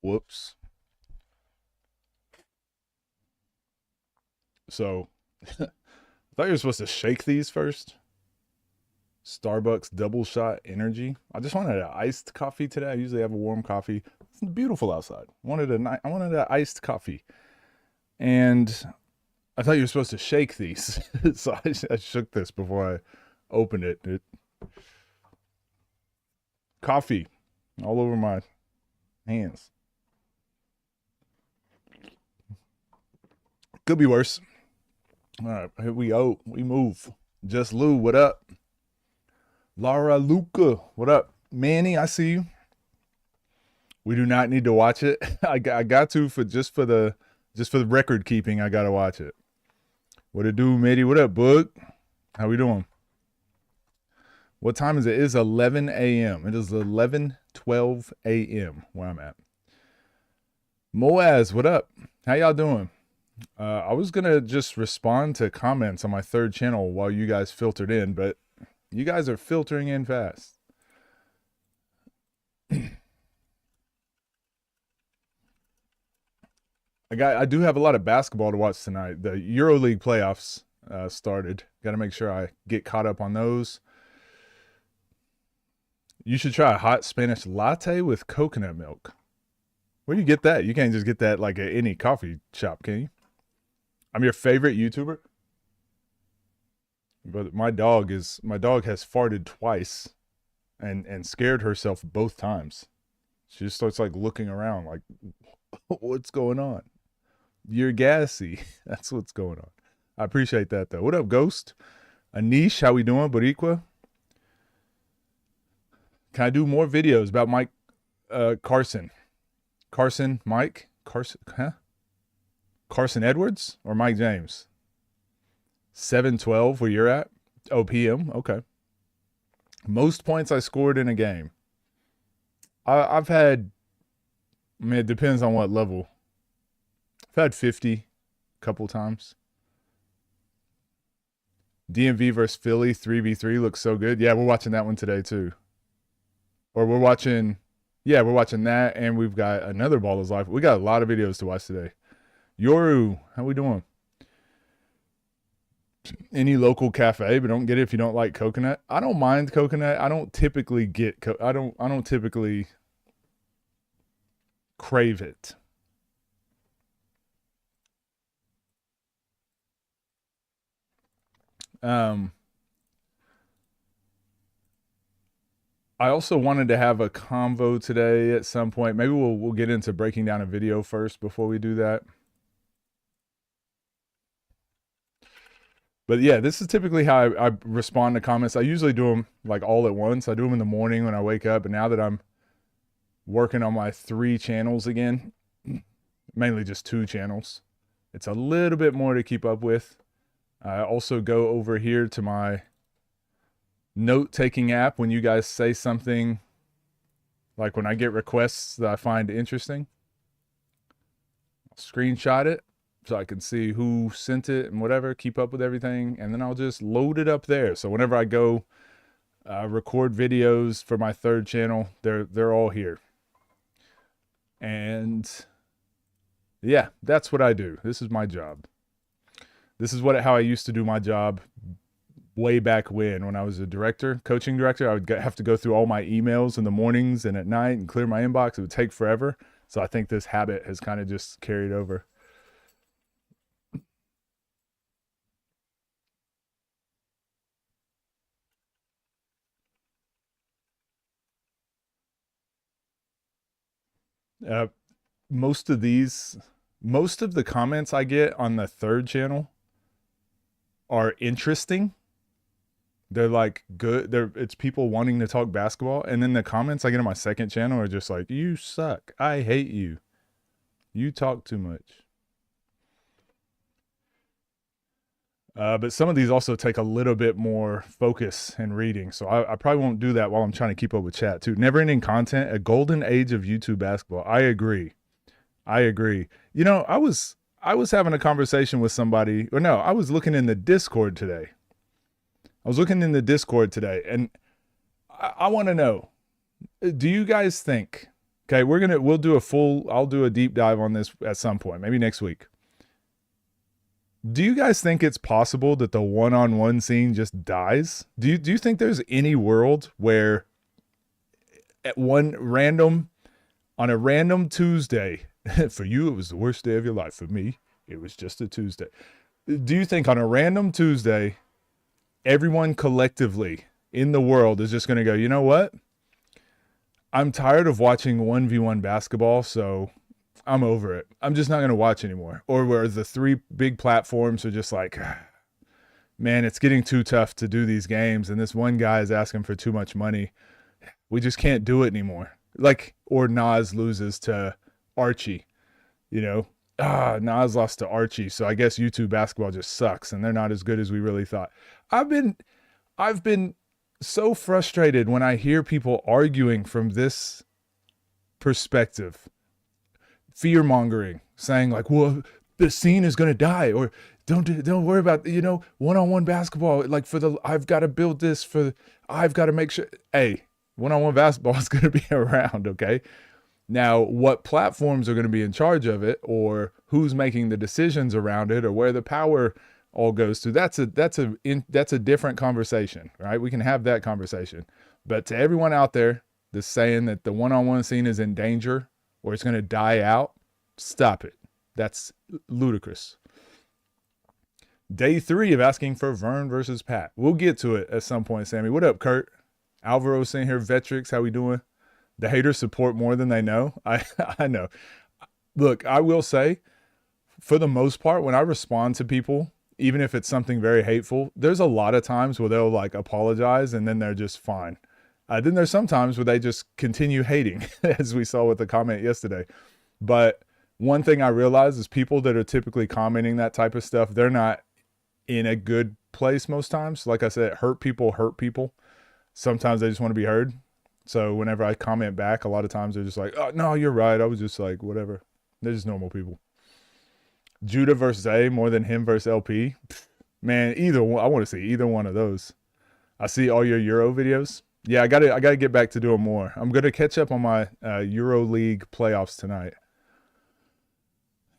Whoops. So, I thought you were supposed to shake these first. Starbucks double shot energy. I just wanted an iced coffee today. I usually have a warm coffee. It's beautiful outside. I wanted an iced coffee, and I thought you were supposed to shake these. So I shook this before I opened it. Coffee all over my hands. Could be worse. All right, here we go. We move. Just Lou, what up? Laura Luca, what up? Manny, I see you. We do not need to watch it. I got to for the record keeping. I gotta watch it. What it do, matey? What up, Bug? How we doing? What time is it? It is 11 a.m. It is 11:12 a.m. where I'm at. Moaz, what up? How y'all doing? I was gonna just respond to comments on my third channel while you guys filtered in, but you guys are filtering in fast. I do have a lot of basketball to watch tonight. The EuroLeague playoffs started. Got to make sure I get caught up on those. You should try a hot Spanish latte with coconut milk. Where do you get that? You can't just get that like at any coffee shop, can you? I'm your favorite YouTuber. But my dog has farted twice and scared herself both times. She just starts like looking around like, what's going on? You're gassy. That's what's going on. I appreciate that though. What up, Ghost? Anish, how we doing? Boricua? Can I do more videos about Mike Carson? Mike? Carson Edwards or Mike James? 7-12 where you're at? Oh, PM? Okay. Most points I scored in a game. I've had, I mean, it depends on what level. I've had 50 a couple times. DMV versus Philly 3v3 looks so good. Yeah, we're watching that one today too. Or we're watching that, and we've got another Ball is Life. We got a lot of videos to watch today. Yoru, how we doing? Any local cafe, but don't get it if you don't like coconut. I don't mind coconut. I don't typically get I don't typically crave it. I also wanted to have a convo today at some point. Maybe we'll get into breaking down a video first before we do that. But yeah, this is typically how I respond to comments. I usually do them like all at once. I do them in the morning when I wake up. And now that I'm working on my 3 channels again, mainly just 2 channels, it's a little bit more to keep up with. I also go over here to my note-taking app when you guys say something, like when I get requests that I find interesting. I'll screenshot it so I can see who sent it and whatever, keep up with everything, and then I'll just load it up there. So whenever I go record videos for my 3rd channel, they're all here. And yeah, that's what I do. This is my job. This is how I used to do my job way back when I was a director, coaching director. I would have to go through all my emails in the mornings and at night and clear my inbox. It would take forever. So I think this habit has kind of just carried over. Uh, most of the comments I get on the 3rd channel are interesting. They're like good. It's people wanting to talk basketball. And then the comments I get on my 2nd channel are just like, you suck. I hate you. You talk too much. But some of these also take a little bit more focus and reading. So I probably won't do that while I'm trying to keep up with chat too. Never ending content, a golden age of YouTube basketball. I agree. You know, I was having a conversation with somebody, or no, I was looking in the Discord today. And I want to know, do you guys think, Okay, I'll do a deep dive on this at some point, maybe next week. Do you guys think it's possible that the one-on-one scene just dies? Do you think there's any world where on a random Tuesday, for you it was the worst day of your life, for me it was just a Tuesday. Do you think on a random Tuesday, everyone collectively in the world is just going to go, you know what? I'm tired of watching 1v1 basketball, so I'm over it. I'm just not going to watch anymore. Or where the three big platforms are just like, man, it's getting too tough to do these games, and this one guy is asking for too much money. We just can't do it anymore. Like, or Nas loses to Archie, you know? Nas lost to Archie, so I guess YouTube basketball just sucks, and they're not as good as we really thought. I've been so frustrated when I hear people arguing from this perspective, fear mongering, saying like, well, the scene is going to die, or don't worry about, one-on-one basketball. Like I've got to build this I've got to make sure, hey, one-on-one basketball is going to be around. Okay. Now what platforms are going to be in charge of it, or who's making the decisions around it, or where the power all goes to, that's a different conversation, right? We can have that conversation. But to everyone out there that's saying that the one-on-one scene is in danger or it's going to die out, stop it. That's ludicrous. Day 3 of asking for Vern versus Pat. We'll get to it at some point, Sammy. What up, Kurt? Alvaro's sitting here. Vetrix, how we doing? The haters support more than they know. I know. Look, I will say, for the most part, when I respond to people, even if it's something very hateful, there's a lot of times where they'll like apologize and then they're just fine. Then there's some times where they just continue hating, as we saw with the comment yesterday. But one thing I realize is people that are typically commenting that type of stuff, they're not in a good place most times. Like I said, hurt people. Sometimes they just want to be heard. So whenever I comment back, a lot of times they're just like, oh, no, you're right. I was just like, whatever. They're just normal people. Judah versus A more than him versus LP. Man, either one. I want to see either one of those. I see all your Euro videos. Yeah, I gotta get back to doing more. I'm gonna catch up on my Euro League playoffs tonight.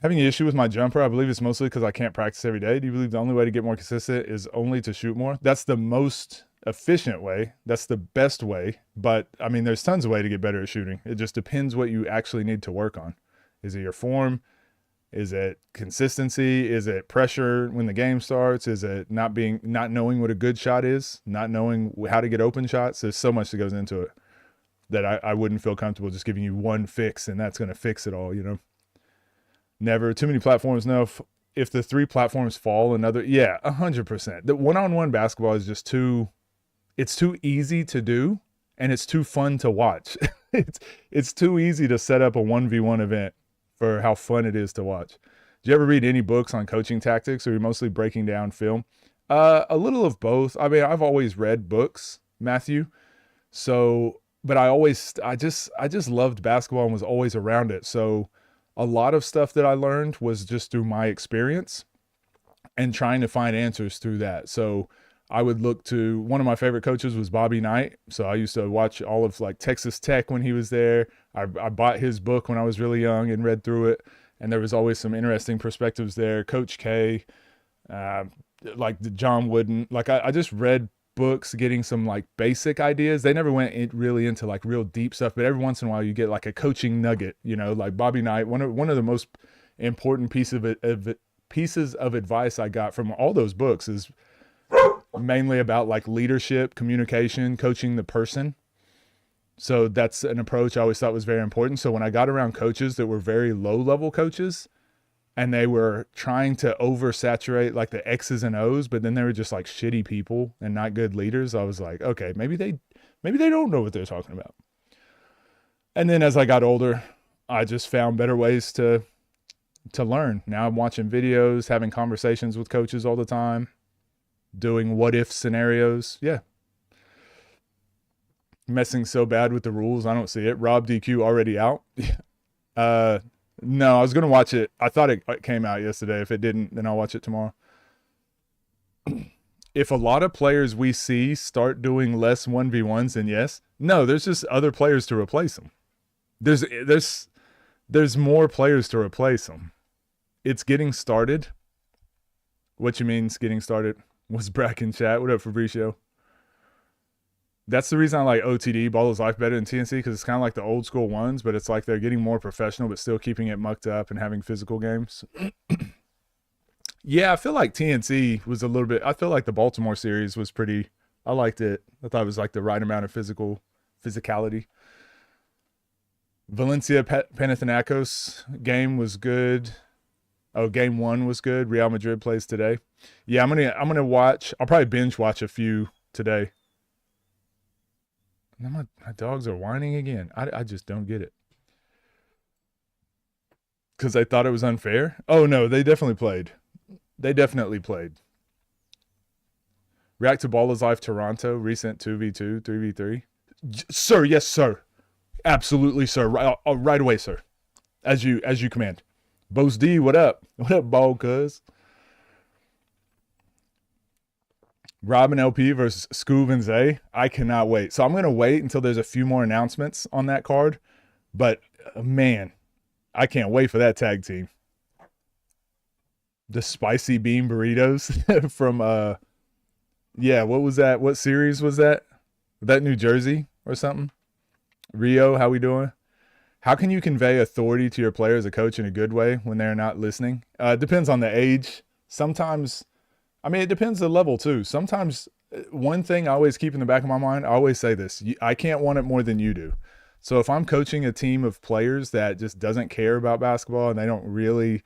Having an issue with my jumper, I believe it's mostly because I can't practice every day. Do you believe the only way to get more consistent is only to shoot more? That's the most efficient way. That's the best way. But I mean, there's tons of ways to get better at shooting. It just depends what you actually need to work on. Is it your form? Is it consistency? Is it pressure when the game starts? Is it not knowing what a good shot is? Not knowing how to get open shots? There's so much that goes into it that I wouldn't feel comfortable just giving you one fix and that's going to fix it all, Never. Too many platforms. No. If the 3 platforms fall, 100%. The one-on-one basketball is just it's too easy to do and it's too fun to watch. It's too easy to set up a 1v1 event for how fun it is to watch. Did you ever read any books on coaching tactics, or are you mostly breaking down film? A little of both. I mean, I've always read books, Matthew. So, but I just loved basketball and was always around it. So a lot of stuff that I learned was just through my experience and trying to find answers through that. So I would look to, one of my favorite coaches was Bobby Knight. So I used to watch all of like Texas Tech when he was there. I bought his book when I was really young and read through it. And there was always some interesting perspectives there. Coach K, like John Wooden. Like I just read books getting some like basic ideas. They never went really into like real deep stuff, but every once in a while you get like a coaching nugget, like Bobby Knight. One of the most important pieces of advice I got from all those books is mainly about like leadership, communication, coaching the person. So that's an approach I always thought was very important. So when I got around coaches that were very low level coaches and they were trying to oversaturate like the X's and O's, but then they were just like shitty people and not good leaders, I was like, okay, maybe they don't know what they're talking about. And then as I got older, I just found better ways to learn. Now I'm watching videos, having conversations with coaches all the time, doing what if scenarios. Yeah. Messing so bad with the rules, I don't see it. Rob DQ already out. No, I was going to watch it. I thought it came out yesterday. If it didn't, then I'll watch it tomorrow. If a lot of players we see start doing less 1v1s, then yes. No, there's just other players to replace them. There's more players to replace him. It's getting started. What you mean's getting started? Was Brack in chat? What up, Fabricio? That's the reason I like OTD, Ball is Life, better than TNC, because it's kind of like the old school ones, but it's like they're getting more professional, but still keeping it mucked up and having physical games. Yeah, I feel like TNC was a little bit. I feel like the Baltimore series was pretty. I liked it. I thought it was like the right amount of physicality. Valencia Panathinaikos game was good. Oh, game 1 was good. Real Madrid plays today. Yeah, I'm gonna watch. I'll probably binge watch a few today. Now my dogs are whining again. I just don't get it. Because I thought it was unfair. Oh no, they definitely played. They definitely played. React to Ball is Life Toronto, recent 2v2, 3v3. Sir, yes, sir. Absolutely, sir. Right away, sir. As you command. Bose D, what up? What up, ball cuz? Robin LP versus Scoov and Zay. I cannot wait. So I'm going to wait until there's a few more announcements on that card. But, man, I can't wait for that tag team. The spicy bean burritos from, yeah, what was that? What series was that? Was that New Jersey or something? Rio, how we doing? How can you convey authority to your player as a coach in a good way when they're not listening? It depends on the age. Sometimes, I mean, it depends the level too. Sometimes one thing I always keep in the back of my mind, I always say this, I can't want it more than you do. So if I'm coaching a team of players that just doesn't care about basketball and they don't really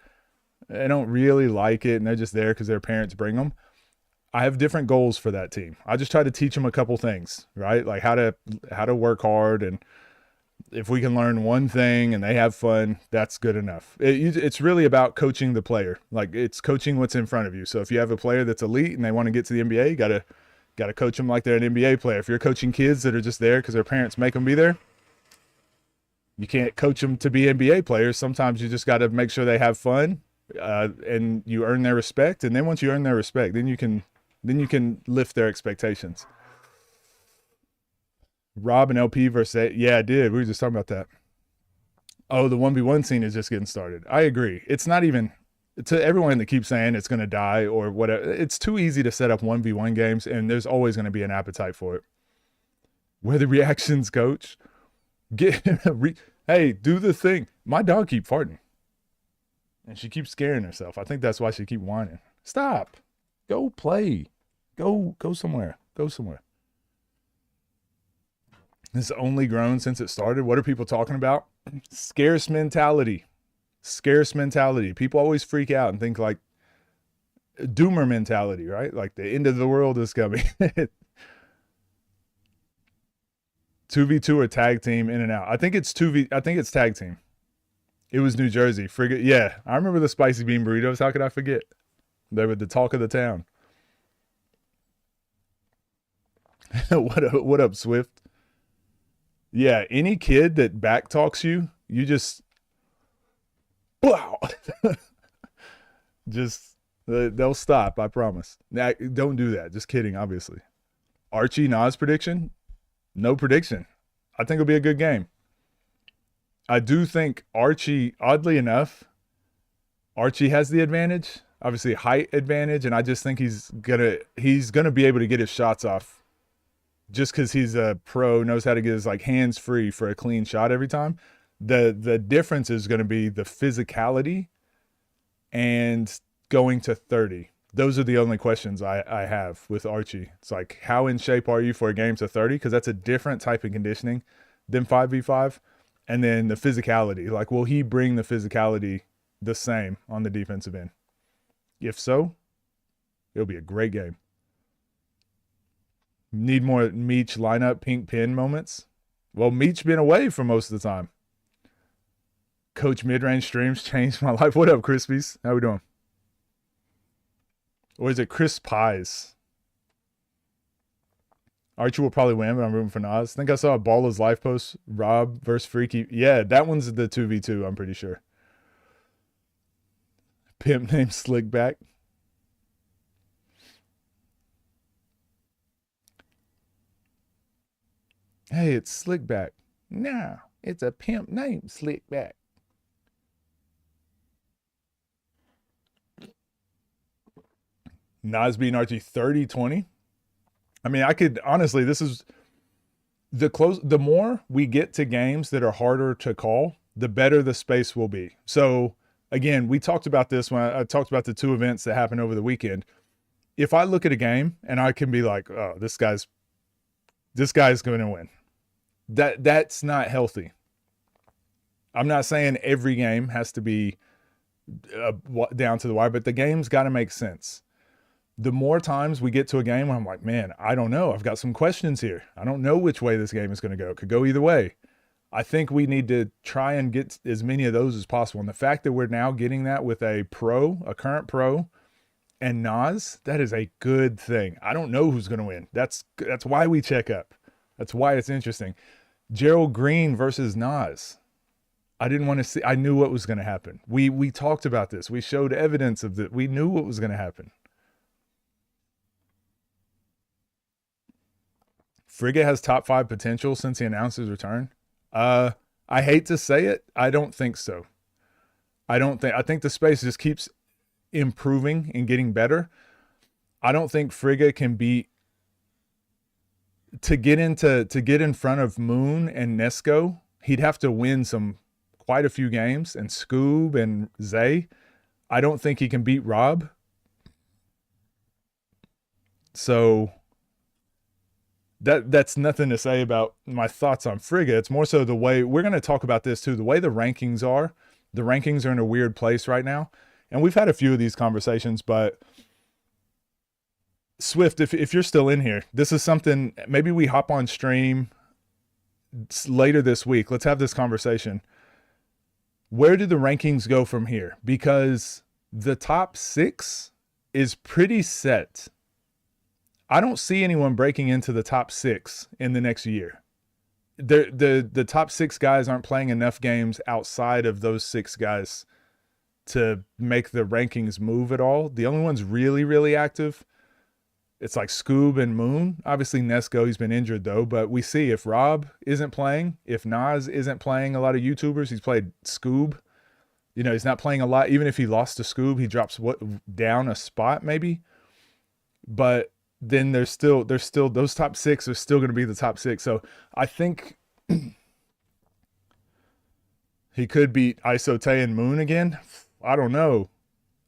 like it and they're just there because their parents bring them, I have different goals for that team. I just try to teach them a couple things, right? Like how to work hard, and if we can learn one thing and they have fun, that's good enough. It's really about coaching the player. Like it's coaching what's in front of you. So if you have a player that's elite and they want to get to the NBA, you gotta coach them like they're an NBA player. If you're coaching kids that are just there because their parents make them be there, you can't coach them to be NBA players. Sometimes you just got to make sure they have fun, and you earn their respect. And then once you earn their respect, then you can lift their expectations. Rob and LP versus yeah, I did. We were just talking about that. Oh, the 1v1 scene is just getting started. I agree. It's not even to everyone that keeps saying it's going to die or whatever. It's too easy to set up 1v1 games, and there's always going to be an appetite for it. Where the reactions, coach? Hey, do the thing. My dog keep farting, and she keeps scaring herself. I think that's why she keep whining. Stop. Go play. Go somewhere. Go somewhere. It's only grown since it started. What are people talking about? Scarce mentality. Scarce mentality. People always freak out and think like doomer mentality, right? Like the end of the world is coming. 2v2 or tag team, in and out. I think it's tag team. It was New Jersey. Frigate. Yeah, I remember the spicy bean burritos. How could I forget? They were the talk of the town. What up, Swift? Yeah, any kid that back talks you just wow. Just they'll stop, I promise. Now, don't do that. Just kidding, obviously. Archie Nas prediction? No prediction. I think it'll be a good game. I do think Archie, oddly enough, Archie has the advantage. Obviously, height advantage, and I just think he's gonna be able to get his shots off. Just because he's a pro, knows how to get his like hands free for a clean shot every time. The difference is going to be the physicality and going to 30. Those are the only questions I have with Archie. It's like, how in shape are you for a game to 30? Because that's a different type of conditioning than 5v5. And then the physicality. Like, will he bring the physicality the same on the defensive end? If so, it'll be a great game. Need more Meech lineup pink pin moments? Well, Meech been away for most of the time. Coach mid-range streams changed my life. What up, Crispies? How we doing? Or is it Chris Pies? Archie will probably win, but I'm rooting for Nas. I think I saw a Ball is Life post. Rob versus Freaky. Yeah, that one's the 2v2, I'm pretty sure. Pimp named Slickback. Hey, it's Slickback. Nah, It's a pimp name, Slick Back. Nas beating RG 30-20. I mean, I could honestly, this is the more we get to games that are harder to call, the better the space will be. So again, we talked about this when I talked about the two events that happened over the weekend. If I look at a game and I can be like, oh, this guy's going to win. That's not healthy. I'm not saying every game has to be down to the wire, but the game's got to make sense. The more times we get to a game where I'm like, man, I don't know. I've got some questions here. I don't know which way this game is going to go. It could go either way. I think we need to try and get as many of those as possible. And the fact that we're now getting that with a current pro, and Nas, that is a good thing. I don't know who's going to win. That's why we check up. That's why it's interesting. Gerald Green versus Nas. I didn't want to see. I knew what was going to happen. We talked about this. We showed evidence of that. We knew what was going to happen. Frigga has top 5 potential since he announced his return. I hate to say it. I don't think so. I think the space just keeps improving and getting better. I don't think Frigga can beat to get in front of Moon and Nesco. He'd have to win quite a few games, and Scoob and Zay. I don't think he can beat Rob. So that's nothing to say about my thoughts on Frigga. It's more so the way we're going to talk about this too. The way the rankings are in a weird place right now. And we've had a few of these conversations, but Swift, if you're still in here, this is something, maybe we hop on stream later this week. Let's have this conversation. Where do the rankings go from here? Because the top 6 is pretty set. I don't see anyone breaking into the top 6 in the next year. The top 6 guys aren't playing enough games outside of those 6 guys to make the rankings move at all. The only ones really, really active, it's like Scoob and Moon. Obviously Nesco, he's been injured though, but we see if Rob isn't playing, if Nas isn't playing a lot of YouTubers, he's played Scoob. You know, he's not playing a lot. Even if he lost to Scoob, he drops down a spot maybe. But then there's still those top 6 are still going to be the top 6. So I think he could beat Isote and Moon again. I don't know.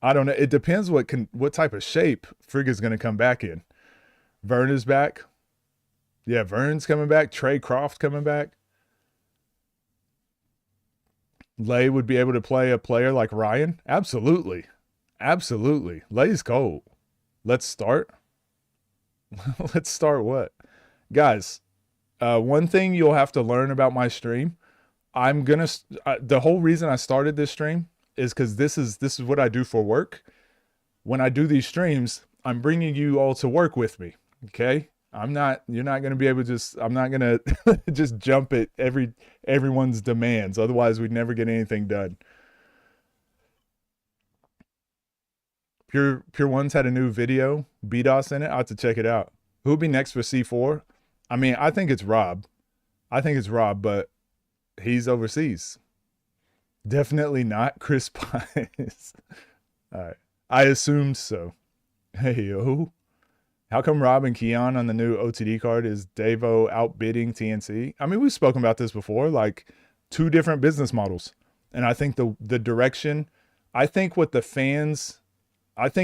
It depends what type of shape Frigga's going to come back in. Vern is back. Yeah, Vern's coming back. Trey Croft coming back. Lay would be able to play a player like Ryan. Absolutely. Absolutely. Lay's cold. Let's start. Let's start what? Guys, one thing you'll have to learn about my stream, the whole reason I started this stream is because this is what I do for work. When I do these streams, I'm bringing you all to work with me. Okay. You're not going to be able to I'm not going to just jump at everyone's demands. Otherwise we'd never get anything done. Pure Ones had a new video, BDOS in it. I have to check it out. Who'll be next for C4? I mean, I think it's Rob. But he's overseas. Definitely not Chris Pines. All right. I assumed so. Hey, yo. How come Rob and Keon on the new OTD card is Davo outbidding TNC? I mean, we've spoken about this before, like 2 different business models. And I think the direction, I think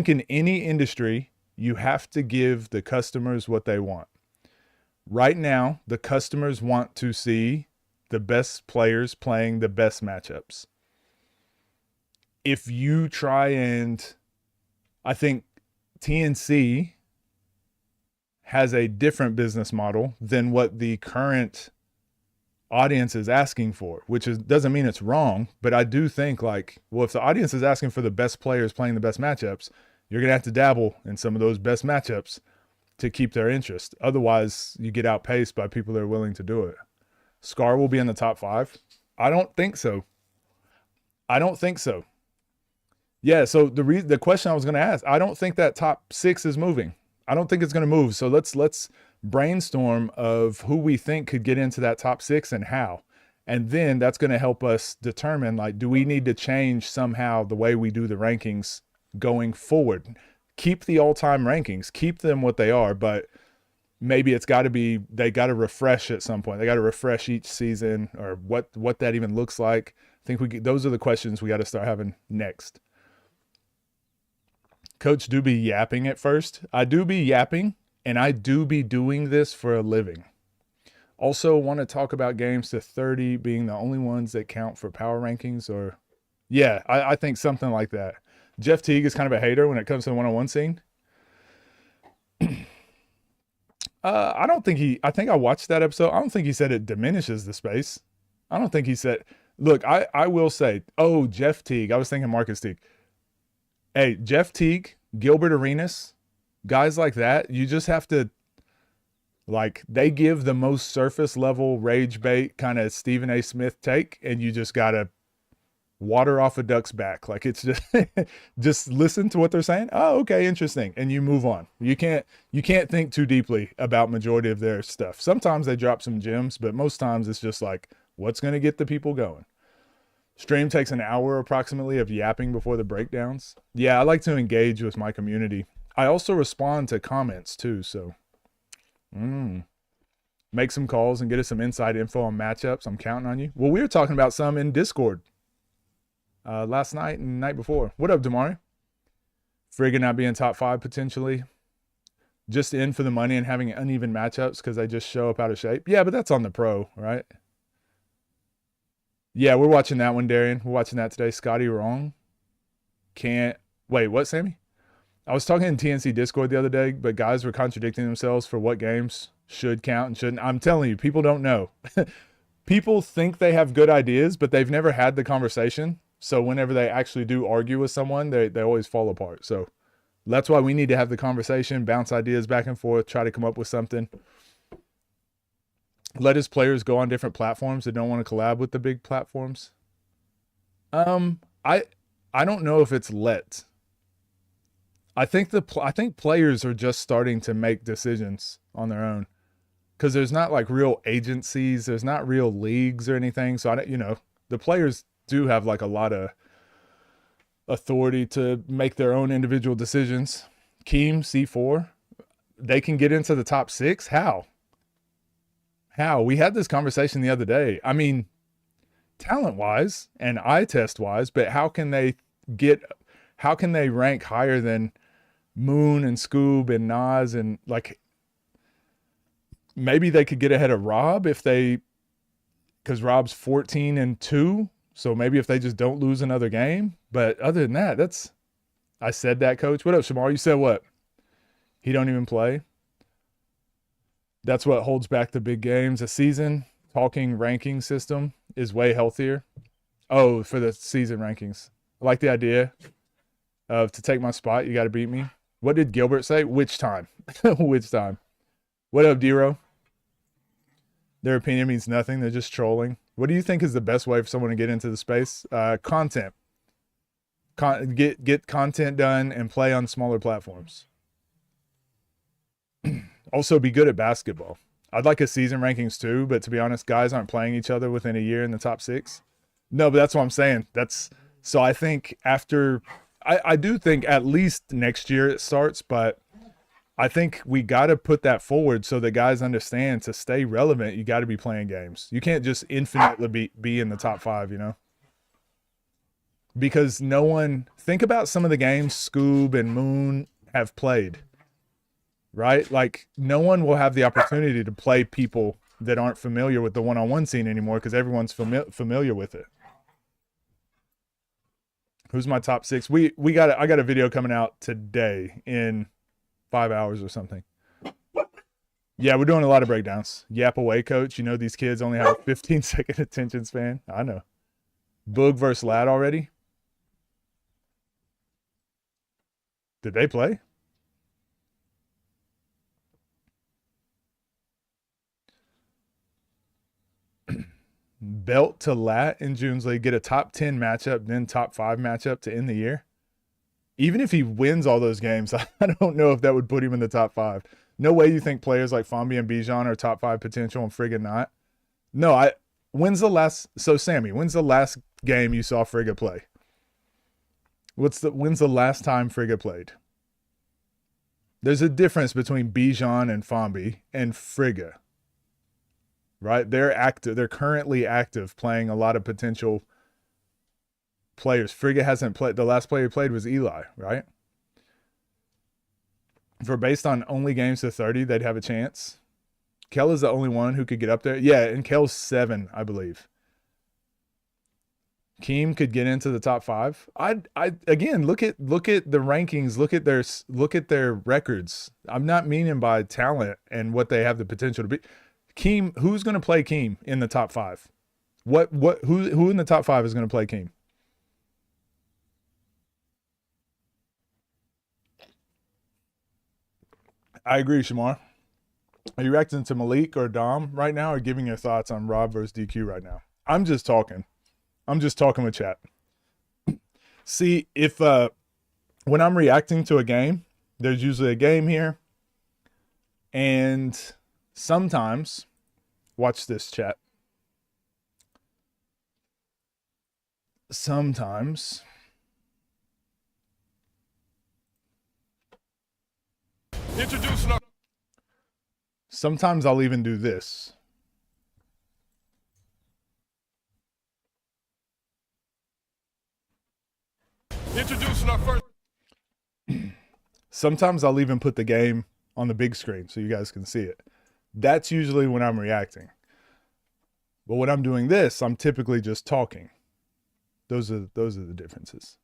in any industry, you have to give the customers what they want. Right now, the customers want to see the best players playing the best matchups. If you try and, I think TNC has a different business model than what the current audience is asking for, which doesn't mean it's wrong, but I do think like, well, if the audience is asking for the best players playing the best matchups, you're going to have to dabble in some of those best matchups to keep their interest. Otherwise, you get outpaced by people that are willing to do it. Scar will be in the top 5. I don't think so. Yeah, so the question I was going to ask, I don't think that top 6 is moving. I don't think it's going to move. So let's brainstorm of who we think could get into that top 6 and how. And then that's going to help us determine, like, do we need to change somehow the way we do the rankings going forward? Keep the all-time rankings, keep them what they are, but maybe it's got to be, they got to refresh at some point. They got to refresh each season, or what that even looks like. I think those are the questions we got to start having next. Coach do be yapping at first. I do be yapping, and I do be doing this for a living. Also want to talk about games to 30 being the only ones that count for power rankings, or yeah, I think something like that. Jeff Teague is kind of a hater when it comes to the one-on-one scene. I don't think I think I watched that episode. I don't think he said it diminishes the space. I don't think he said, look, I will say, oh, Jeff Teague. I was thinking Marcus Teague. Hey, Jeff Teague, Gilbert Arenas, guys like that, you just have to, like, they give the most surface level rage bait kind of Stephen A. Smith take, and you just got to water off a duck's back. Like, it's just, just listen to what they're saying. Oh, okay, interesting. And you move on. You can't think too deeply about majority of their stuff. Sometimes they drop some gems, but most times it's just like, what's going to get the people going? Stream takes an hour approximately of yapping before the breakdowns. Yeah, I like to engage with my community. I also respond to comments too, so make some calls and get us some inside info on matchups. I'm counting on you. Well, we were talking about some in Discord last night and the night before. What up, Damari? Frigga not being top 5 potentially. Just in for the money and having uneven matchups because they just show up out of shape. Yeah, but that's on the pro, right? Yeah, we're watching that one, Darian. We're watching that today. Scotty wrong. Can't. Wait, what, Sammy? I was talking in TNC Discord the other day, but guys were contradicting themselves for what games should count and shouldn't. I'm telling you, people don't know. People think they have good ideas, but they've never had the conversation. So whenever they actually do argue with someone, they always fall apart. So that's why we need to have the conversation, bounce ideas back and forth, try to come up with something. Let his players go on different platforms that don't want to collab with the big platforms. I don't know if it's let. I think players are just starting to make decisions on their own, because there's not like real agencies, there's not real leagues or anything. So the players do have like a lot of authority to make their own individual decisions. Keem C4, they can get into the top 6. How? We had this conversation the other day. I mean, talent-wise and eye test-wise, but how can they rank higher than Moon and Scoob and Nas, and like maybe they could get ahead of Rob because Rob's 14-2. So maybe if they just don't lose another game. But other than that, I said that, Coach. What up, Shamar? You said what? He don't even play. That's what holds back the big games. A season talking ranking system is way healthier. Oh, for the season rankings. I like the idea of, to take my spot, you got to beat me. What did Gilbert say? Which time? Which time? What up, D-Ro? Their opinion means nothing. They're just trolling. What do you think is the best way for someone to get into the space? Content. Get content done and play on smaller platforms. Also, be good at basketball. I'd like a season rankings too, but to be honest, guys aren't playing each other within a year in the top 6. No, but that's what I'm saying. So I think I do think at least next year it starts, but I think we got to put that forward so the guys understand, to stay relevant, you got to be playing games. You can't just infinitely be in the top 5, because think about some of the games Scoob and Moon have played. Right? Like, no one will have the opportunity to play people that aren't familiar with the one-on-one scene anymore, because everyone's familiar with it. Who's my top 6? I got a video coming out today in 5 hours or something. Yeah, we're doing a lot of breakdowns. Yap away, Coach. These kids only have a 15-second attention span. I know. Boog versus Lad already? Did they play? Belt to Lat in June's League, get a top 10 matchup, then top 5 matchup to end the year. Even if he wins all those games, I don't know if that would put him in the top 5. No way you think players like Fambi and Bijan are top 5 potential and friggin' not. No, when's the last? So Sammy, when's the last game you saw Frigga play? When's the last time Frigga played? There's a difference between Bijan and Fombi and Frigga, right? They're active. They're currently active, playing a lot of potential players. Frigga hasn't played. The last player he played was Eli, right? For based on only games to 30, they'd have a chance. Kel is the only one who could get up there. Yeah, and Kel's 7, I believe. Keem could get into the top 5. I again look at the rankings, look at their records. I'm not meaning by talent and what they have the potential to be. Keem, who's going to play Keem in the top 5? Who in the top 5 is going to play Keem? I agree, Shamar. Are you reacting to Malik or Dom right now, or giving your thoughts on Rob versus DQ right now? I'm just talking with chat. See, if when I'm reacting to a game, there's usually a game here, and sometimes, watch this, chat. Sometimes I'll even do this. Introducing our first. Sometimes I'll even put the game on the big screen so you guys can see it. That's usually when I'm reacting. But when I'm doing this, I'm typically just talking. Those are the differences.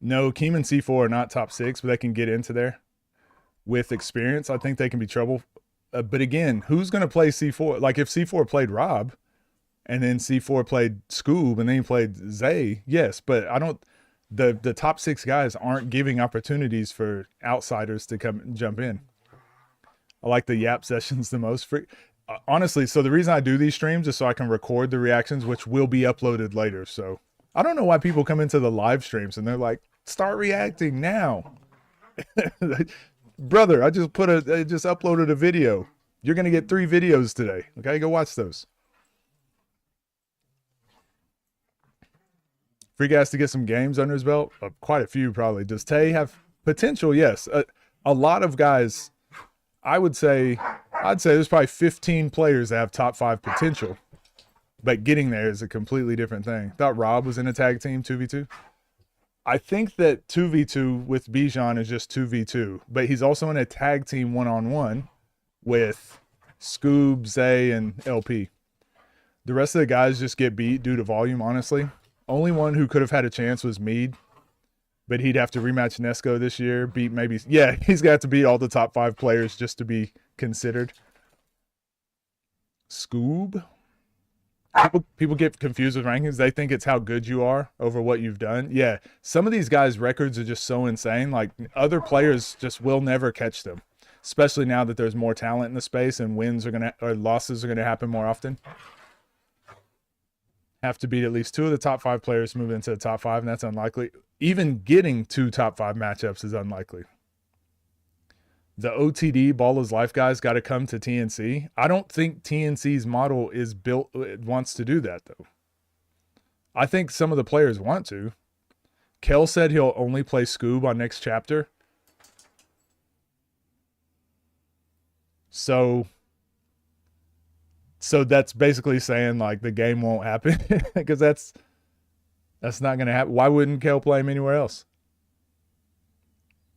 No, Keem and C4 are not top 6, but they can get into there with experience. I think they can be trouble. But again, who's going to play C4? Like if C4 played Rob and then C4 played Scoob and then he played Zay, yes. But I don't – the top 6 guys aren't giving opportunities for outsiders to come and jump in. I like the Yap sessions the most. Honestly, so the reason I do these streams is so I can record the reactions, which will be uploaded later. So I don't know why people come into the live streams and they're like, start reacting now. Brother, I just uploaded a video. You're going to get 3 videos today. Okay, go watch those. Free guys to get some games under his belt? Quite a few, probably. Does Tay have potential? Yes. A lot of guys, I'd say there's probably 15 players that have top 5 potential. But getting there is a completely different thing. Thought Rob was in a tag team 2v2. I think that 2v2 with Bijan is just 2v2, but he's also in a tag team 1-on-1 with Scoob, Zay, and LP. The rest of the guys just get beat due to volume, honestly. Only one who could have had a chance was Mead, but he'd have to rematch Nesco this year. He's got to beat all the top 5 players just to be considered. Scoob? People get confused with rankings. They think it's how good you are over what you've done. Yeah, some of these guys' records are just so insane. Like other players just will never catch them, especially now that there's more talent in the space and losses are gonna happen more often. Have to beat at least 2 of the top 5 players to move into the top 5, and that's unlikely. Even getting 2 top 5 matchups is unlikely. The OTD Ball is Life guys got to come to TNC. I don't think TNC's model is built, it wants to do that, though. I think some of the players want to. Kel said he'll only play Scoob on next chapter. So that's basically saying, like, the game won't happen. Because that's not going to happen. Why wouldn't Kel play him anywhere else?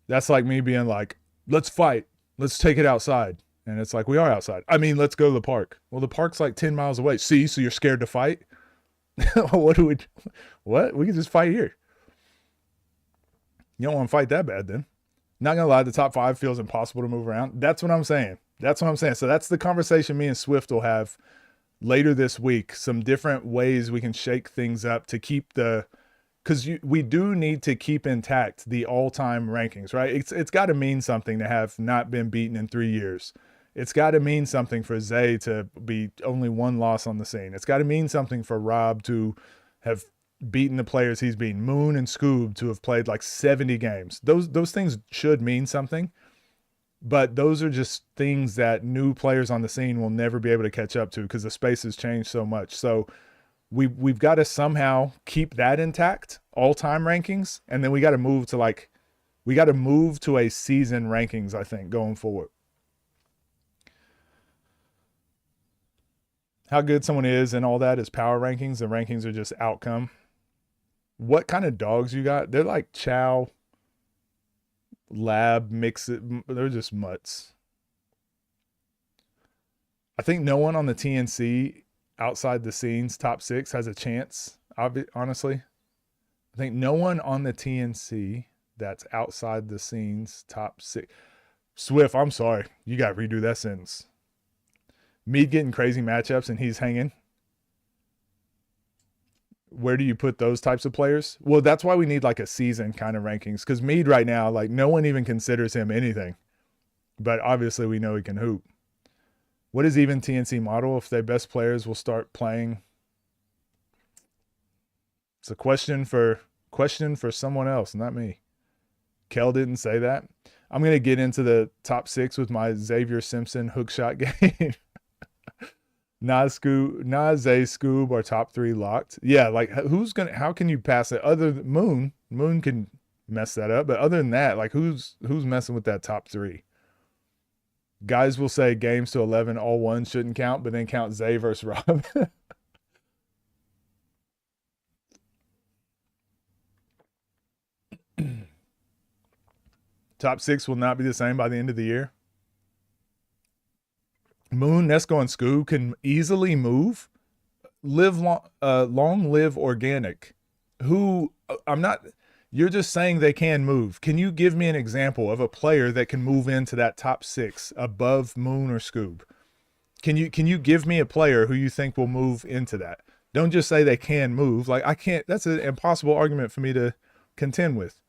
That's like me being like, let's fight. Let's take it outside. And it's like, we are outside. I mean, let's go to the park. Well, the park's like 10 miles away. See, so you're scared to fight? What? We can just fight here. You don't want to fight that bad then. Not going to lie, the top 5 feels impossible to move around. That's what I'm saying. So that's the conversation me and Swift will have later this week. Some different ways we can shake things up to keep because we do need to keep intact the all-time rankings, right? It's got to mean something to have not been beaten in 3 years. It's got to mean something for Zay to be only 1 loss on the scene. It's got to mean something for Rob to have beaten the players he's beaten. Moon and Scoob to have played like 70 games. Those things should mean something. But those are just things that new players on the scene will never be able to catch up to because the space has changed so much. So we've got to somehow keep that intact, all-time rankings, and then we got to move to a season rankings, I think, going forward. How good someone is and all that is power rankings. The rankings are just outcome. What kind of dogs you got? They're like chow, lab, mix it. They're just mutts. I think no one on the TNC outside the scenes top 6 has a chance, honestly. I think no one on the TNC that's outside the scenes top 6. Swift, I'm sorry. You got to redo that sentence. Mead getting crazy matchups and he's hanging. Where do you put those types of players? Well, that's why we need like a season kind of rankings, because Mead right now, like no one even considers him anything. But obviously we know he can hoop. What is even TNC model if their best players will start playing? It's a question for someone else, not me. Kel didn't say that. I'm going to get into the top 6 with my Xavier Simpson hookshot game. Nas, Zay, Scoob are top 3 locked. Yeah, like how can you pass it? Other than Moon can mess that up, but other than that, like who's messing with that top 3? Guys will say games to 11 all one shouldn't count, but then count Zay versus Rob. Top 6 will not be the same by the end of the year. Moon, Nesco, and Scoob can easily move. Long live organic. You're just saying they can move. Can you give me an example of a player that can move into that top 6 above Moon or Scoob? Can you give me a player who you think will move into that? Don't just say they can move. Like I can't, that's an impossible argument for me to contend with.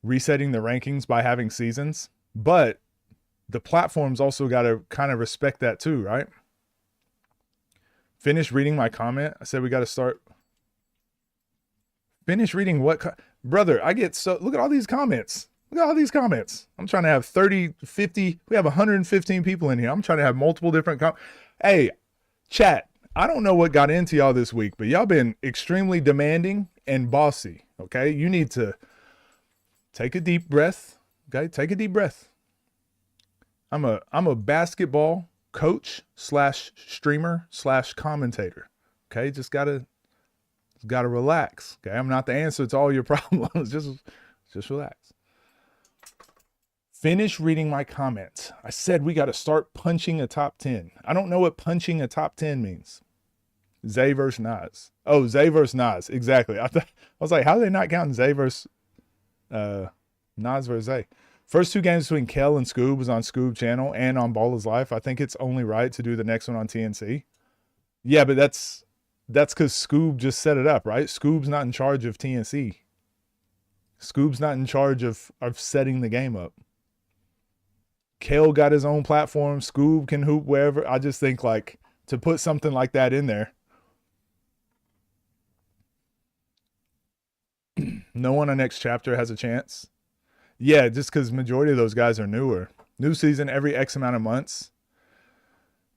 Resetting the rankings by having seasons, but the platforms also got to kind of respect that too, right? Finish reading my comment. I said we got to start. Finish reading what? Brother, I get so. Look at all these comments. Look at all these comments. I'm trying to have 30, 50. We have 115 people in here. I'm trying to have multiple different comments. Hey, chat. I don't know what got into y'all this week, but y'all been extremely demanding and bossy. Okay, you need to take a deep breath. Okay, take a deep breath. I'm a basketball coach / streamer / commentator. Okay, just gotta relax. Okay, I'm not the answer to all your problems. just relax. Finish reading my comments. I said we got to start punching a top 10. I don't know what punching a top 10 means. Zay versus Nas. Oh, Zay versus Nas. Exactly. I was like, how are they not counting Zay versus Nas versus Zay? First 2 games between Kel and Scoob was on Scoob channel and on Ball is Life. I think it's only right to do the next one on TNC. Yeah, but that's because Scoob just set it up, right? Scoob's not in charge of TNC. Scoob's not in charge of setting the game up. Kel got his own platform. Scoob can hoop wherever. I just think like to put something like that in there. No one on next chapter has a chance. Yeah, just because majority of those guys are newer. New season every X amount of months.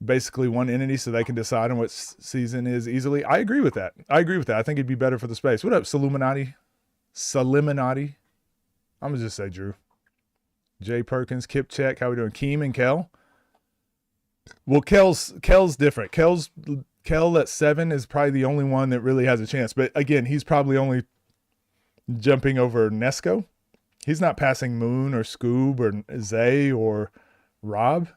Basically one entity so they can decide on what season is easily. I agree with that. I think it'd be better for the space. What up, Saluminati? I'm going to just say Drew. Jay Perkins, Kip Check. How we doing? Keem and Kel. Well, Kel's different. Kel at 7 is probably the only one that really has a chance. But again, he's probably only jumping over Nesco. He's not passing Moon or Scoob or Zay or Rob.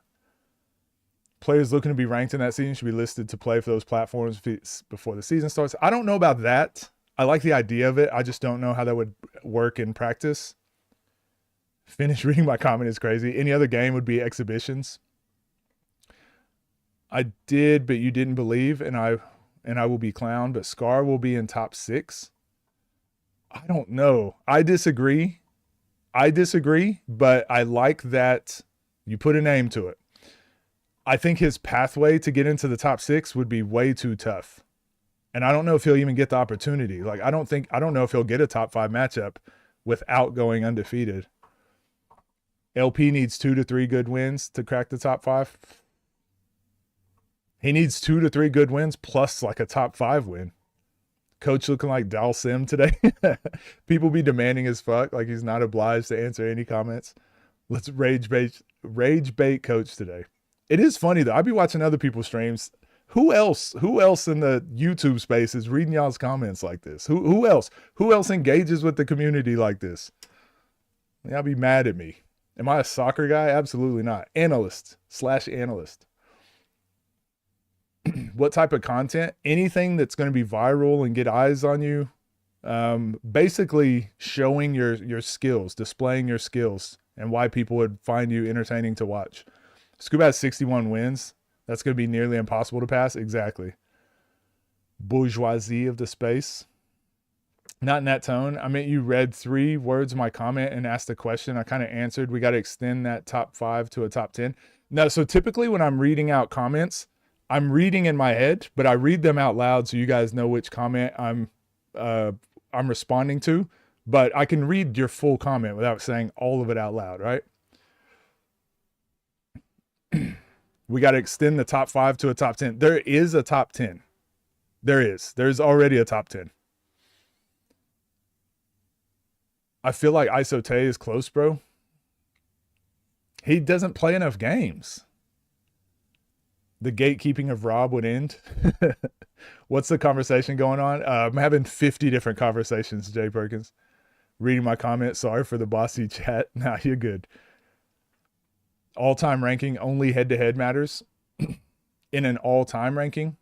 Players looking to be ranked in that season should be listed to play for those platforms before the season starts. I don't know about that. I like the idea of it. I just don't know how that would work in practice. Finish reading my comment is crazy. Any other game would be exhibitions. I did, but you didn't believe, and I will be clowned, but Scar will be in top 6. I don't know. I disagree, but I like that you put a name to it. I think his pathway to get into the top 6 would be way too tough. And I don't know if he'll even get the opportunity. Like, I don't know if he'll get a top 5 matchup without going undefeated. LP needs 2 to 3 good wins to crack the top 5. He needs 2 to 3 good wins plus like a top 5 win. Coach looking like Dal Sim today. People be demanding as fuck, like he's not obliged to answer any comments. Let's rage bait coach today. It is funny though. I be watching other people's streams. Who else in the YouTube space is reading y'all's comments like this? Who else engages with the community like this? Y'all be mad at me. Am I a soccer guy? Absolutely not. Analyst/analyst. What type of content? Anything that's going to be viral and get eyes on you. Basically showing your skills, displaying your skills, and why people would find you entertaining to watch. Scuba has 61 wins. That's going to be nearly impossible to pass. Exactly. Bourgeoisie of the space. Not in that tone. I mean, you read 3 words of my comment and asked a question. I kind of answered. We got to extend that top 5 to a top 10. No, so typically when I'm reading out comments, I'm reading in my head, but I read them out loud so you guys know which comment I'm responding to. But I can read your full comment without saying all of it out loud, right? We got to extend the top 5 to a top 10. There is a top 10. There's already a top 10. I feel like Isote is close, bro. He doesn't play enough games. The gatekeeping of Rob would end. What's the conversation going on? I'm having 50 different conversations, Jay Perkins. Reading my comments. Sorry for the bossy chat. Nah, you're good. All-time ranking, only head-to-head matters. In an all-time ranking.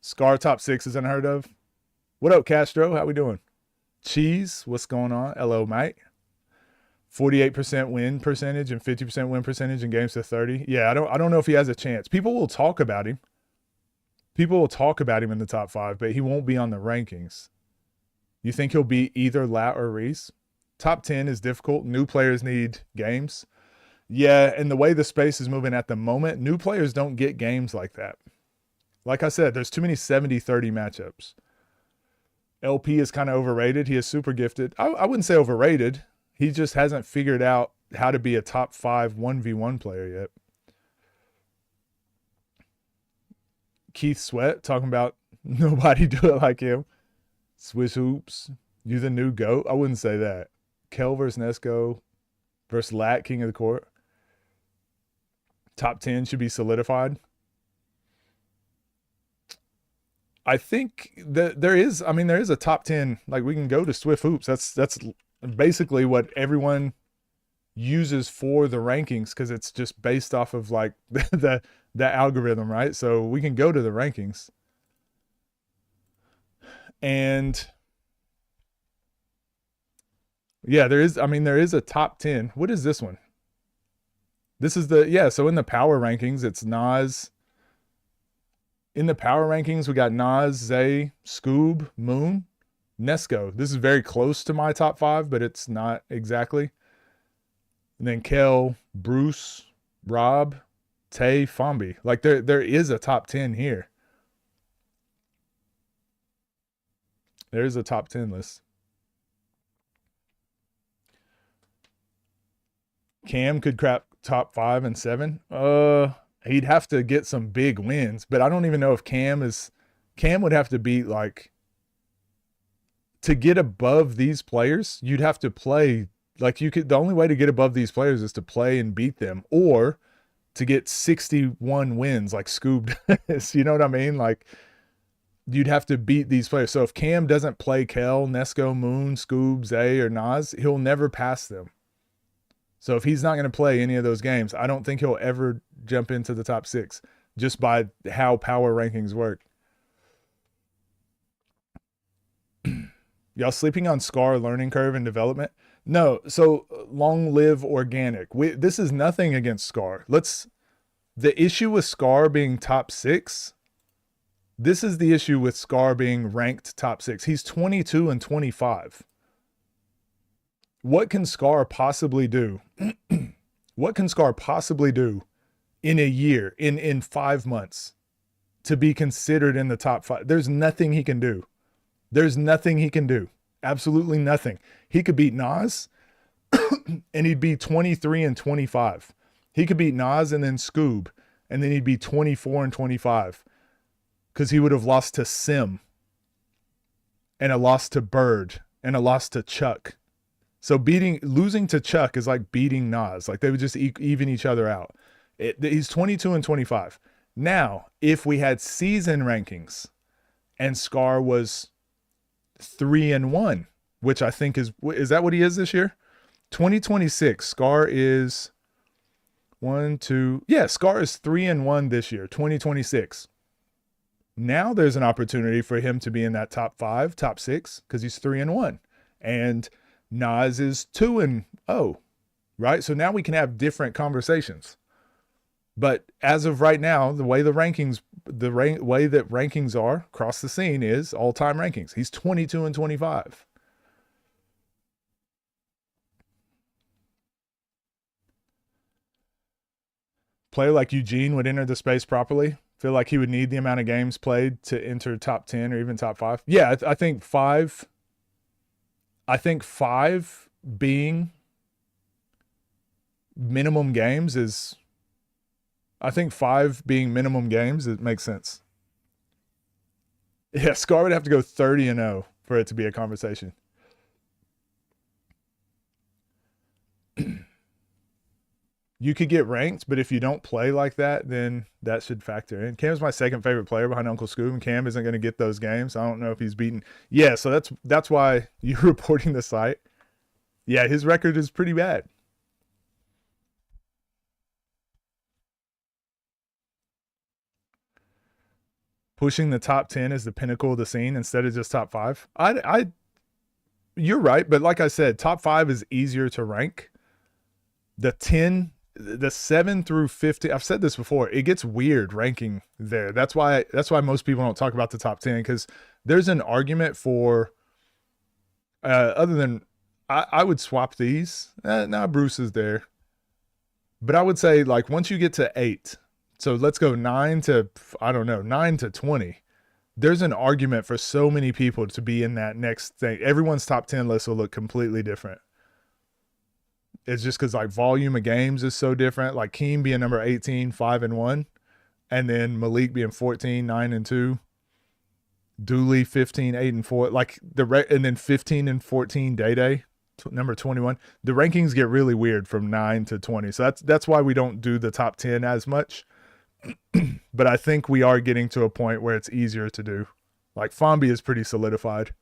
Scar top 6 is unheard of. What up, Castro? How we doing? Cheese, what's going on? Hello, mate. 48% win percentage and 50% win percentage in games to 30. Yeah, I don't know if he has a chance. People will talk about him. People will talk about him in the top 5, but he won't be on the rankings. You think he'll be either Lat or Reese? Top 10 is difficult. New players need games. Yeah, and the way the space is moving at the moment, new players don't get games like that. Like I said, there's too many 70-30 matchups. LP is kind of overrated. He is super gifted. I wouldn't say overrated. He just hasn't figured out how to be a top 5 1v1 player yet. Keith Sweat talking about nobody do it like him. Swiss hoops. You the new GOAT? I wouldn't say that. Kel versus Nesco versus Lat, king of the court. Top 10 should be solidified. I think that there is a top 10. Like, we can go to Swift Hoops. That's basically what everyone uses for the rankings, because it's just based off of like the algorithm, right? So we can go to the rankings. And yeah, there is a top 10. What is this one? This is so in the power rankings, it's Nas. In the power rankings, we got Nas, Zay, Scoob, Moon, Nesco. This is very close to my top 5, but it's not exactly. And then Kel, Bruce, Rob, Tay, Fombi. Like there is a top 10 here. There is a top 10 list. Cam could crack top 5 and 7. He'd have to get some big wins, but I don't even know if Cam would have to beat, like, to get above these players, you'd have to play, like, the only way to get above these players is to play and beat them, or to get 61 wins like Scoob does. You know what I mean? Like, you'd have to beat these players. So if Cam doesn't play Kel, Nesco, Moon, Scoob, Zay, or Nas, he'll never pass them. So if he's not going to play any of those games, I don't think he'll ever jump into the top 6 just by how power rankings work. Y'all sleeping on Scar learning curve and development? No. So long live organic. This is nothing against Scar. The issue with Scar being top 6, this is the issue with Scar being ranked top 6. He's 22 and 25. What can Scar possibly do? What can Scar possibly do in a year, in 5 months, to be considered in the top 5? There's nothing he can do. There's nothing he can do. Absolutely nothing. He could beat Nas. and he'd be 23 and 25. He could beat Nas and then Scoob, and then he'd be 24 and 25 because he would have lost to Sim and a loss to Bird and a loss to Chuck. So losing to Chuck is like beating Nas. Like they would just even each other out. He's 22 and 25. Now, if we had season rankings and Scar was 3 and 1, which I think is that what he is this year? 2026. Scar is 1, 2. Yeah, Scar is 3 and 1 this year, 2026. Now there's an opportunity for him to be in that top 5, top 6, because he's 3 and 1. And Nas is 2 and 0, right? So now we can have different conversations. But as of right now, the way way that rankings are across the scene is all-time rankings. He's 22 and 25. Player like Eugene would enter the space properly. Feel like he would need the amount of games played to enter top 10 or even top 5. Yeah, I think 5. I think 5 being minimum games is. I think 5 being minimum games, it makes sense. Yeah, Scar would have to go 30 and 0 for it to be a conversation. You could get ranked, but if you don't play like that, then that should factor in. Cam's my second favorite player behind Uncle Scoob, and Cam isn't going to get those games. I don't know if he's beaten. Yeah, so that's why you're reporting the site. Yeah, his record is pretty bad. Pushing the top 10 is the pinnacle of the scene instead of just top 5. You're right, but like I said, top 5 is easier to rank. The 7 through 50, I've said this before, it gets weird ranking there. That's why most people don't talk about the top 10, because there's an argument for other than I would swap these. Now Bruce is there. But I would say, like, once you get to 8, so let's go 9 to 20. There's an argument for so many people to be in that next thing. Everyone's top 10 list will look completely different. It's just because, like, volume of games is so different. Like Keem being number 18, 5 and 1, and then Malik being 14, 9 and 2. Dooley 15, 8 and 4. Like and then 15 and 14 Day number 21. The rankings get really weird from 9 to 20. So that's why we don't do the top 10 as much. But I think we are getting to a point where it's easier to do. Like Fombi is pretty solidified.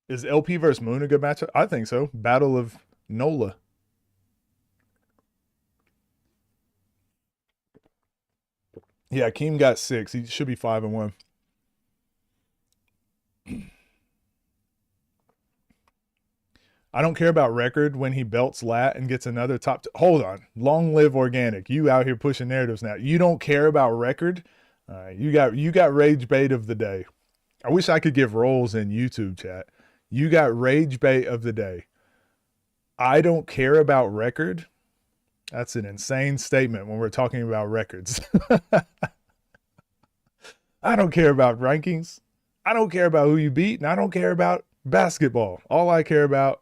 Is LP versus Moon a good matchup? I think so. Battle of Nola. Yeah, Keem got 6. He should be 5 and 1. I don't care about record when he belts Lat and gets another top. Hold on. Long live organic. You out here pushing narratives now. You don't care about record? You got rage bait of the day. I wish I could give roles in YouTube chat. You got rage bait of the day. I don't care about record. That's an insane statement when we're talking about records. I don't care about rankings. I don't care about who you beat, and I don't care about basketball. All I care about,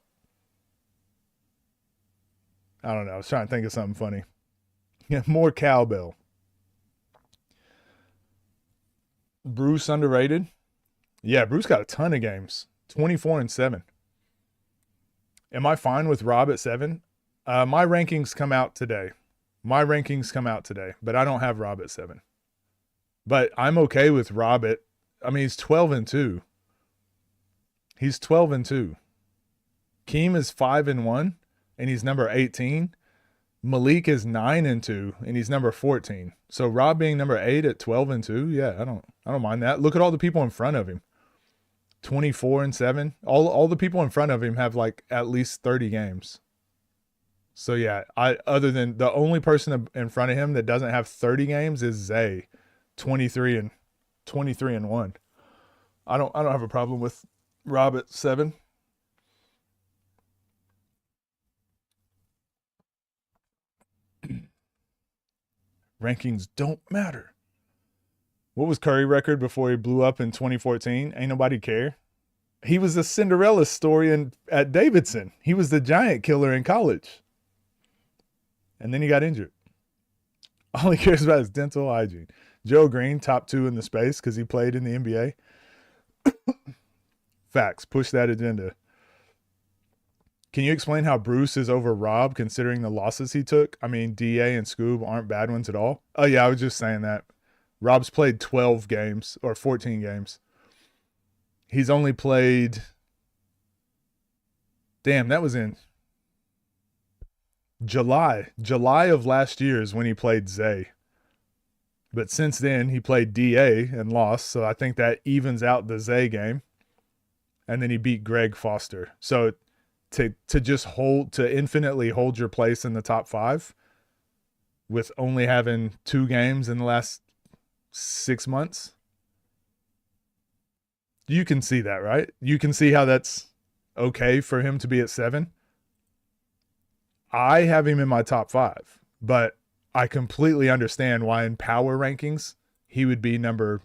I don't know. I was trying to think of something funny. Yeah, more cowbell. Bruce underrated. Yeah, Bruce got a ton of games. 24 and 7. Am I fine with Rob at 7? My rankings come out today. But I don't have Rob at 7. But I'm okay with Rob at, he's 12 and 2. He's 12 and 2. Keem is 5 and 1, and he's number 18. Malik is 9 and 2, and he's number 14. So Rob being number 8 at 12 and 2, yeah, I don't mind that. Look at all the people in front of him. 24 and 7. All the people in front of him have like at least 30 games. So yeah, other than the only person in front of him that doesn't have 30 games is Zay, 23 and 1. I don't have a problem with Rob at 7. Rankings don't matter. What was Curry record before he blew up in 2014? Ain't nobody care. He was a Cinderella story at Davidson. He was the giant killer in college. And then he got injured. All he cares about is dental hygiene. Joe Green, top 2 in the space because he played in the NBA. Facts. Push that agenda. Can you explain how Bruce is over Rob considering the losses he took? I mean, DA and Scoob aren't bad ones at all. Oh, yeah, I was just saying that. Rob's played 12 games or 14 games. He's only played... Damn, that was in July. July of last year is when he played Zay. But since then, he played DA and lost, so I think that evens out the Zay game. And then he beat Greg Foster. So to just to infinitely hold your place in the top 5 with only having 2 games in the last 6 months, you can see that, right? You can see how that's okay for him to be at 7. I have him in my top 5, but I completely understand why in power rankings he would be number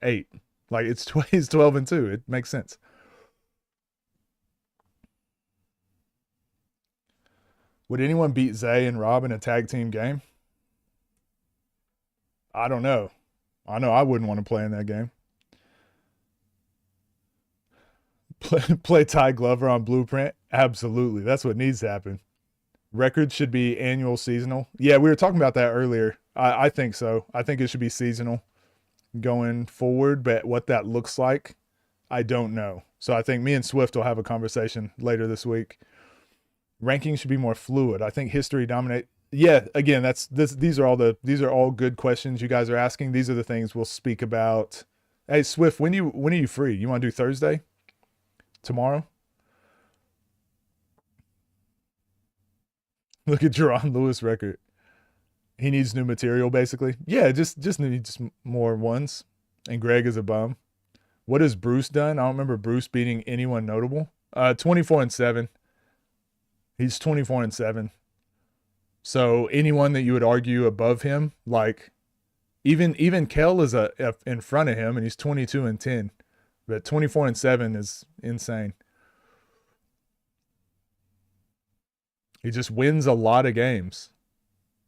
8. Like he's 12-2. It makes sense. Would anyone beat Zay and Rob in a tag team game? I don't know. I know I wouldn't want to play in that game. Play Ty Glover on Blueprint? Absolutely. That's what needs to happen. Records should be annual, seasonal. Yeah, we were talking about that earlier. I think so. I think it should be seasonal going forward, but what that looks like, I don't know. So I think me and Swift will have a conversation later this week. Rankings should be more fluid. I think history dominate. Yeah, again, these are all good questions you guys are asking. These are the things we'll speak about. Hey, Swift, when are you free? You want to do Thursday? Tomorrow? Look at Jerron Lewis record. He needs new material, basically. Yeah, just needs more ones. And Greg is a bum. What has Bruce done? I don't remember Bruce beating anyone notable. 24-7. He's 24-7. So anyone that you would argue above him, like even Kel is in front of him, and he's 22-10. But 24-7 is insane. He just wins a lot of games.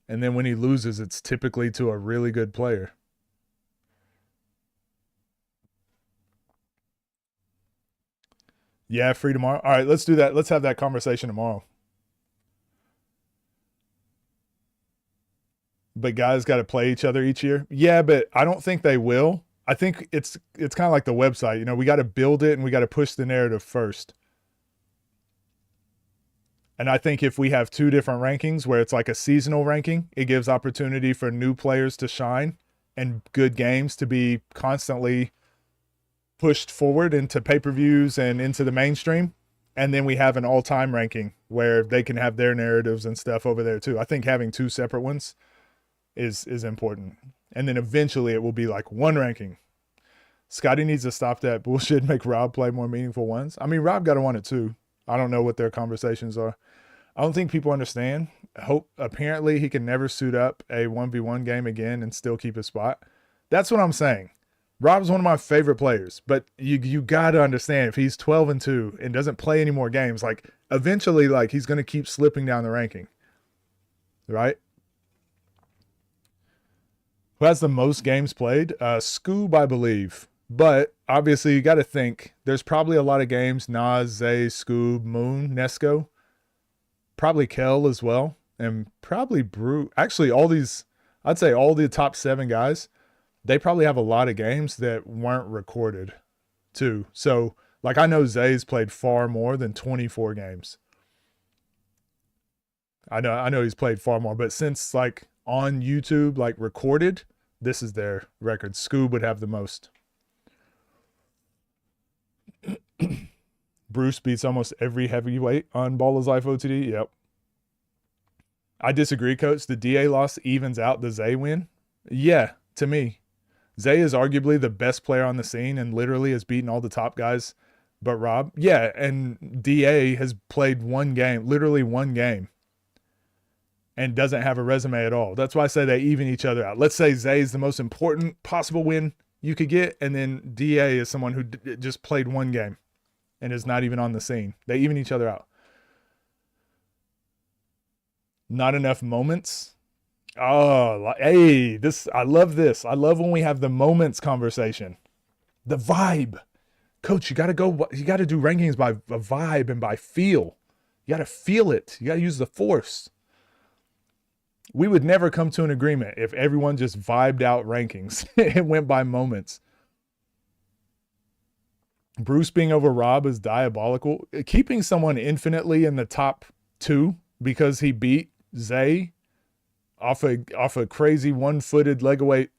And then when he loses, it's typically to a really good player. Yeah, free tomorrow. All right, let's do that. Let's have that conversation tomorrow. But guys got to play each other each year. Yeah, but I don't think they will. I think it's kind of like the website. You know, we got to build it and we got to push the narrative first. And I think if we have 2 different rankings where it's like a seasonal ranking, it gives opportunity for new players to shine and good games to be constantly pushed forward into pay-per-views and into the mainstream. And then we have an all-time ranking where they can have their narratives and stuff over there too. I think having 2 separate ones is important. And then eventually it will be like one ranking. Scotty needs to stop that bullshit and make Rob play more meaningful ones. I mean, Rob got to want it too. I don't know what their conversations are. I don't think people understand. Apparently he can never suit up a 1v1 game again and still keep his spot. That's what I'm saying. Rob's one of my favorite players, but you got to understand if he's 12-2 and doesn't play any more games, like eventually like he's going to keep slipping down the ranking. Right? Who has the most games played? Scoob, I believe. But obviously you got to think there's probably a lot of games. Nas, Zay, Scoob, Moon, Nesco. Probably Kel as well. And probably Brew. Actually, I'd say all the top 7 guys, they probably have a lot of games that weren't recorded too. So like I know Zay's played far more than 24 games. I know he's played far more, but since like on YouTube, like recorded, this is their record. Scoob would have the most. Bruce beats almost every heavyweight on Ball is Life OTD. Yep. I disagree, Coach. The DA loss evens out the Zay win. Yeah, to me. Zay is arguably the best player on the scene and literally has beaten all the top guys but Rob. Yeah, and DA has played one game, literally one game. and doesn't have a resume at all. That's why I say they even each other out. Let's say Zay is the most important possible win you could get, and then DA is someone who just played one game and is not even on the scene. They even each other out. Not enough moments. Oh, hey, I love this. I love when we have the moments conversation. The vibe. Coach, you got to do rankings by a vibe and by feel. You got to feel it. You got to use the force. We would never come to an agreement if everyone just vibed out rankings and went by moments. Bruce being over Rob is diabolical. Keeping someone infinitely in the top 2 because he beat Zay off a crazy one-footed leg away,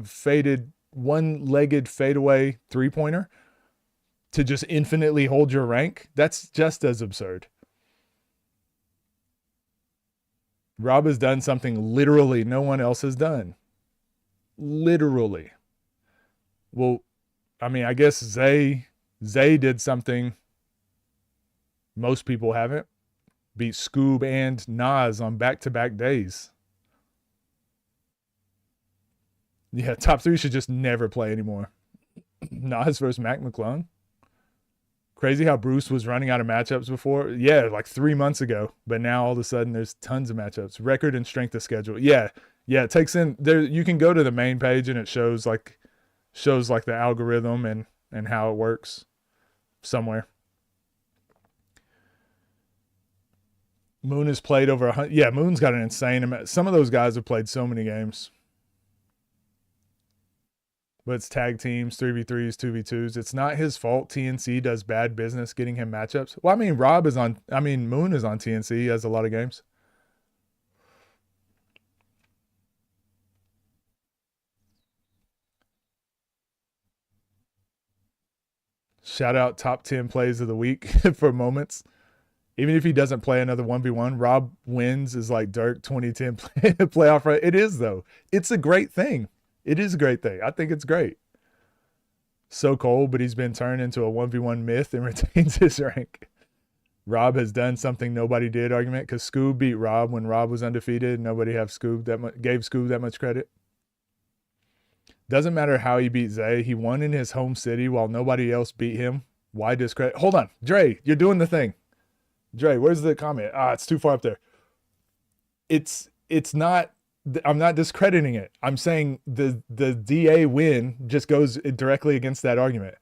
faded one-legged fadeaway three-pointer to just infinitely hold your rank, that's just as absurd. Rob has done something literally no one else has done. Literally. Well, I mean, I guess Zay did something most people haven't. Beat Scoob and Nas on back-to-back days. Yeah, top 3 should just never play anymore. Nas versus Mac McClung. Crazy how Bruce was running out of matchups before. Yeah, like 3 months ago. But now all of a sudden there's tons of matchups. Record and strength of schedule. Yeah, it takes in there. You can go to the main page and it shows like the algorithm and how it works somewhere. Moon has played over 100. Yeah, Moon's got an insane amount. Some of those guys have played so many games. But it's tag teams, 3v3s, 2v2s. It's not his fault TNC does bad business getting him matchups. Well, I mean, Moon is on TNC. He has a lot of games. Shout out top 10 plays of the week for moments. Even if he doesn't play another 1v1, Rob wins is like Dirk 2010 playoff. Right? It is, though. It's a great thing. It is a great thing. I think it's great. So cold, but he's been turned into a 1v1 myth and retains his rank. Rob has done something nobody did argument because Scoob beat Rob when Rob was undefeated. Nobody gave Scoob that much credit. Doesn't matter how he beat Zay. He won in his home city while nobody else beat him. Why discredit? Hold on. Dre, you're doing the thing. Dre, where's the comment? It's too far up there. It's not, I'm not discrediting it. I'm saying the DA win just goes directly against that argument.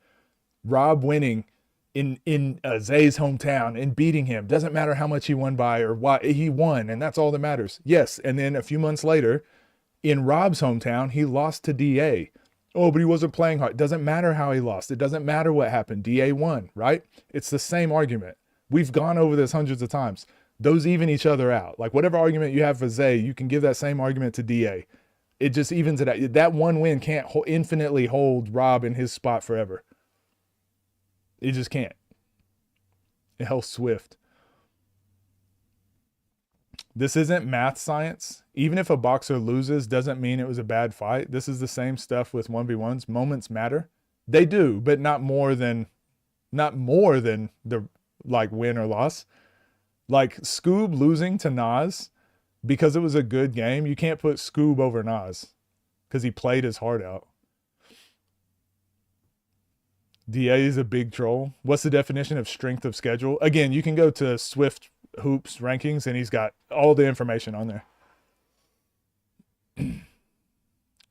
Rob winning in Zay's hometown and beating him. Doesn't matter how much he won by or why he won, and that's all that matters. Yes, and then a few months later, in Rob's hometown, he lost to DA. Oh, but he wasn't playing hard. It doesn't matter how he lost. It doesn't matter what happened. DA won, right? It's the same argument. We've gone over this hundreds of times. Those even each other out. Like whatever argument you have for Zay, you can give that same argument to DA. It just evens it out. That one win can't infinitely hold Rob in his spot forever. It just can't. Hell Swift. This isn't math science. Even if a boxer loses, doesn't mean it was a bad fight. This is the same stuff with 1v1s. Moments matter. They do, but not more than the like win or loss. Like Scoob losing to Nas because it was a good game. You can't put Scoob over Nas because he played his heart out. DA is a big troll. What's the definition of strength of schedule? Again, you can go to Swift Hoops rankings and he's got all the information on there.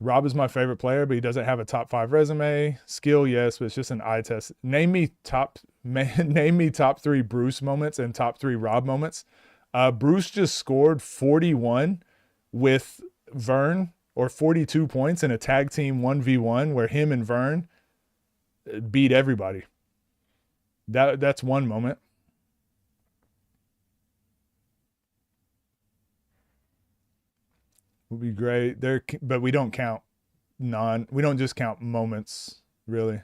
Rob is my favorite player, but he doesn't have a top 5 resume. Skill, yes, but it's just an eye test. Name me top 3 Bruce moments and top 3 Rob moments. Bruce just scored 41 with Vern, or 42 points in a tag team 1v1 where him and Vern beat everybody. That's one moment. Would be great there, but we don't count we don't just count moments, really.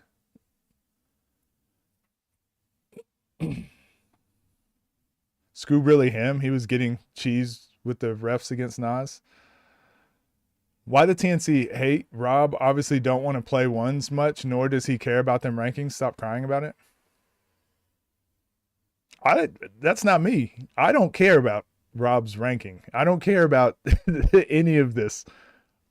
Scoob really him? He was getting cheese with the refs against Nas. Why the TNC hate Rob? Obviously don't want to play ones much, nor does he care about them rankings. Stop crying about it. That's not me. I don't care about Rob's ranking. I don't care about any of this.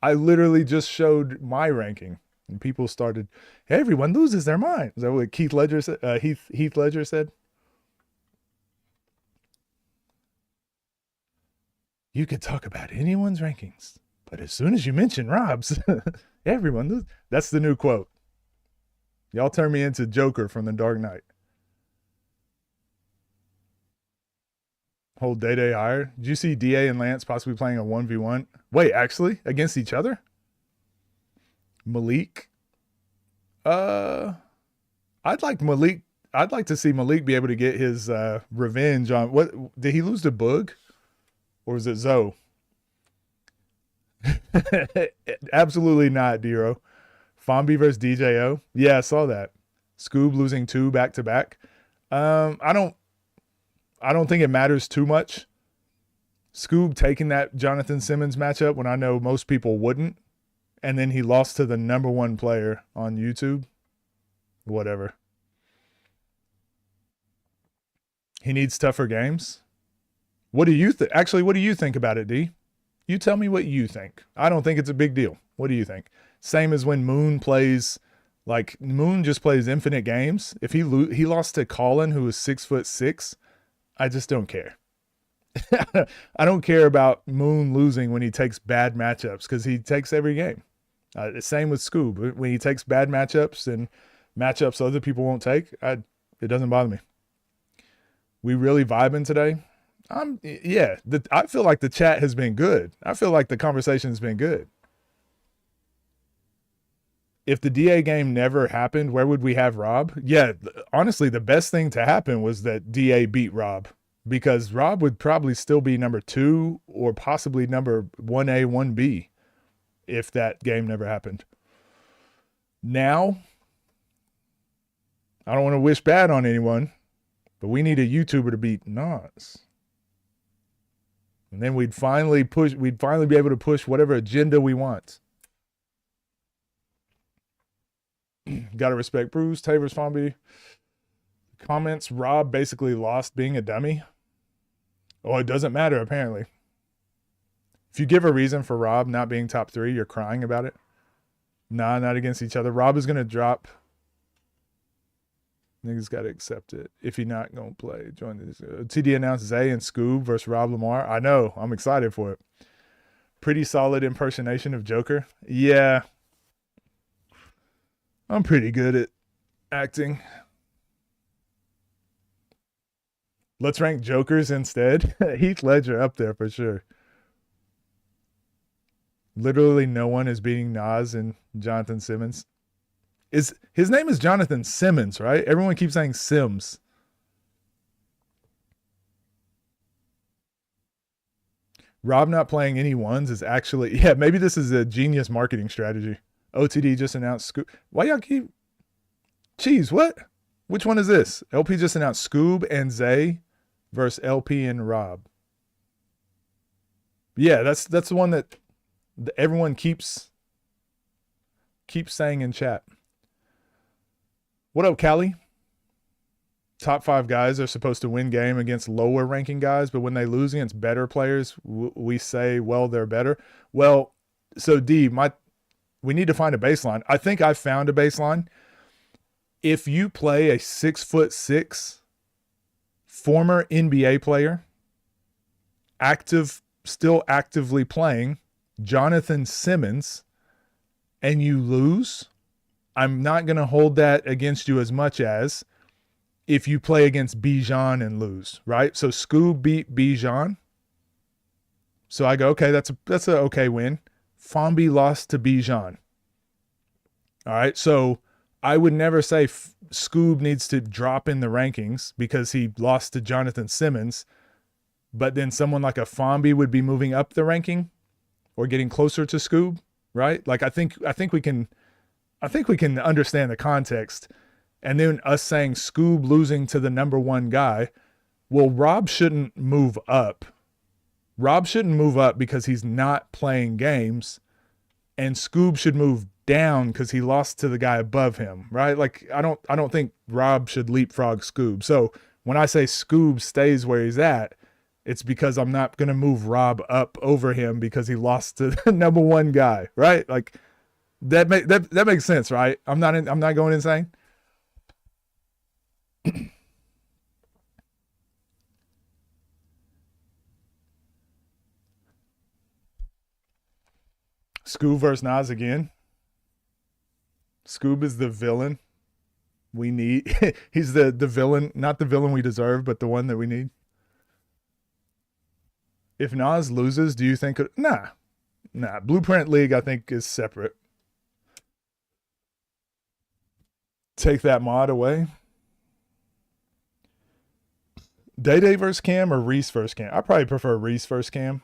I literally just showed my ranking, and people started, hey, everyone loses their mind. Is that what Keith Ledger said? Heath Ledger said? You could talk about anyone's rankings, but as soon as you mention Rob's, everyone loses. That's the new quote. Y'all turn me into Joker from The Dark Knight. Hold Day higher. Did you see DA and Lance possibly playing a 1v1? Wait, actually? Against each other? Malik? I'd like to see Malik be able to get his revenge on what did he lose to Boog? Or was it Zoe? Absolutely not, Dero. Fombi versus DJO. Yeah, I saw that. Scoob losing 2 back to back. I don't think it matters too much. Scoob taking that Jonathan Simmons matchup when I know most people wouldn't. And then he lost to the #1 player on YouTube. Whatever. He needs tougher games. What do you think? Actually, what do you think about it, D? You tell me what you think. I don't think it's a big deal. What do you think? Same as when Moon plays, like Moon just plays infinite games. If he lost to Colin, who was 6'6", I just don't care. I don't care about Moon losing when he takes bad matchups because he takes every game. Same with Scoob. When he takes bad matchups and matchups other people won't take, it doesn't bother me. We really vibing today. I feel like the chat has been good. I feel like the conversation has been good. If the DA game never happened, where would we have Rob? Yeah, honestly, the best thing to happen was that DA beat Rob, because Rob would probably still be number 2 or possibly number 1A, 1B if that game never happened. Now, I don't want to wish bad on anyone, but we need a YouTuber to beat Nas. And then we'd finally be able to push whatever agenda we want. Gotta respect Bruce, Tavers, Fombi. Comments, Rob basically lost being a dummy. Oh, it doesn't matter, apparently. If you give a reason for Rob not being top 3, you're crying about it. Nah, not against each other. Rob is going to drop. Niggas got to accept it. If he not going to play, join this. TD announced Zay and Scoob versus Rob Lamar. I know. I'm excited for it. Pretty solid impersonation of Joker. Yeah. I'm pretty good at acting. Let's rank Jokers instead. Heath Ledger up there for sure. Literally no one is beating Nas and Jonathan Simmons. His name is Jonathan Simmons, right? Everyone keeps saying Sims. Rob not playing any ones is actually, yeah, maybe this is a genius marketing strategy. OTD just announced Scoob. Why y'all keep... Cheese, what? Which one is this? LP just announced Scoob and Zay versus LP and Rob. Yeah, that's the one that everyone keeps saying in chat. What up, Callie? Top 5 guys are supposed to win game against lower ranking guys, but when they lose against better players, we say, well, they're better. Well, so D, we need to find a baseline. I think I found a baseline. If you play a 6'6" former NBA player, still actively playing, Jonathan Simmons, and you lose, I'm not going to hold that against you as much as if you play against Bijan and lose, right? So Scoob beat Bijan. So I go, okay, that's an okay win. Fombi lost to Bijan. All right, so I would never say Scoob needs to drop in the rankings because he lost to Jonathan Simmons, but then someone like a Fombi would be moving up the ranking or getting closer to Scoob, right? Like I think we can understand the context. And then us saying Scoob losing to the #1 guy, well, Rob shouldn't move up. Rob shouldn't move up because he's not playing games, and Scoob should move down because he lost to the guy above him, right? Like I don't think Rob should leapfrog Scoob. So when I say Scoob stays where he's at, It's because I'm not going to move Rob up over him because he lost to the number one guy, right? Like that makes sense, right? I'm not going insane. Scoob versus Nas again. Scoob is the villain we need. He's the villain, not the villain we deserve, but the one that we need. If Nas loses, do you think? Nah. Blueprint League, I think, is separate. Take that mod away. Day versus Cam or Reese versus Cam? I probably prefer Reese versus Cam,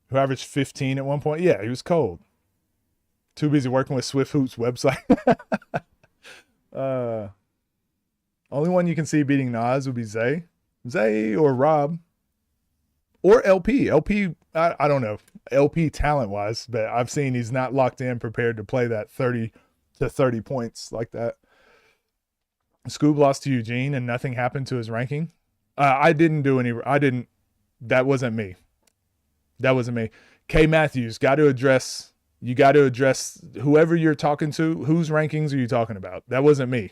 who averaged 15 at one point. Yeah, he was cold. Too busy working with Swift Hoops website. Only one you can see beating Nas would be Zay or Rob. Or LP. I don't know. LP talent-wise, but I've seen he's not locked in, prepared to play that 30 to 30 points like that. Scoob lost to Eugene and nothing happened to his ranking. That wasn't me. K Matthews, you got to address whoever you're talking to. Whose rankings are you talking about? That wasn't me.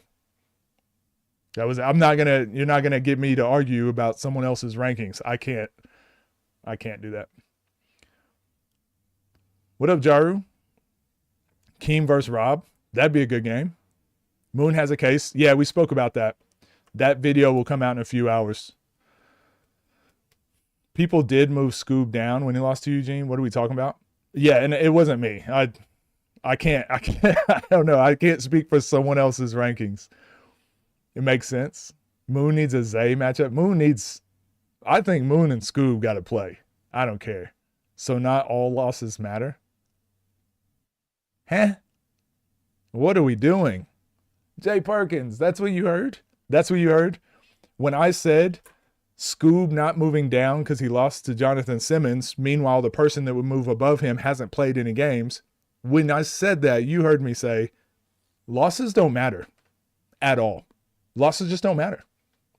You're not gonna get me to argue about someone else's rankings. I can't do that. What up, Jaru? Keem versus Rob. That'd be a good game. Moon has a case. Yeah, we spoke about that. That video will come out in a few hours. People did move Scoob down when he lost to Eugene. What are we talking about? Yeah, and it wasn't me. I can't I don't know. I can't speak for someone else's rankings. It makes sense. Moon needs a Zay matchup. I think Moon and Scoob got to play. I don't care. So not all losses matter. Huh? What are we doing? Jay Perkins, that's what you heard? When I said Scoob not moving down because he lost to Jonathan Simmons, meanwhile the person that would move above him hasn't played any games. When I said that, you heard me say, losses don't matter at all. Losses just don't matter.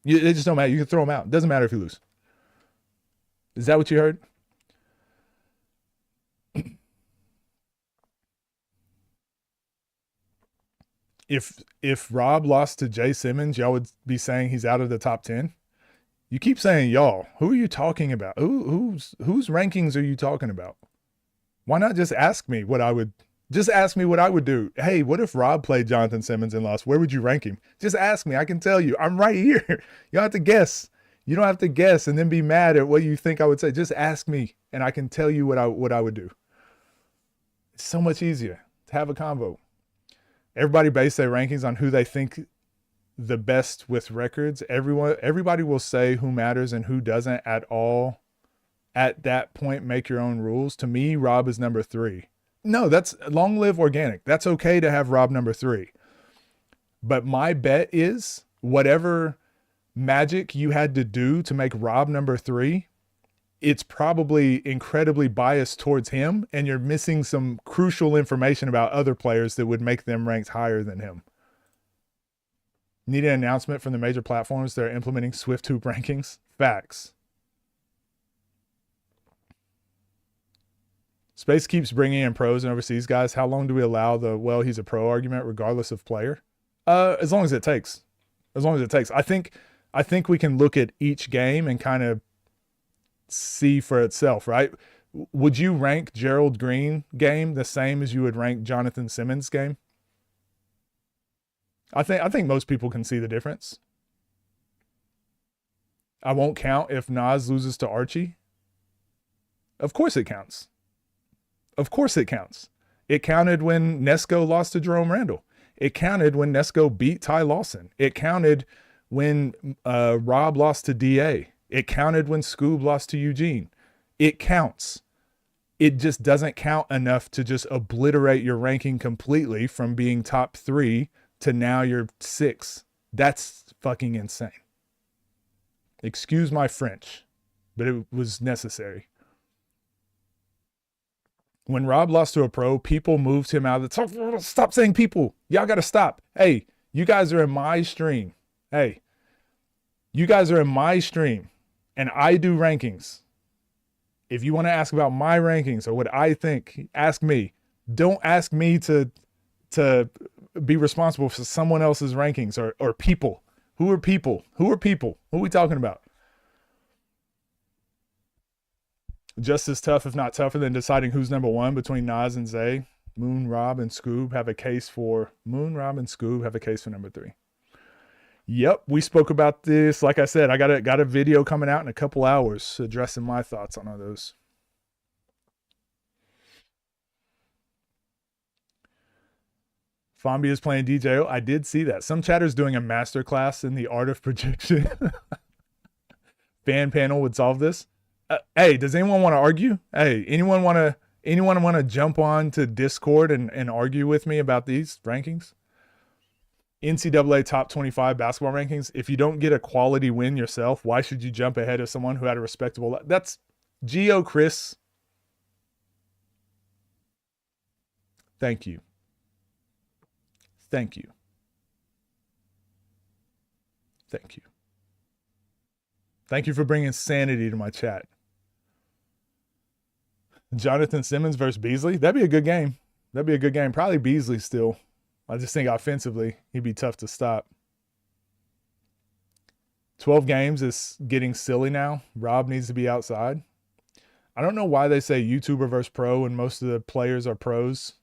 They just don't matter. You can throw them out. It doesn't matter if you lose. Is that what you heard? If Rob lost to Jay Simmons, y'all would be saying he's out of the top 10? You keep saying y'all. Who are you talking about? Whose rankings are you talking about? Why not just ask me what I would do? Hey, what if Rob played Jonathan Simmons and lost? Where would you rank him? Just ask me. I can tell you. I'm right here. You don't have to guess. You don't have to guess and then be mad at what you think I would say. Just ask me and I can tell you what I would do. It's so much easier to have a convo. Everybody base their rankings on who they think the best with records. Everybody will say who matters and who doesn't at all. At that point, make your own rules. To me, Rob is number 3. No, that's long live organic. That's okay to have Rob number 3. But my bet is whatever magic you had to do to make Rob number 3, it's probably incredibly biased towards him, and you're missing some crucial information about other players that would make them ranked higher than him. Need an announcement from the major platforms that are implementing Swift Hoop rankings? Facts. Space keeps bringing in pros and overseas guys. How long do we allow he's a pro argument regardless of player? As long as it takes. I think we can look at each game and kind of see for itself, right? Would you rank Gerald Green game the same as you would rank Jonathan Simmons game? I think most people can see the difference. I won't count if Nas loses to Archie. Of course it counts. It counted when Nesco lost to Jerome Randall. It counted when Nesco beat Ty Lawson. It counted when Rob lost to DA. It counted when Scoob lost to Eugene. It counts. It just doesn't count enough to just obliterate your ranking completely from being top 3 to now you're 6. That's fucking insane. Excuse my French, but it was necessary. When Rob lost to a pro, people moved him out of the top. Stop saying people. Y'all got to stop. Hey, you guys are in my stream. And I do rankings. If you want to ask about my rankings or what I think, ask me. Don't ask me to be responsible for someone else's rankings or people. Who are people? Who are people? Who are we talking about? Just as tough, if not tougher, than deciding who's number one between Nas and Zay. Moon, Rob, and Scoob have a case for number 3. Yep, we spoke about this. Like I said, I got a video coming out in a couple hours addressing my thoughts on all those. Fambi is playing DJO. I did see that. Some chatter's doing a masterclass in the art of projection. Fan panel would solve this. Hey, does anyone want to argue? Hey, anyone want to jump on to Discord and argue with me about these rankings? NCAA top 25 basketball rankings. If you don't get a quality win yourself, why should you jump ahead of someone who had a respectable? That's Geo Chris. Thank you. Thank you. Thank you. Thank you for bringing sanity to my chat. Jonathan Simmons versus Beasley. That'd be a good game. That'd be a good game. Probably Beasley still. I just think offensively, he'd be tough to stop. 12 games is getting silly now. Rob needs to be outside. I don't know why they say YouTuber versus pro when most of the players are pros.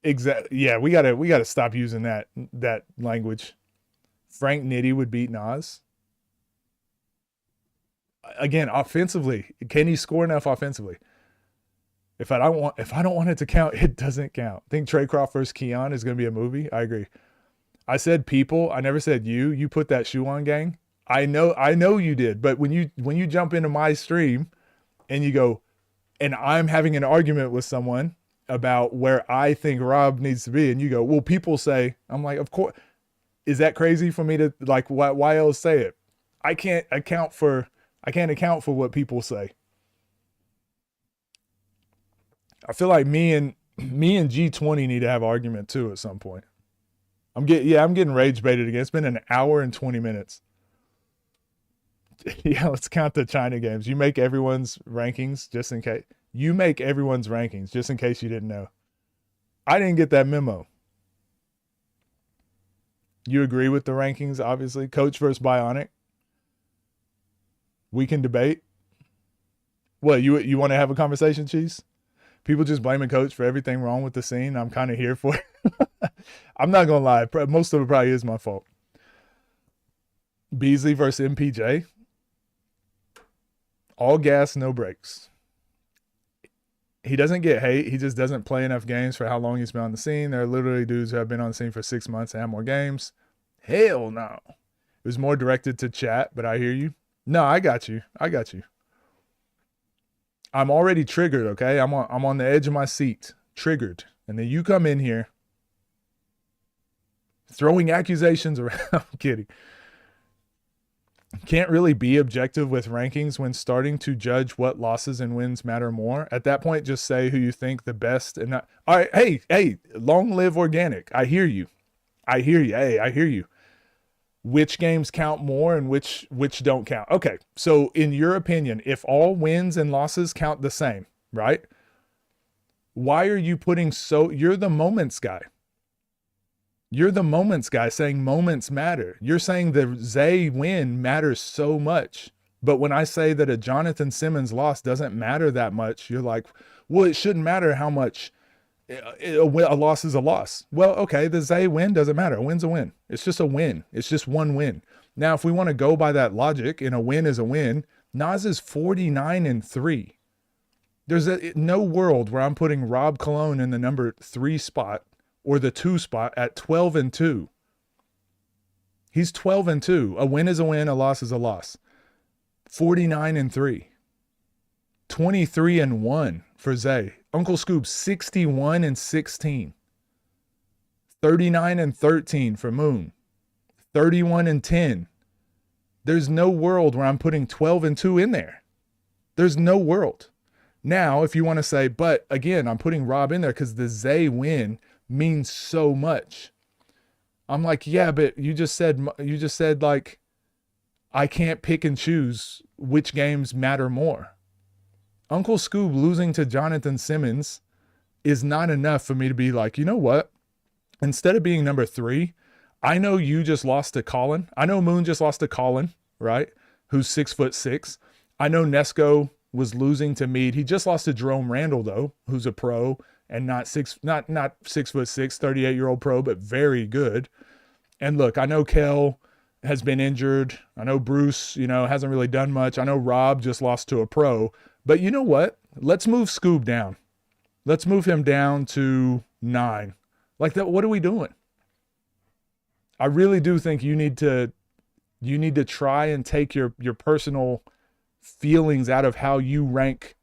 Exactly. Yeah, we gotta stop using that language. Frank Nitti would beat Nas. Again, offensively, can he score enough offensively? If I don't want it to count, it doesn't count. I think Trey Crawford versus Keon is going to be a movie. I agree. I said people. I never said you. You put that shoe on, gang. I know you did. But when you jump into my stream and you go, and I'm having an argument with someone about where I think Rob needs to be, and you go, well, people say, I'm like, of course. Is that crazy for me to like? Why else say it? I can't account for what people say. I feel like me and G20 need to have argument too at some point. I'm getting rage baited again. It's been an hour and 20 minutes. Yeah, let's count the China games. You make everyone's rankings just in case. You make everyone's rankings just in case you didn't know. I didn't get that memo. You agree with the rankings, obviously. Coach versus Bionic. We can debate. What, you want to have a conversation, Cheese? People just blaming Coach for everything wrong with the scene. I'm kind of here for it. I'm not going to lie. Most of it probably is my fault. Beasley versus MPJ. All gas, no brakes. He doesn't get hate. He just doesn't play enough games for how long he's been on the scene. There are literally dudes who have been on the scene for 6 months and have more games. Hell no. It was more directed to chat, but I hear you. No, I got you. I'm already triggered, okay? I'm on the edge of my seat, triggered. And then you come in here throwing accusations around. I'm kidding. Can't really be objective with rankings when starting to judge what losses and wins matter more. At that point, just say who you think the best and not. All right, hey, long live organic. I hear you. Hey, I hear you. Which games count more and which don't count? Okay, so in your opinion, if all wins and losses count the same, right? Why are you you're the moments guy. You're the moments guy saying moments matter. You're saying the Zay win matters so much. But when I say that a Jonathan Simmons loss doesn't matter that much, you're like, well, it shouldn't matter how much. A loss is a loss. Well, okay, the Zay win doesn't matter. A win's a win. It's just a win. It's just one win. Now, if we want to go by that logic, and a win is a win, Nas is 49-3. There's no world where I'm putting Rob Cologne in the number 3 spot or the 2 spot at 12-2. He's 12-2. A win is a win. A loss is a loss. 49-3. 23-1 for Zay. Uncle Scoob 61-16. 39-13 for Moon. 31-10. There's no world where I'm putting 12-2 in there. There's no world. Now, if you want to say, but again, I'm putting Rob in there because the Zay win means so much. I'm like, yeah, but you just said like, I can't pick and choose which games matter more. Uncle Scoob losing to Jonathan Simmons is not enough for me to be like, you know what? Instead of being number 3, I know you just lost to Colin. I know Moon just lost to Colin, right? Who's 6'6". I know Nesco was losing to Mead. He just lost to Jerome Randall, though, who's a pro and not 6'6", 38-year-old pro, but very good. And look, I know Kel has been injured. I know Bruce, hasn't really done much. I know Rob just lost to a pro. But you know what? Let's move Scoob down. Let's move him down to 9. Like that, what are we doing? I really do think you need to try and take your personal feelings out of how you rank.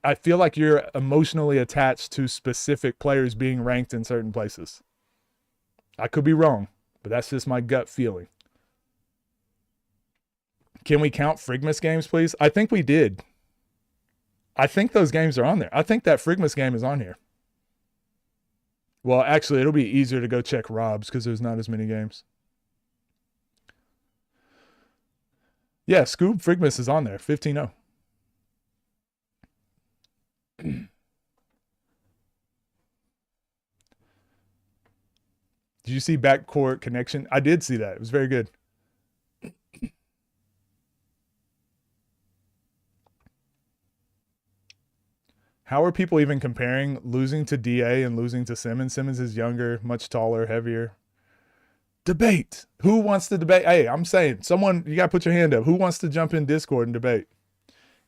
I feel like you're emotionally attached to specific players being ranked in certain places. I could be wrong, but that's just my gut feeling. Can we count Frigmas games, please? I think we did. I think those games are on there. I think that Frigmas game is on here. Well, actually, it'll be easier to go check Rob's because there's not as many games. Yeah, Scoob Frigmas is on there, 15-0. Did you see backcourt connection? I did see that. It was very good. How are people even comparing losing to DA and losing to Simmons? Simmons is younger, much taller, heavier. Debate. Who wants to debate? Hey, I'm saying, someone, you got to put your hand up. Who wants to jump in Discord and debate?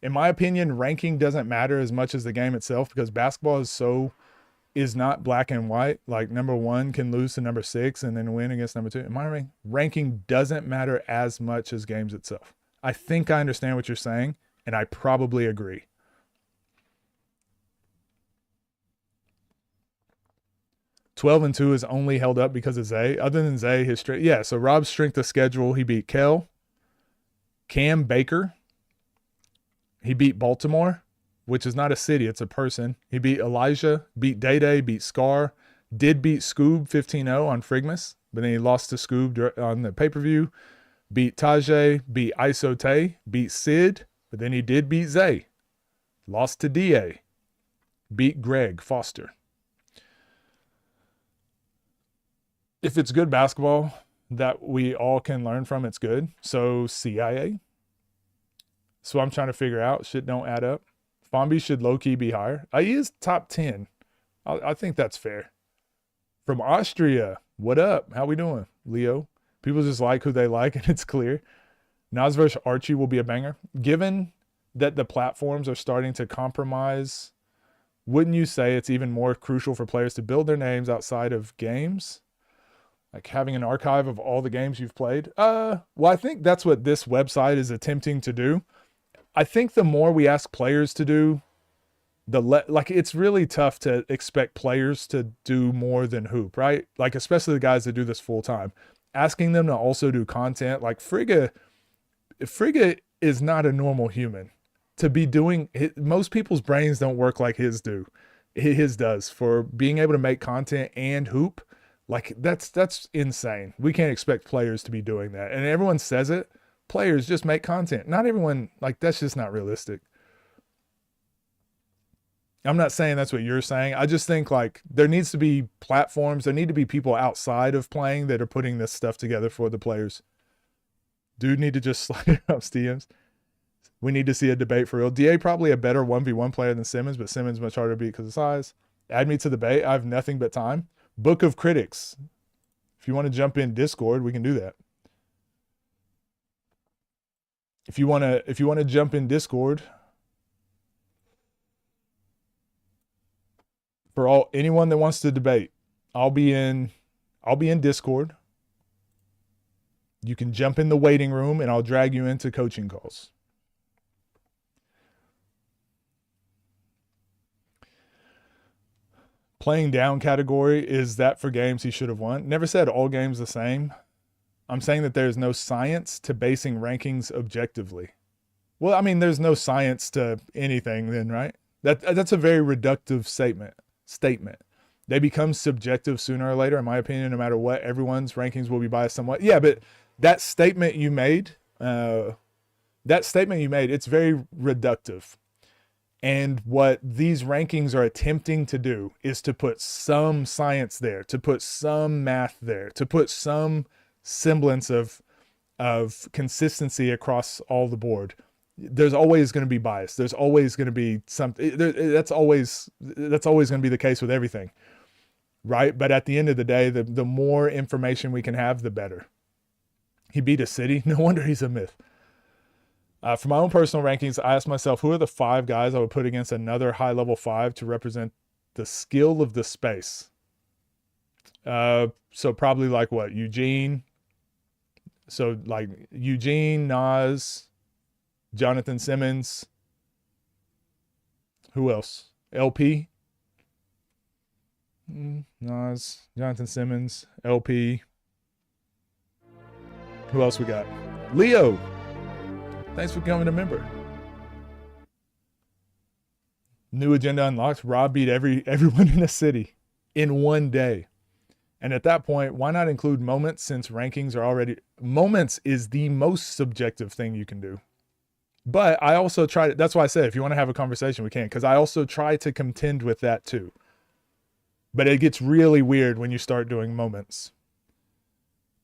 In my opinion, ranking doesn't matter as much as the game itself because basketball is not black and white. Like number 1 can lose to number 6 and then win against number 2. In my ranking doesn't matter as much as games itself. I think I understand what you're saying, and I probably agree. (12-2) is only held up because of Zay. Other than Zay, his strength. Yeah, so Rob's strength of schedule, he beat Kel, Cam Baker. He beat Baltimore, which is not a city, it's a person. He beat Elijah, beat Day-Day, beat Scar, did beat Scoob 15-0 on Frigmas, but then he lost to Scoob on the pay-per-view. Beat Tajay, beat Isote, beat Sid, but then he did beat Zay. Lost to DA. Beat Greg Foster. If it's good basketball that we all can learn from, it's good. So CIA. So I'm trying to figure out. Shit don't add up. Fombi should low-key be higher. He is top 10. I think that's fair. From Austria, what up? How we doing, Leo? People just like who they like, and it's clear. Nas versus Archie will be a banger. Given that the platforms are starting to compromise, wouldn't you say it's even more crucial for players to build their names outside of games? Like having an archive of all the games you've played? Well, I think that's what this website is attempting to do. I think the more we ask players to do, like it's really tough to expect players to do more than hoop, right? Like especially the guys that do this full time. Asking them to also do content, like Frigga is not a normal human to be doing. Most people's brains don't work like his do. His does for being able to make content and hoop. Like that's insane. We can't expect players to be doing that. And everyone says it. Players just make content. Not everyone, like that's just not realistic. I'm not saying that's what you're saying. I just think like there needs to be platforms. There need to be people outside of playing that are putting this stuff together for the players. Dude need to just slide up DMs. We need to see a debate for real. DA probably a better 1v1 player than Simmons, but Simmons much harder to beat because of size. Add me to the debate. I have nothing but time. Book of Critics. If you want to jump in Discord, we can do that. If you want to jump in Discord, for anyone that wants to debate, I'll be in Discord. You can jump in the waiting room and I'll drag you into coaching calls. Playing down category, is that for games he should have won? Never said all games the same. I'm saying that there's no science to basing rankings objectively. Well, I mean, there's no science to anything then, right? That's a very reductive statement. They become subjective sooner or later, in my opinion, no matter what. Everyone's rankings will be biased somewhat. Yeah, but that statement you made, That statement you made, it's very reductive. And what these rankings are attempting to do is to put some science there, to put some math there, to put some semblance of consistency across all the board. There's always going to be bias. There's always going to be something. That's always going to be the case with everything, right? But at the end of the day, the more information we can have, the better. He beat a city. No wonder he's a myth. For my own personal rankings, I asked myself, who are the 5 guys I would put against another high-level 5 to represent the skill of the space? So probably like what? Eugene. So like Eugene, Nas, Jonathan Simmons. Who else? LP. Nas, Jonathan Simmons, LP. Who else we got? Leo. Thanks for becoming a member. New agenda unlocked. Rob beat everyone in the city in one day. And at that point, why not include moments, since rankings are already... Moments is the most subjective thing you can do. But I also try to... That's why I said, if you want to have a conversation, we can. Because I also try to contend with that too. But it gets really weird when you start doing moments.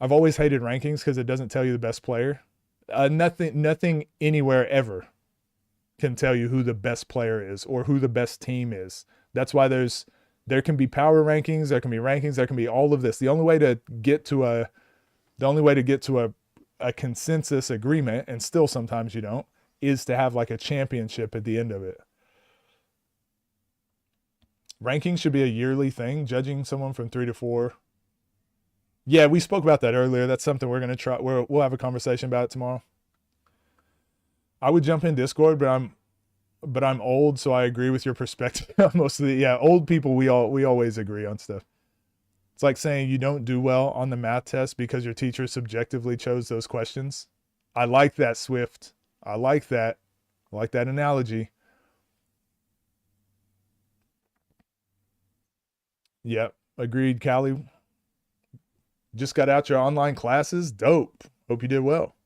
I've always hated rankings because it doesn't tell you the best player. Nothing anywhere ever can tell you who the best player is or who the best team is. That's why there can be power rankings, there can be rankings, there can be all of this. The only way to get to a consensus agreement, and still sometimes you don't, is to have like a championship at the end of it. Rankings should be a yearly thing, judging someone from 3 to 4. Yeah, we spoke about that earlier. That's something we're going to try. We'll have a conversation about it tomorrow. I would jump in Discord, but I'm old, so I agree with your perspective on most of the... Yeah, old people, we always agree on stuff. It's like saying you don't do well on the math test because your teacher subjectively chose those questions. I like that, Swift. I like that. I like that analogy. Yep, agreed, Callie. Just got out your online classes. Dope. Hope you did well.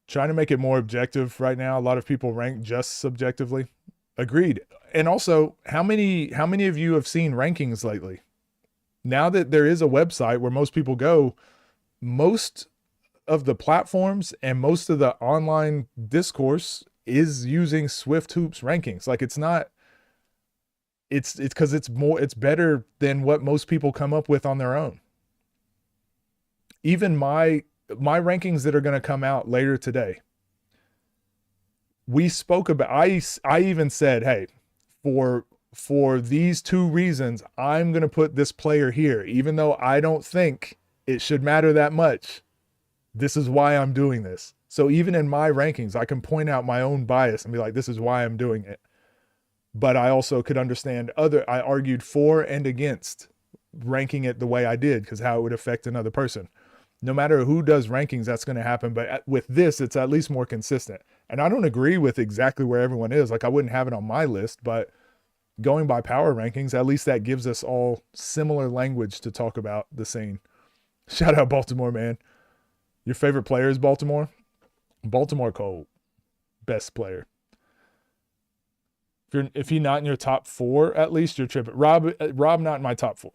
Trying to make it more objective right now. A lot of people rank just subjectively. Agreed. And also, how many of you have seen rankings lately? Now that there is a website where most people go, most of the platforms and most of the online discourse is using Swift Hoops rankings. Like, it's not... It's because it's better than what most people come up with on their own. Even my rankings that are going to come out later today, we spoke about... I even said, hey, for these 2 reasons, I'm going to put this player here, even though I don't think it should matter that much. This is why I'm doing this. So even in my rankings, I can point out my own bias and be like, this is why I'm doing it. But I also could understand I argued for and against ranking it the way I did, because how it would affect another person. No matter who does rankings, that's going to happen. But with this, it's at least more consistent. And I don't agree with exactly where everyone is. Like, I wouldn't have it on my list, but going by power rankings, at least that gives us all similar language to talk about the scene. Shout out Baltimore, man. Your favorite player is Baltimore? Baltimore Cole. Best player. If he's not in your top 4, at least you're tripping. Rob not in my top 4.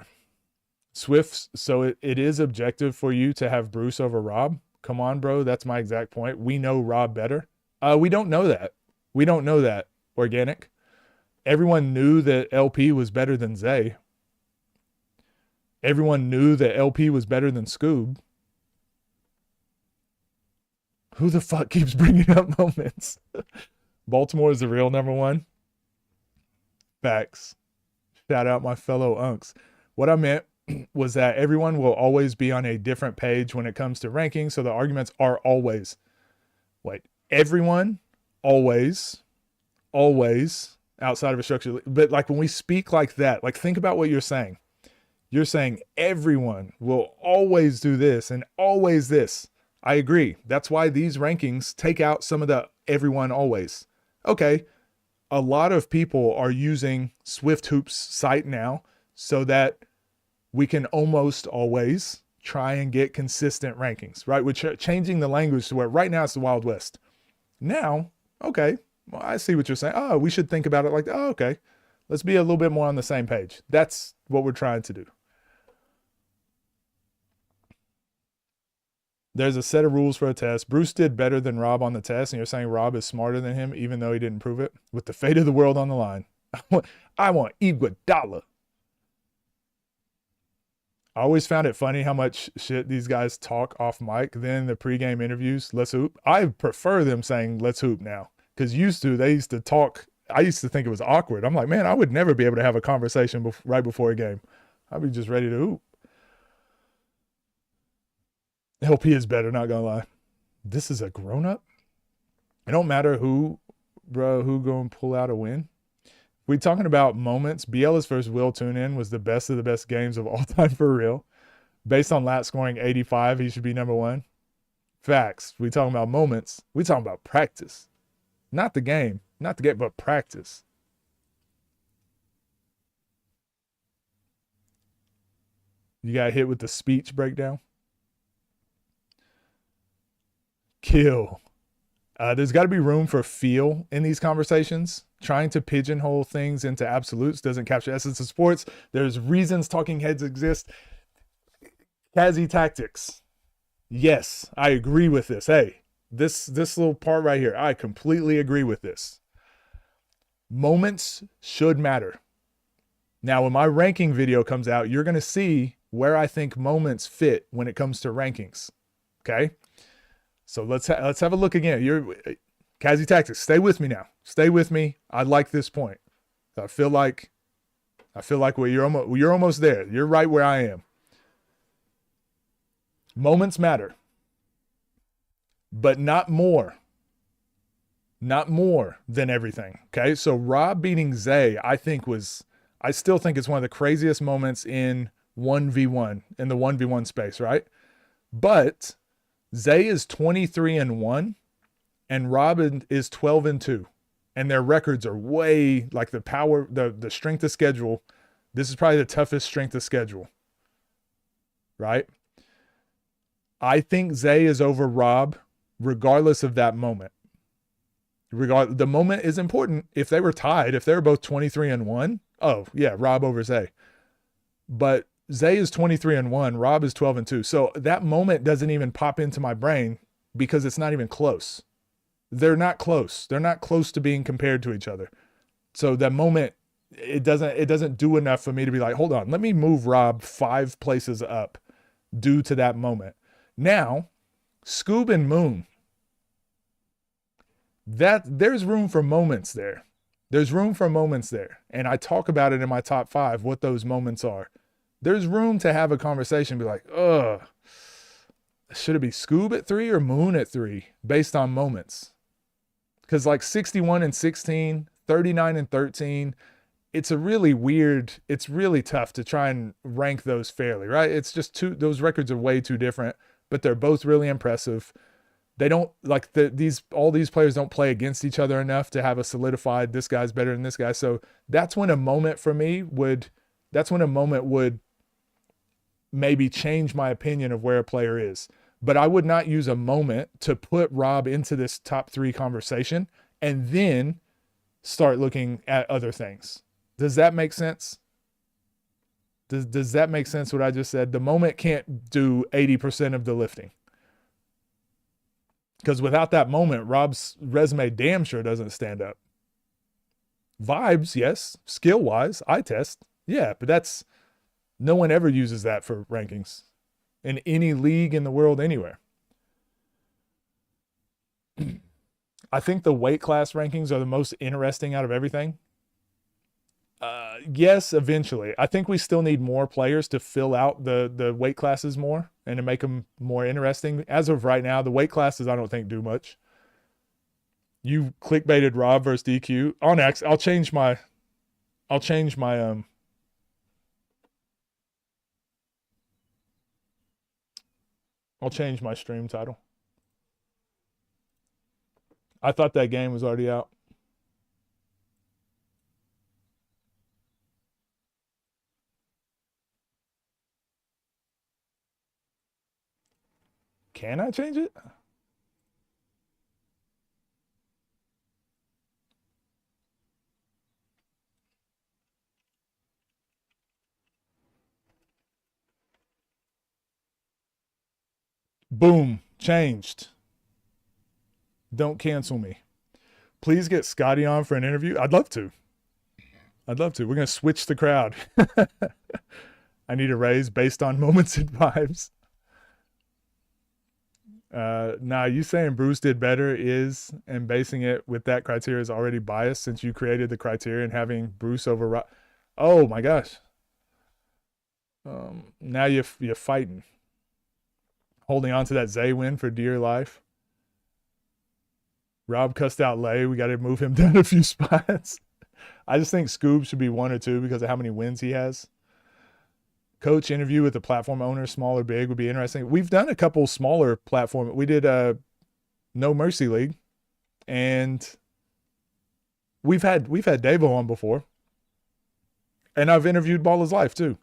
Swift, so it is objective for you to have Bruce over Rob. Come on, bro. That's my exact point. We know Rob better. We don't know that. We don't know that, Organic. Everyone knew that LP was better than Zay. Everyone knew that LP was better than Scoob. Who the fuck keeps bringing up moments? Baltimore is the real number 1. Facts. Shout out my fellow unks. What I meant was that everyone will always be on a different page when it comes to ranking. So the arguments are always, everyone, always, outside of a structure. But like when we speak like that, like think about what you're saying. You're saying everyone will always do this and always this. I agree. That's why these rankings take out some of the everyone always. Okay. A lot of people are using Swift Hoops site now so that we can almost always try and get consistent rankings, right? We're changing the language to where right now it's the Wild West. Now, okay, well, I see what you're saying. Oh, we should think about it like, oh, okay, let's be a little bit more on the same page. That's what we're trying to do. There's a set of rules for a test. Bruce did better than Rob on the test, and you're saying Rob is smarter than him, even though he didn't prove it? With the fate of the world on the line. I want Iguodala. I always found it funny how much shit these guys talk off mic. Then the pregame interviews, let's hoop. I prefer them saying let's hoop now. Because they used to talk. I used to think it was awkward. I'm like, man, I would never be able to have a conversation right before a game. I'd be just ready to hoop. LP is better, not gonna lie. This is a grown-up. It don't matter who gonna pull out a win. We talking about moments. Biela's first Will tune-in was the best of the best games of all time for real. Based on lat scoring 85, he should be number one. Facts. We talking about moments. We talking about practice. Not the game, but practice. You got hit with the speech breakdown. Kill. There's got to be room for feel in these conversations. Trying to pigeonhole things into absolutes doesn't capture the essence of sports. There's reasons talking heads exist. Kazi tactics. Yes, I agree with this. Hey, this little part right here, I completely agree with this. Moments should matter. Now, when my ranking video comes out, you're going to see where I think moments fit when it comes to rankings. Okay? So let's have a look again. Kazi tactics. Stay with me now. Stay with me. I like this point. I feel like you're almost there. You're right where I am. Moments matter, but not more. Not more than everything. Okay. So Rob beating Zay, I still think it's one of the craziest moments in 1v1 in the 1v1 space, right? But Zay is 23-1 and Robin is 12-2. And their records are way like the strength of schedule. This is probably the toughest strength of schedule. Right? I think Zay is over Rob regardless of that moment. The moment is important. If they were tied, if they were both 23-1, oh yeah, Rob over Zay. But Zay is 23-1, Rob is 12-2. So that moment doesn't even pop into my brain because it's not even close. They're not close. They're not close to being compared to each other. So that moment, it doesn't do enough for me to be like, hold on, let me move Rob 5 places up due to that moment. Now, Scoob and Moon. There's room for moments there. There's room for moments there. And I talk about it in my top 5, what those moments are. There's room to have a conversation, be like, should it be Scoob at 3 or Moon at 3 based on moments? Because like 61-16, 39-13, it's really tough to try and rank those fairly, right? It's just those records are way too different, but they're both really impressive. They don't like all these players don't play against each other enough to have a solidified, this guy's better than this guy. So that's when a moment for me would maybe change my opinion of where a player is. But I would not use a moment to put Rob into this top 3 conversation and then start looking at other things. Does that make sense? Does that make sense what I just said? The moment can't do 80% of the lifting. Because without that moment, Rob's resume damn sure doesn't stand up. Vibes, yes. Skill-wise, eye test, yeah. But no one ever uses that for rankings in any league in the world anywhere. I think the weight class rankings are the most interesting out of everything. Yes, eventually. I think we still need more players to fill out the weight classes more and to make them more interesting. As of right now, the weight classes I don't think do much. You clickbaited Rob versus DQ. On X, I'll change my stream title. I thought that game was already out. Can I change it? Boom. Changed. Don't cancel me. Please get Scotty on for an interview. I'd love to. I'd love to. We're going to switch the crowd. I need a raise based on moments and vibes. Nah, you saying Bruce did better is, and basing it with that criteria is already biased since you created the criteria and having Bruce over. Oh my gosh. Now you're fighting. Holding on to that Zay win for dear life. Rob cussed out Lay. We got to move him down a few spots. I just think Scoob should be 1 or 2 because of how many wins he has. Coach interview with the platform owner, small or big, would be interesting. We've done a couple smaller platform. We did a No Mercy League, and we've had Davo on before, and I've interviewed Baller's Life too.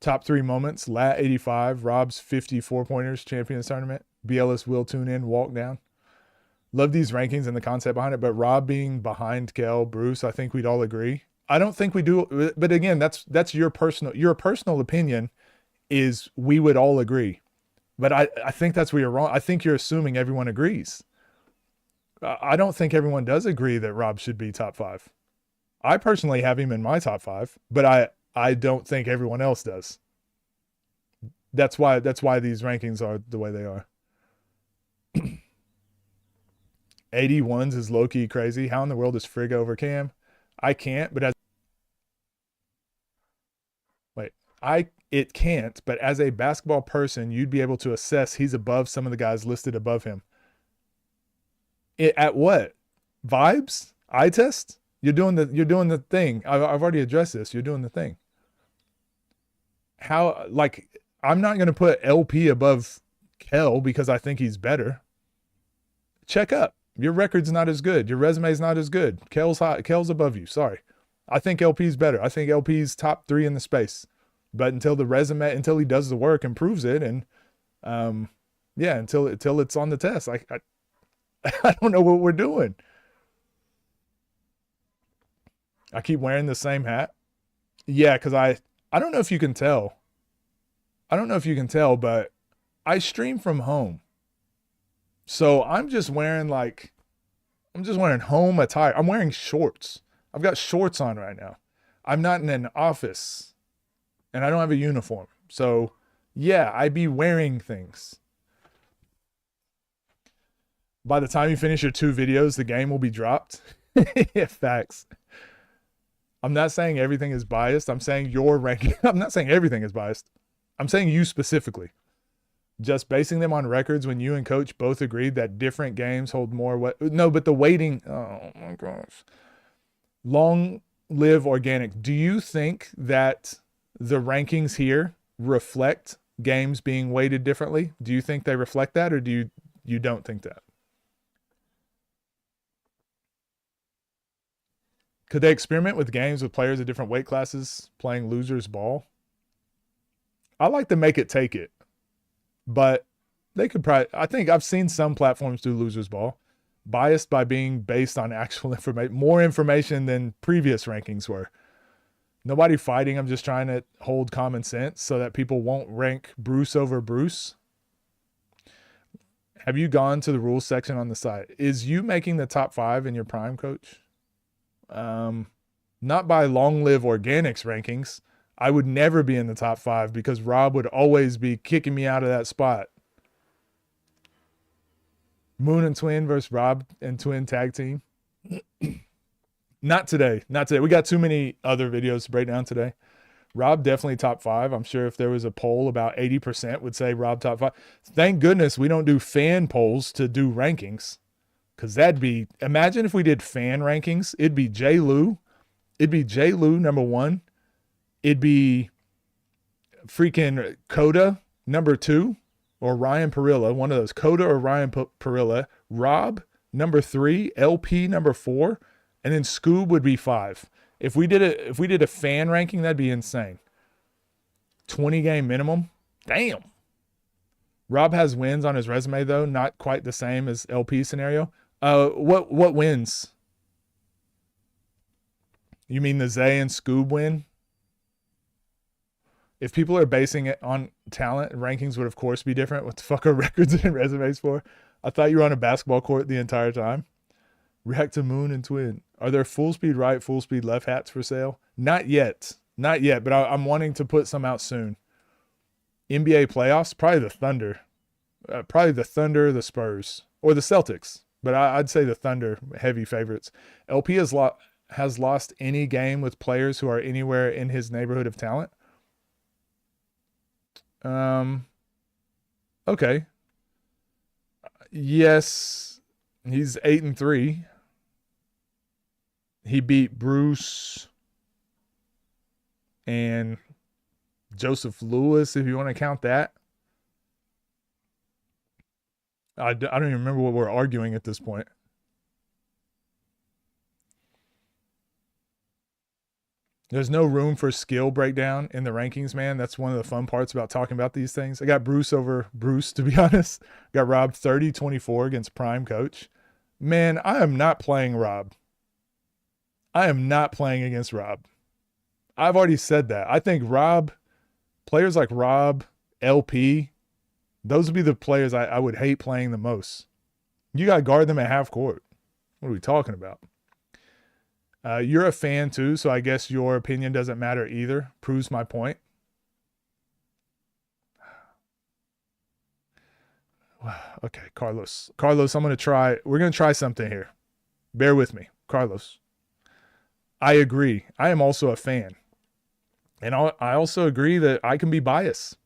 Top 3 moments: Lat 85, Rob's 54 pointers, Champions Tournament. BLS will tune in, walk down. Love these rankings and the concept behind it, but Rob being behind Kel, Bruce, I think we'd all agree. I don't think we do, but again, that's your personal opinion is we would all agree. But I think that's where you're wrong. I think you're assuming everyone agrees. I don't think everyone does agree that Rob should be top 5. I personally have him in my top 5, but I don't think everyone else does. That's why these rankings are the way they are. 81s is low-key crazy. How in the world is Frigga over Cam? I can't, but it can't, but as a basketball person, you'd be able to assess he's above some of the guys listed above him. At what? Vibes? Eye test? You're doing the thing. I've already addressed this. You're doing the thing. How, like, I'm not going to put LP above Kel because I think he's better. Check up. Your record's not as good. Your resume's not as good. Kel's above you. Sorry. I think LP's better. I think LP's top 3 in the space. But until he does the work and proves it, and until it's on the test, I don't know what we're doing. I keep wearing the same hat. Yeah, because I don't know if you can tell. But I stream from home. So I'm just wearing home attire. I'm wearing shorts. I've got shorts on right now. I'm not in an office and I don't have a uniform. So yeah, I be wearing things. By the time you finish your 2 videos, the game will be dropped. Yeah, facts. I'm not saying everything is biased. I'm saying your ranking. I'm not saying everything is biased. I'm saying you specifically. Just basing them on records when you and coach both agreed that different games hold more weight. No, but the weighting, oh my gosh. Long live organic. Do you think that the rankings here reflect games being weighted differently? Do you think they reflect that, or do you don't think that? Could they experiment with games with players of different weight classes playing losers ball? I like to make it take it. But they could probably, I think I've seen some platforms do losers ball, biased by being based on actual information, more information than previous rankings were. Nobody fighting. I'm just trying to hold common sense so that people won't rank Bruce over Bruce. Have you gone to the rules section on the site? Is you making the top 5 in your prime, coach? Not by Long Live Organics rankings. I would never be in the top 5 because Rob would always be kicking me out of that spot. Moon and Twin versus Rob and Twin tag team. Not today. We got too many other videos to break down today. Rob definitely top 5. I'm sure if there was a poll, about 80% would say Rob top 5. Thank goodness we don't do fan polls to do rankings. Because that'd be, imagine if we did fan rankings. It'd be J. Lou. Number 1. It'd be freaking Coda, number 2, or Ryan Perilla, one of those, Coda or Ryan Perilla. Rob, number 3, LP, number 4, and then Scoob would be 5. If we did a fan ranking, that'd be insane. 20 game minimum. Damn. Rob has wins on his resume though, not quite the same as LP scenario. What wins? You mean the Zay and Scoob win? If people are basing it on talent, rankings would of course be different. What the fuck are records and resumes for? I thought you were on a basketball court the entire time. React to Moon and Twin. Are there full speed right, full speed left hats for sale? Not yet. Not yet, but I'm wanting to put some out soon. NBA playoffs? Probably the Thunder. The Spurs, or the Celtics. But I'd say the Thunder, heavy favorites. LP has lost any game with players who are anywhere in his neighborhood of talent. Okay. Yes, he's 8-3. He beat Bruce and Joseph Lewis, if you want to count that. I don't even remember what we're arguing at this point. There's no room for skill breakdown in the rankings, man. That's one of the fun parts about talking about these things. I got Bruce over Bruce, to be honest. Got Rob 30-24 against Prime Coach. Man, I am not playing Rob. I am not playing against Rob. I've already said that. I think Rob, players like Rob, LP, those would be the players I would hate playing the most. You got to guard them at half court. What are we talking about? You're a fan too, so I guess your opinion doesn't matter either. Proves my point. Okay, Carlos. Carlos, we're going to try something here. Bear with me. Carlos. I agree. I am also a fan. And I also agree that I can be biased.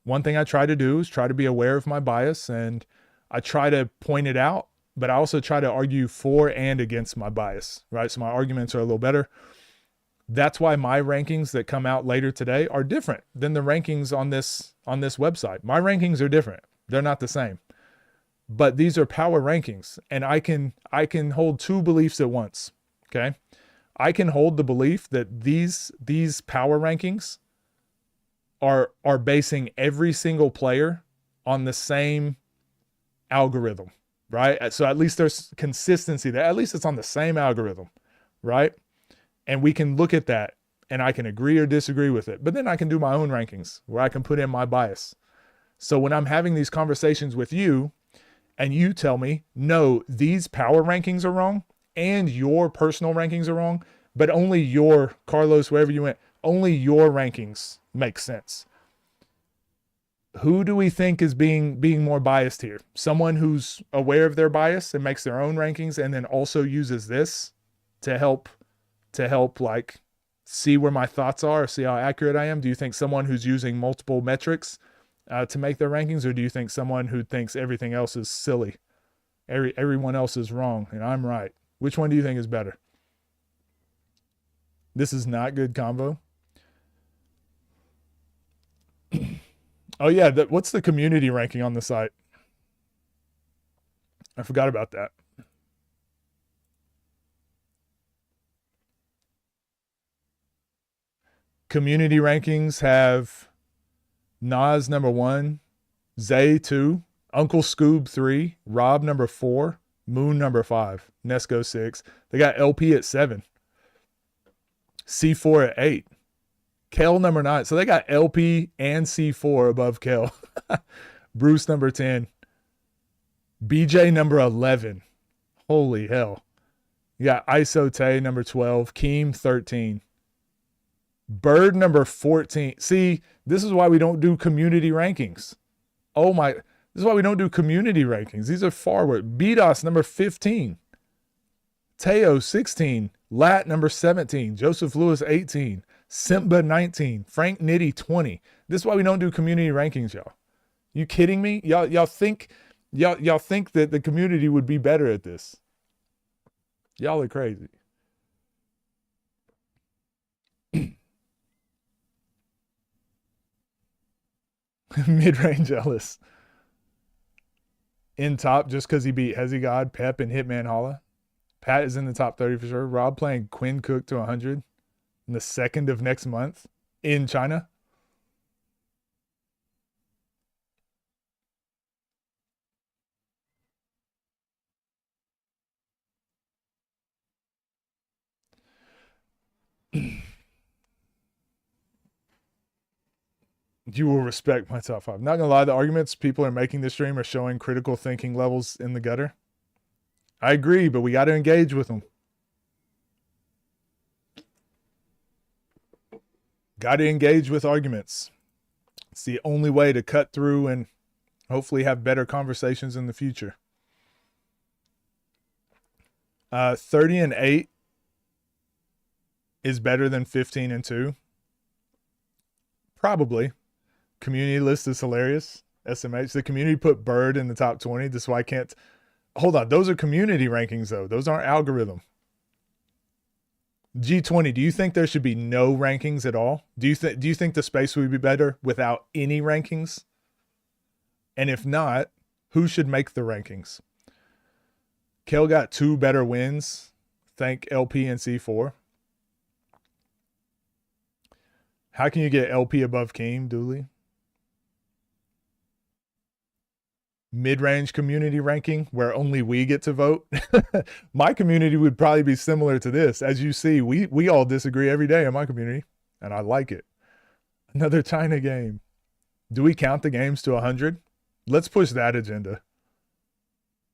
One thing I try to do is try to be aware of my bias, and I try to point it out, but I also try to argue for and against my bias, right? So my arguments are a little better. That's why my rankings that come out later today are different than the rankings on this website. My rankings are different. They're not the same. But these are power rankings, and I can hold two beliefs at once, okay? I can hold the belief that these power rankings are basing every single player on the same algorithm, right? So at least there's consistency there. At least it's on the same algorithm, right? And we can look at that and I can agree or disagree with it. But then I can do my own rankings where I can put in my bias. So when I'm having these conversations with you and you tell me, no, these power rankings are wrong and your personal rankings are wrong, but only your, Carlos, wherever you went, only your rankings make sense. Who do we think is being more biased here? Someone who's aware of their bias and makes their own rankings and then also uses this to help like see where my thoughts are, see how accurate I am? Do you think someone who's using multiple metrics to make their rankings, or do you think someone who thinks everything else is silly? Everyone else is wrong and I'm right. Which one do you think is better? This is not good combo. Oh yeah, what's the community ranking on the site? I forgot about that. Community rankings have Nas number 1, Zay 2, Uncle Scoob 3, Rob number 4, Moon number 5, Nesco 6. They got LP at 7, C4 at 8, Kel number 9. So they got LP and C4 above Kel. Bruce number 10, BJ number 11. Holy hell. You got ISO Tay number 12, Keem 13. Bird number 14. See, this is why we don't do community rankings. Oh my, this is why we don't do community rankings. These are forward. BDOS number 15. Teo 16. Lat number 17. Joseph Lewis 18. Simba 19. Frank Nitty 20. This is why we don't do community rankings, y'all. You kidding me? Y'all think that the community would be better at this? Y'all are crazy. Mid-range Ellis. In top just because he beat Hezzy God, Pep, and Hitman Holla. Pat is in the top 30 for sure. Rob playing Quinn Cook to 100 in the 2nd of next month in China. You will respect my top 5. Not gonna lie, the arguments people are making this stream are showing critical thinking levels in the gutter. I agree, but we got to engage with them. Got to engage with arguments. It's the only way to cut through and hopefully have better conversations in the future. 30-8 is better than 15-2. Probably. Community list is hilarious. SMH. The community put Bird in the top 20. That's why I can't. Hold on. Those are community rankings, though. Those aren't algorithm. G20, do you think there should be no rankings at all? Do you think the space would be better without any rankings? And if not, who should make the rankings? Kel got 2 better wins. Thank LP and C4. How can you get LP above Keem, Dooley? Mid-range community ranking where only we get to vote. My community would probably be similar to this. As you see, we all disagree every day in my community, and I like it. Another China game. Do we count the games to 100? Let's push that agenda.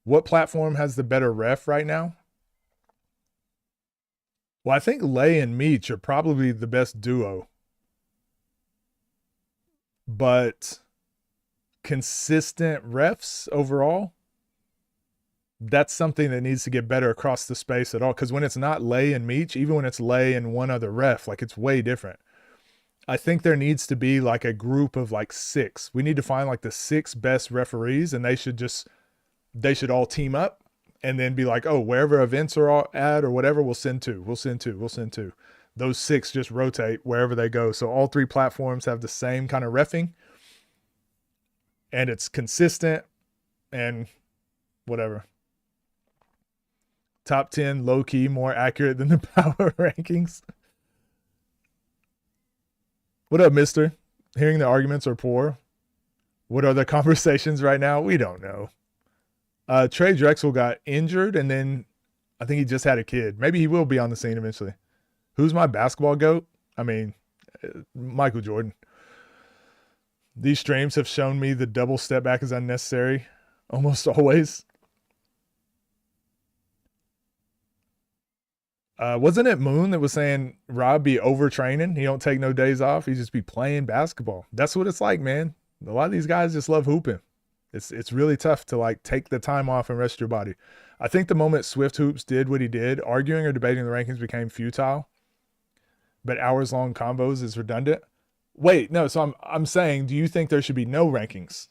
What platform has the better ref right now? Well, I think Lay and Meech are probably the best duo. But consistent refs overall, that's something that needs to get better across the space at all. Because when it's not Lay and Meech, even when it's Lay and one other ref, like, it's way different. I think there needs to be like a group of like 6. We need to find like the 6 best referees, and they should all team up and then be like, oh, wherever events are all at or whatever, we'll send 2. We'll send 2. Those 6 just rotate wherever they go. So all 3 platforms have the same kind of reffing, and it's consistent and whatever. Top 10, low key, more accurate than the power rankings. What up, mister? Hearing the arguments are poor. What are the conversations right now? We don't know. Trey Drexel got injured, and then I think he just had a kid. Maybe he will be on the scene eventually. Who's my basketball GOAT? I mean, Michael Jordan. These streams have shown me the double step back is unnecessary almost always. Wasn't it Moon that was saying Rob be overtraining? He don't take no days off. He just be playing basketball. That's what it's like, man. A lot of these guys just love hooping. It's really tough to like take the time off and rest your body. I think the moment Swift Hoops did what he did, arguing or debating the rankings became futile. But hours-long combos is redundant. Wait, no. So I'm saying, do you think there should be no rankings?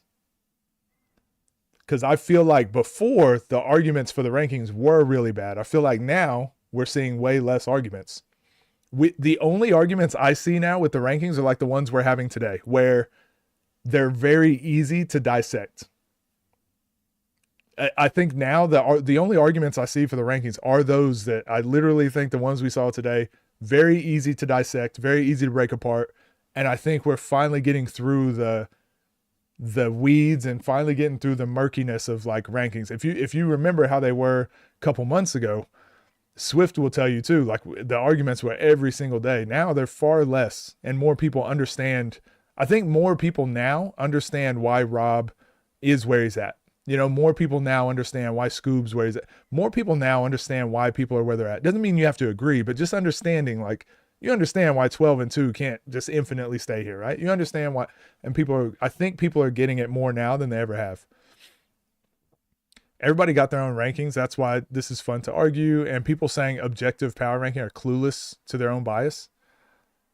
Because I feel like before the arguments for the rankings were really bad. I feel like now we're seeing way less arguments. The only arguments I see now with the rankings are like the ones we're having today, where they're very easy to dissect. I think now the only arguments I see for the rankings are those that I literally think the ones we saw today, very easy to dissect, very easy to break apart. And I think we're finally getting through the weeds and finally getting through the murkiness of like rankings. If you remember how they were a couple months ago, Swift will tell you too, like the arguments were every single day. Now they're far less, and more people understand. I think more people now understand why Rob is where he's at. You know, more people now understand why Scoob's where he's at. More people now understand why people are where they're at. Doesn't mean you have to agree, but just understanding, like, you understand why 12 and 2 can't just infinitely stay here, right? You understand why, and I think people are getting it more now than they ever have. Everybody got their own rankings. That's why this is fun to argue. And people saying objective power ranking are clueless to their own bias.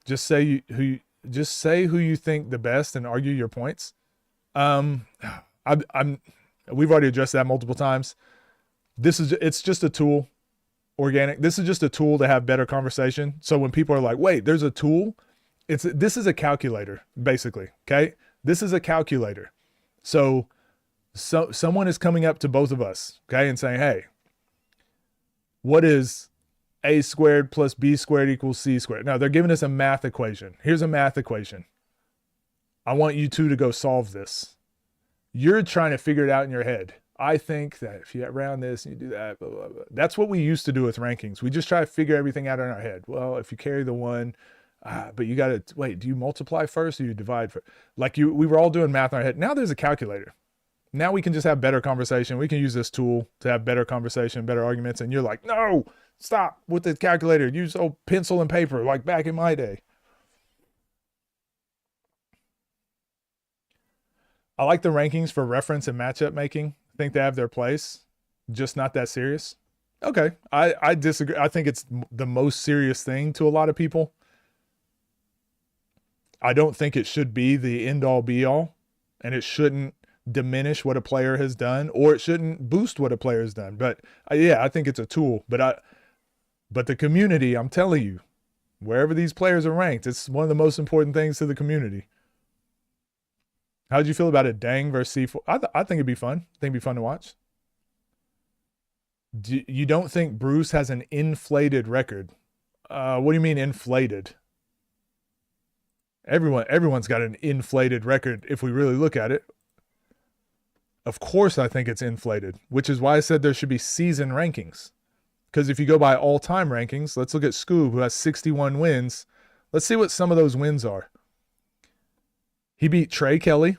Just say who you think the best and argue your points. We've already addressed that multiple times. It's just a tool. Organic. This is just a tool to have better conversation. So when people are like, wait, there's a tool. This is a calculator, basically. Okay. This is a calculator. So someone is coming up to both of us, okay, and saying, hey, what is a squared plus b squared equals c squared? Now they're giving us a math equation. Here's a math equation. I want you two to go solve this. You're trying to figure it out in your head. I think that if you round this and you do that, blah, blah, blah. That's what we used to do with rankings. We just try to figure everything out in our head. Well, if you carry the 1, But you got to wait. Do you multiply first or you divide first? Like we were all doing math in our head. Now there's a calculator. Now we can just have better conversation. We can use this tool to have better conversation, better arguments. And you're like, no, stop with the calculator. Use old pencil and paper like back in my day. I like the rankings for reference and matchup making. I think they have their place, just not that serious. Okay, I disagree. I think it's the most serious thing to a lot of people. I don't think it should be the end all be all, and it shouldn't diminish what a player has done, or it shouldn't boost what a player has done. But yeah, I think it's a tool. But the community, I'm telling you, wherever these players are ranked, it's one of the most important things to the community. How'd you feel about it, Dang versus C4? I think it'd be fun. I think it'd be fun to watch. You don't think Bruce has an inflated record? What do you mean inflated? Everyone's got an inflated record if we really look at it. Of course I think it's inflated, which is why I said there should be season rankings. Because if you go by all-time rankings, let's look at Scoob, who has 61 wins. Let's see what some of those wins are. He beat Trey Kelly.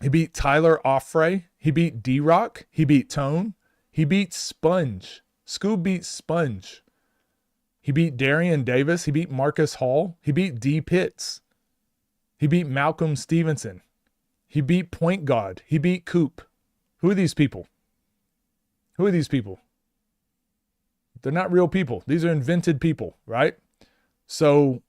He beat Tyler Offray. He beat D-Rock. He beat Tone. He beat Sponge. Scoob beat Sponge. He beat Darian Davis. He beat Marcus Hall. He beat D. Pitts. He beat Malcolm Stevenson. He beat Point God. He beat Coop. Who are these people? Who are these people? They're not real people. These are invented people, right? So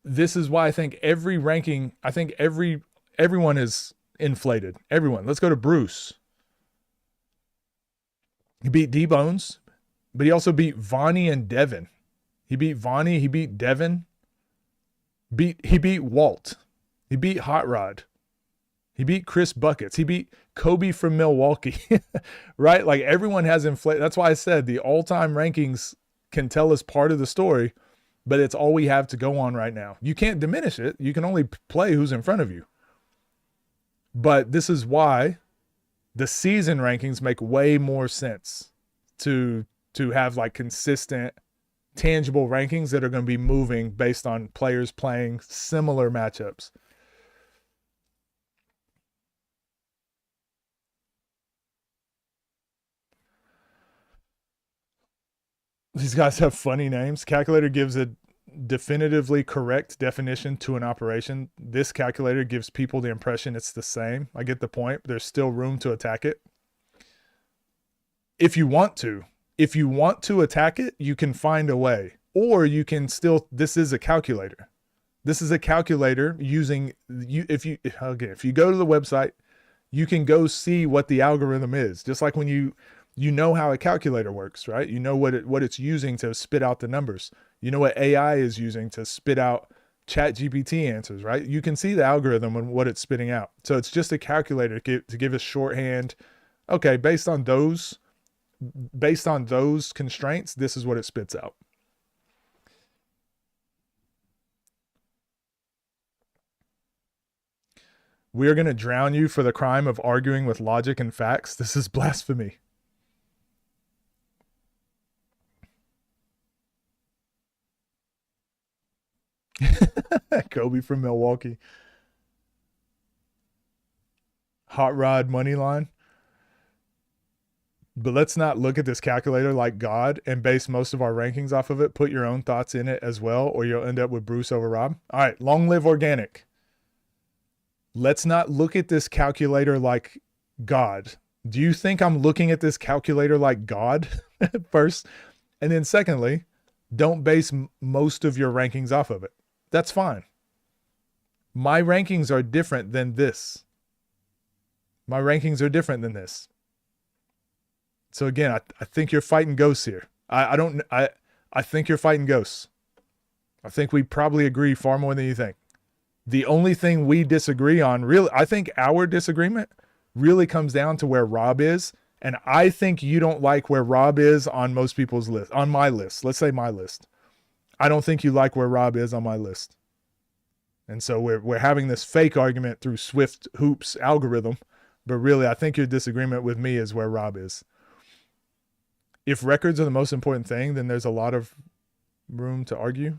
this is why I think every ranking, I think everyone is inflated. Everyone. Let's go to Bruce. He beat D-Bones, but he also beat Vonnie and Devin. He beat Vonnie. He beat Devin. He beat Walt. He beat Hot Rod. He beat Chris Buckets. He beat Kobe from Milwaukee, right? Like everyone has inflated. That's why I said the all-time rankings can tell us part of the story, but it's all we have to go on right now. You can't diminish it. You can only play who's in front of you. But this is why the season rankings make way more sense to have like consistent, tangible rankings that are going to be moving based on players playing similar matchups. These guys have funny names. Calculator gives a definitively correct definition to an operation. This calculator gives people the impression it's the same. I get the point. There's still room to attack it. If you want to attack it, you can find a way. Or you can still, this is a calculator. This is a calculator using, if you go to the website, you can go see what the algorithm is. Just like when you know how a calculator works, right? You know what it's using to spit out the numbers. You know what AI is using to spit out ChatGPT answers, right? You can see the algorithm and what it's spitting out. So it's just a calculator to give us shorthand. Okay, based on those constraints, this is what it spits out. We are going to drown you for the crime of arguing with logic and facts. This is blasphemy. Kobe from Milwaukee. Hot Rod money line. But let's not look at this calculator like God and base most of our rankings off of it. Put your own thoughts in it as well, or you'll end up with Bruce over Rob. All right, long live organic. Let's not look at this calculator like God. Do you think I'm looking at this calculator like God first? And then secondly, don't base most of your rankings off of it. That's fine. My rankings are different than this. My rankings are different than this. So again, I think you're fighting ghosts here. I think you're fighting ghosts. I think we probably agree far more than you think. The only thing we disagree on, really, I think our disagreement really comes down to where Rob is. And I think you don't like where Rob is on most people's list, on my list. Let's say my list. I don't think you like where Rob is on my list. And so we're having this fake argument through Swift Hoops algorithm. But really, I think your disagreement with me is where Rob is. If records are the most important thing, then there's a lot of room to argue.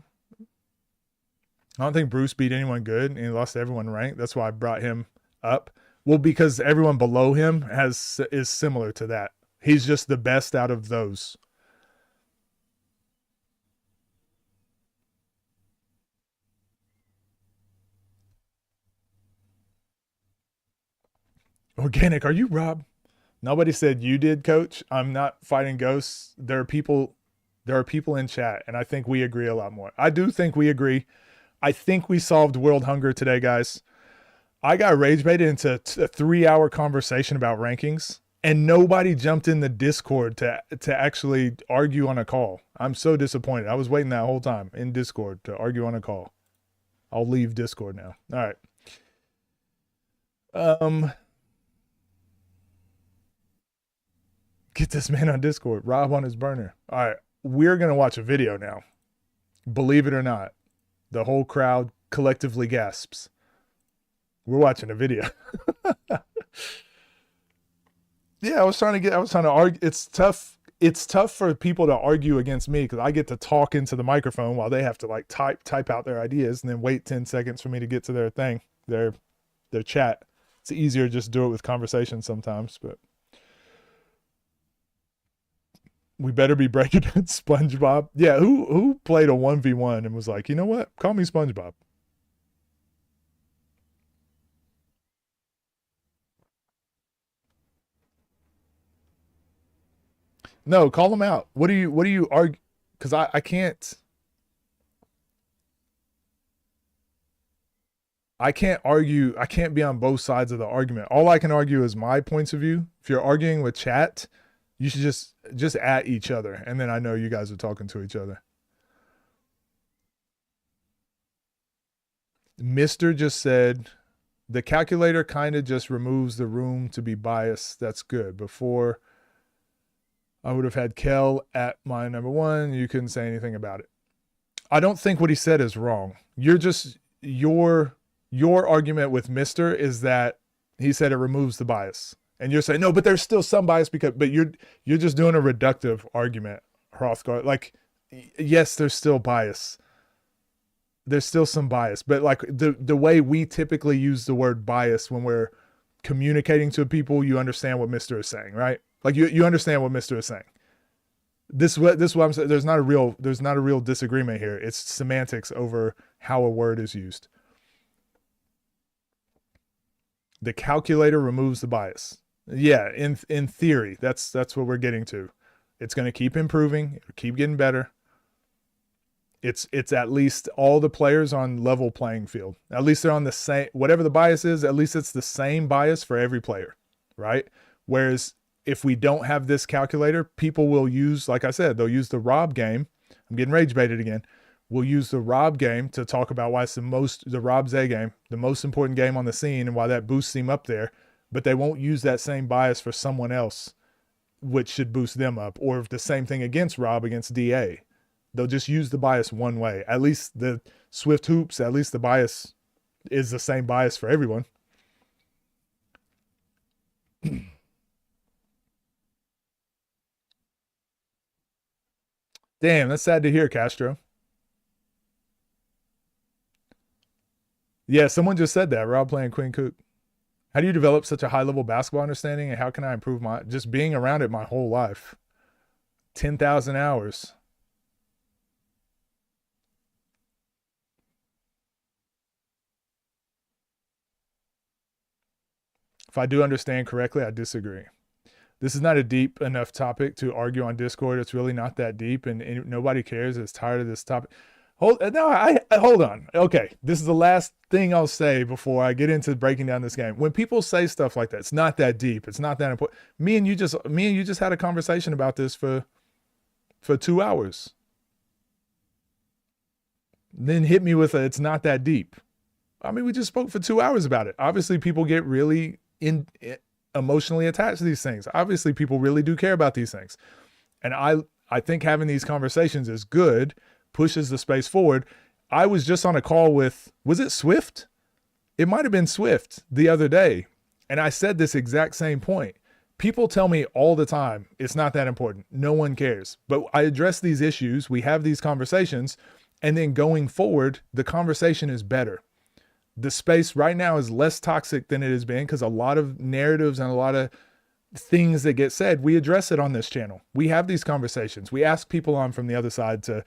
I don't think Bruce beat anyone good, and he lost to everyone ranked. That's why I brought him up. Well, because everyone below him is similar to that. He's just the best out of those. Organic, are you Rob? Nobody said you did, Coach. I'm not fighting ghosts. There are people. There are people in chat, and I think we agree a lot more. I do think we agree. I think we solved world hunger today, guys. I got rage baited into a 3-hour conversation about rankings, and nobody jumped in the Discord to actually argue on a call. I'm so disappointed. I was waiting that whole time in Discord to argue on a call. I'll leave Discord now. All right. Get this man on Discord. Rob on his burner. All right. We're going to watch a video now. Believe it or not, the whole crowd collectively gasps. We're watching a video. Yeah, I was trying to argue. It's tough. It's tough for people to argue against me because I get to talk into the microphone while they have to like type out their ideas and then wait 10 seconds for me to get to their thing, their chat. It's easier to just do it with conversation sometimes, but we better be breaking it. SpongeBob. Yeah, who played a 1v1 and was like, you know what? Call me SpongeBob. No, call them out. What do you argue? Because I can't argue. I can't be on both sides of the argument. All I can argue is my points of view. If you're arguing with chat, you should just at each other, and then I know you guys are talking to each other. Mister just said the calculator kind of just removes the room to be biased. That's good. Before I would have had Kel at my number one. You couldn't say anything about it. I don't think what he said is wrong. You're just your argument with Mister is that he said it removes the bias, and you're saying no, but there's still some bias but you're just doing a reductive argument, Hrothgar. Like, yes, there's still bias. There's still some bias, but like the way we typically use the word bias when we're communicating to people, you understand what Mister is saying, right? Like you understand what Mister is saying. This is what I'm saying. There's not a real disagreement here. It's semantics over how a word is used. The calculator removes the bias. Yeah, in theory, that's what we're getting to. It's going to keep improving, it'll keep getting better. It's at least all the players on level playing field. At least they're on the same, whatever the bias is, at least it's the same bias for every player, right? Whereas if we don't have this calculator, people will use, like I said, they'll use the Rob game. I'm getting rage baited again. We'll use the Rob game to talk about why it's the Rob Zay game, the most important game on the scene, and why that boosts him up there. But they won't use that same bias for someone else, which should boost them up, or the same thing against Rob against DA. They'll just use the bias one way. At least the Swift Hoops, at least the bias is the same bias for everyone. Damn, that's sad to hear, Castro. Yeah, someone just said that. Rob playing Quinn Cook. How do you develop such a high level basketball understanding, and how can I improve my just being around it my whole life? 10,000 hours. If I do understand correctly, I disagree. This is not a deep enough topic to argue on Discord. It's really not that deep, and nobody cares. It's tired of this topic. Hold on. Okay, this is the last thing I'll say before I get into breaking down this game. When people say stuff like that, it's not that deep. It's not that important. Me and you just had a conversation about this for 2 hours. Then hit me with it's not that deep. I mean, we just spoke for 2 hours about it. Obviously, people get really emotionally attached to these things. Obviously, people really do care about these things. And I think having these conversations is good, pushes the space forward. I was just on a call with, was it Swift? It might have been Swift the other day. And I said this exact same point. People tell me all the time, it's not that important. No one cares. But I address these issues. We have these conversations. And then going forward, the conversation is better. The space right now is less toxic than it has been because a lot of narratives and a lot of things that get said, we address it on this channel. We have these conversations. We ask people on from the other side to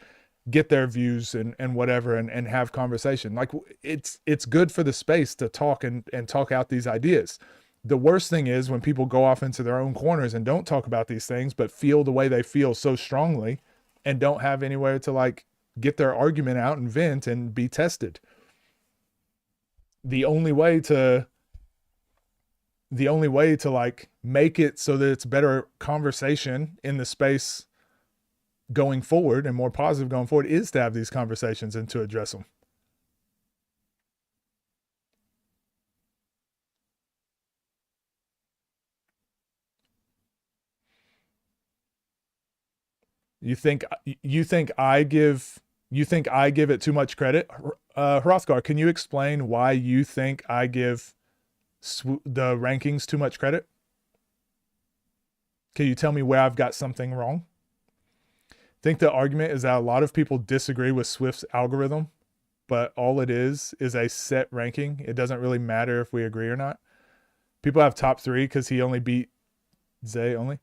get their views and whatever and have conversation. Like it's good for the space to talk and talk out these ideas. The worst thing is when people go off into their own corners and don't talk about these things, but feel the way they feel so strongly and don't have anywhere to like get their argument out and vent and be tested. The only way to like make it so that it's better conversation in the space going forward and more positive going forward is to have these conversations and to address them. You think I give it too much credit? Hrothgar, can you explain why you think I give the rankings too much credit? Can you tell me where I've got something wrong? I think the argument is that a lot of people disagree with Swift's algorithm, but all it is a set ranking. It doesn't really matter if we agree or not. People have top 3 because he only beat Zay only.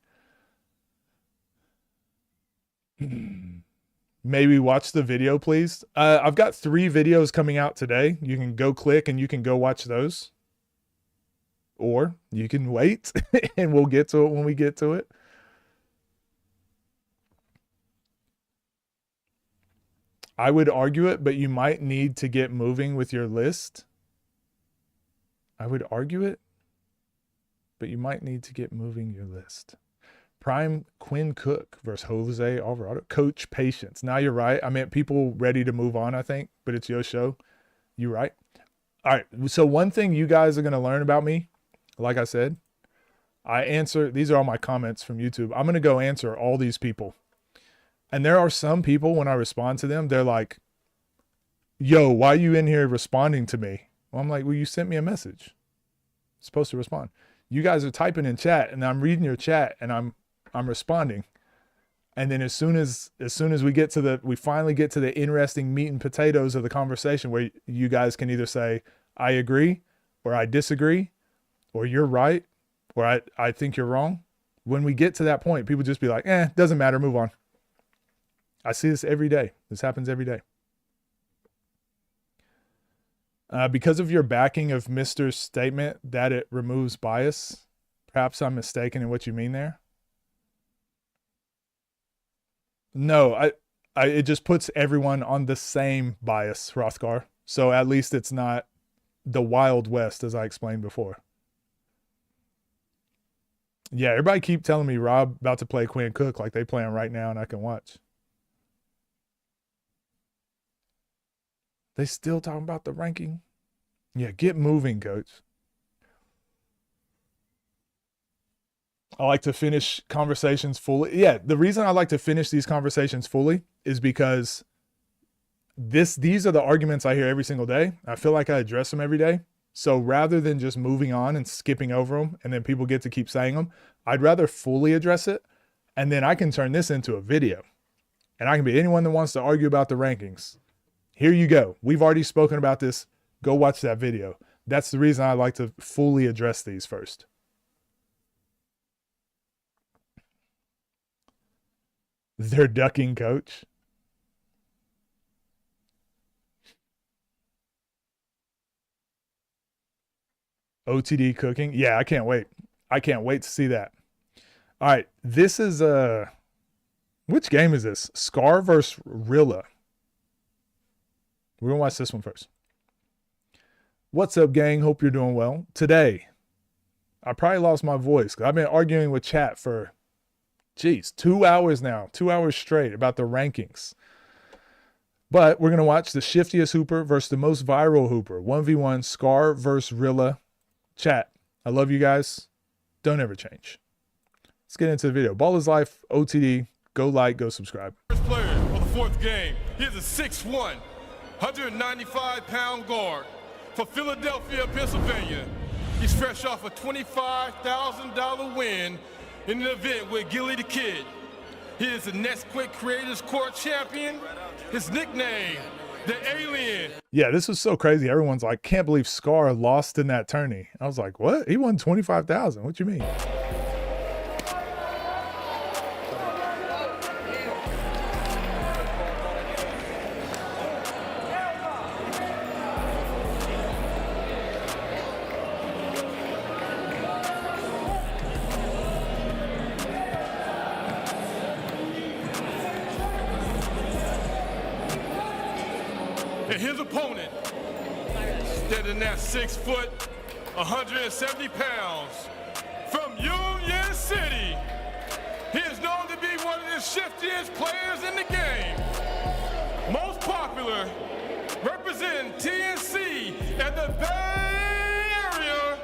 Maybe watch the video, please. I've got 3 videos coming out today. You can go click and you can go watch those. Or you can wait and we'll get to it when we get to it. I would argue it, but you might need to get moving with your list. I would argue it, but you might need to get moving your list. Prime Quinn Cook versus Jose Alvarado. Coach patience. Now you're right. I meant people ready to move on, I think, but it's your show. You're right. All right. So one thing you guys are going to learn about me, like I said, these are all my comments from YouTube. I'm going to go answer all these people. And there are some people, when I respond to them, they're like, yo, why are you in here responding to me? Well, I'm like, well, you sent me a message. I'm supposed to respond. You guys are typing in chat and I'm reading your chat and I'm responding. And then as soon as we finally get to the interesting meat and potatoes of the conversation where you guys can either say, I agree, or I disagree, or you're right, or I think you're wrong. When we get to that point, people just be like, doesn't matter, move on. I see this every day. This happens every day. Because of your backing of Mr.'s statement that it removes bias, perhaps I'm mistaken in what you mean there. No, it just puts everyone on the same bias, Hrothgar. So at least it's not the Wild West, as I explained before. Yeah, everybody keep telling me Rob about to play Quinn Cook like they playing right now and I can watch. They still talking about the ranking? Yeah, get moving, coach. I like to finish conversations fully. Yeah, the reason I like to finish these conversations fully is because these are the arguments I hear every single day. I feel like I address them every day. So rather than just moving on and skipping over them and then people get to keep saying them, I'd rather fully address it. And then I can turn this into a video. And I can be anyone that wants to argue about the rankings. Here you go. We've already spoken about this. Go watch that video. That's the reason I like to fully address these first. They're ducking, coach. OTD cooking. Yeah, I can't wait. I can't wait to see that. All right. This is which game is this? Scar versus Rilla. We're going to watch this one first. What's up, gang? Hope you're doing well. Today, I probably lost my voice because I've been arguing with chat for, 2 hours now. 2 hours straight about the rankings. But we're going to watch the shiftiest hooper versus the most viral hooper. 1v1, Scar versus Rilla. Chat, I love you guys. Don't ever change. Let's get into the video. Ball is life, OTD. Go like, go subscribe. First player of the fourth game. Here's a 6'1", 195-pound guard for Philadelphia, Pennsylvania. He's fresh off a $25,000 win in an event with Gilly the Kid. He is the Next Quick Creators Court champion his nickname, the Alien. Yeah, this was so crazy. Everyone's like, can't believe Scar lost in that tourney. I was like, what? He won 25,000. What you mean? And his opponent, standing at 6 foot, 170 pounds, from Union City. He is known to be one of the shiftiest players in the game. Most popular, representing TNC and the Bay Area.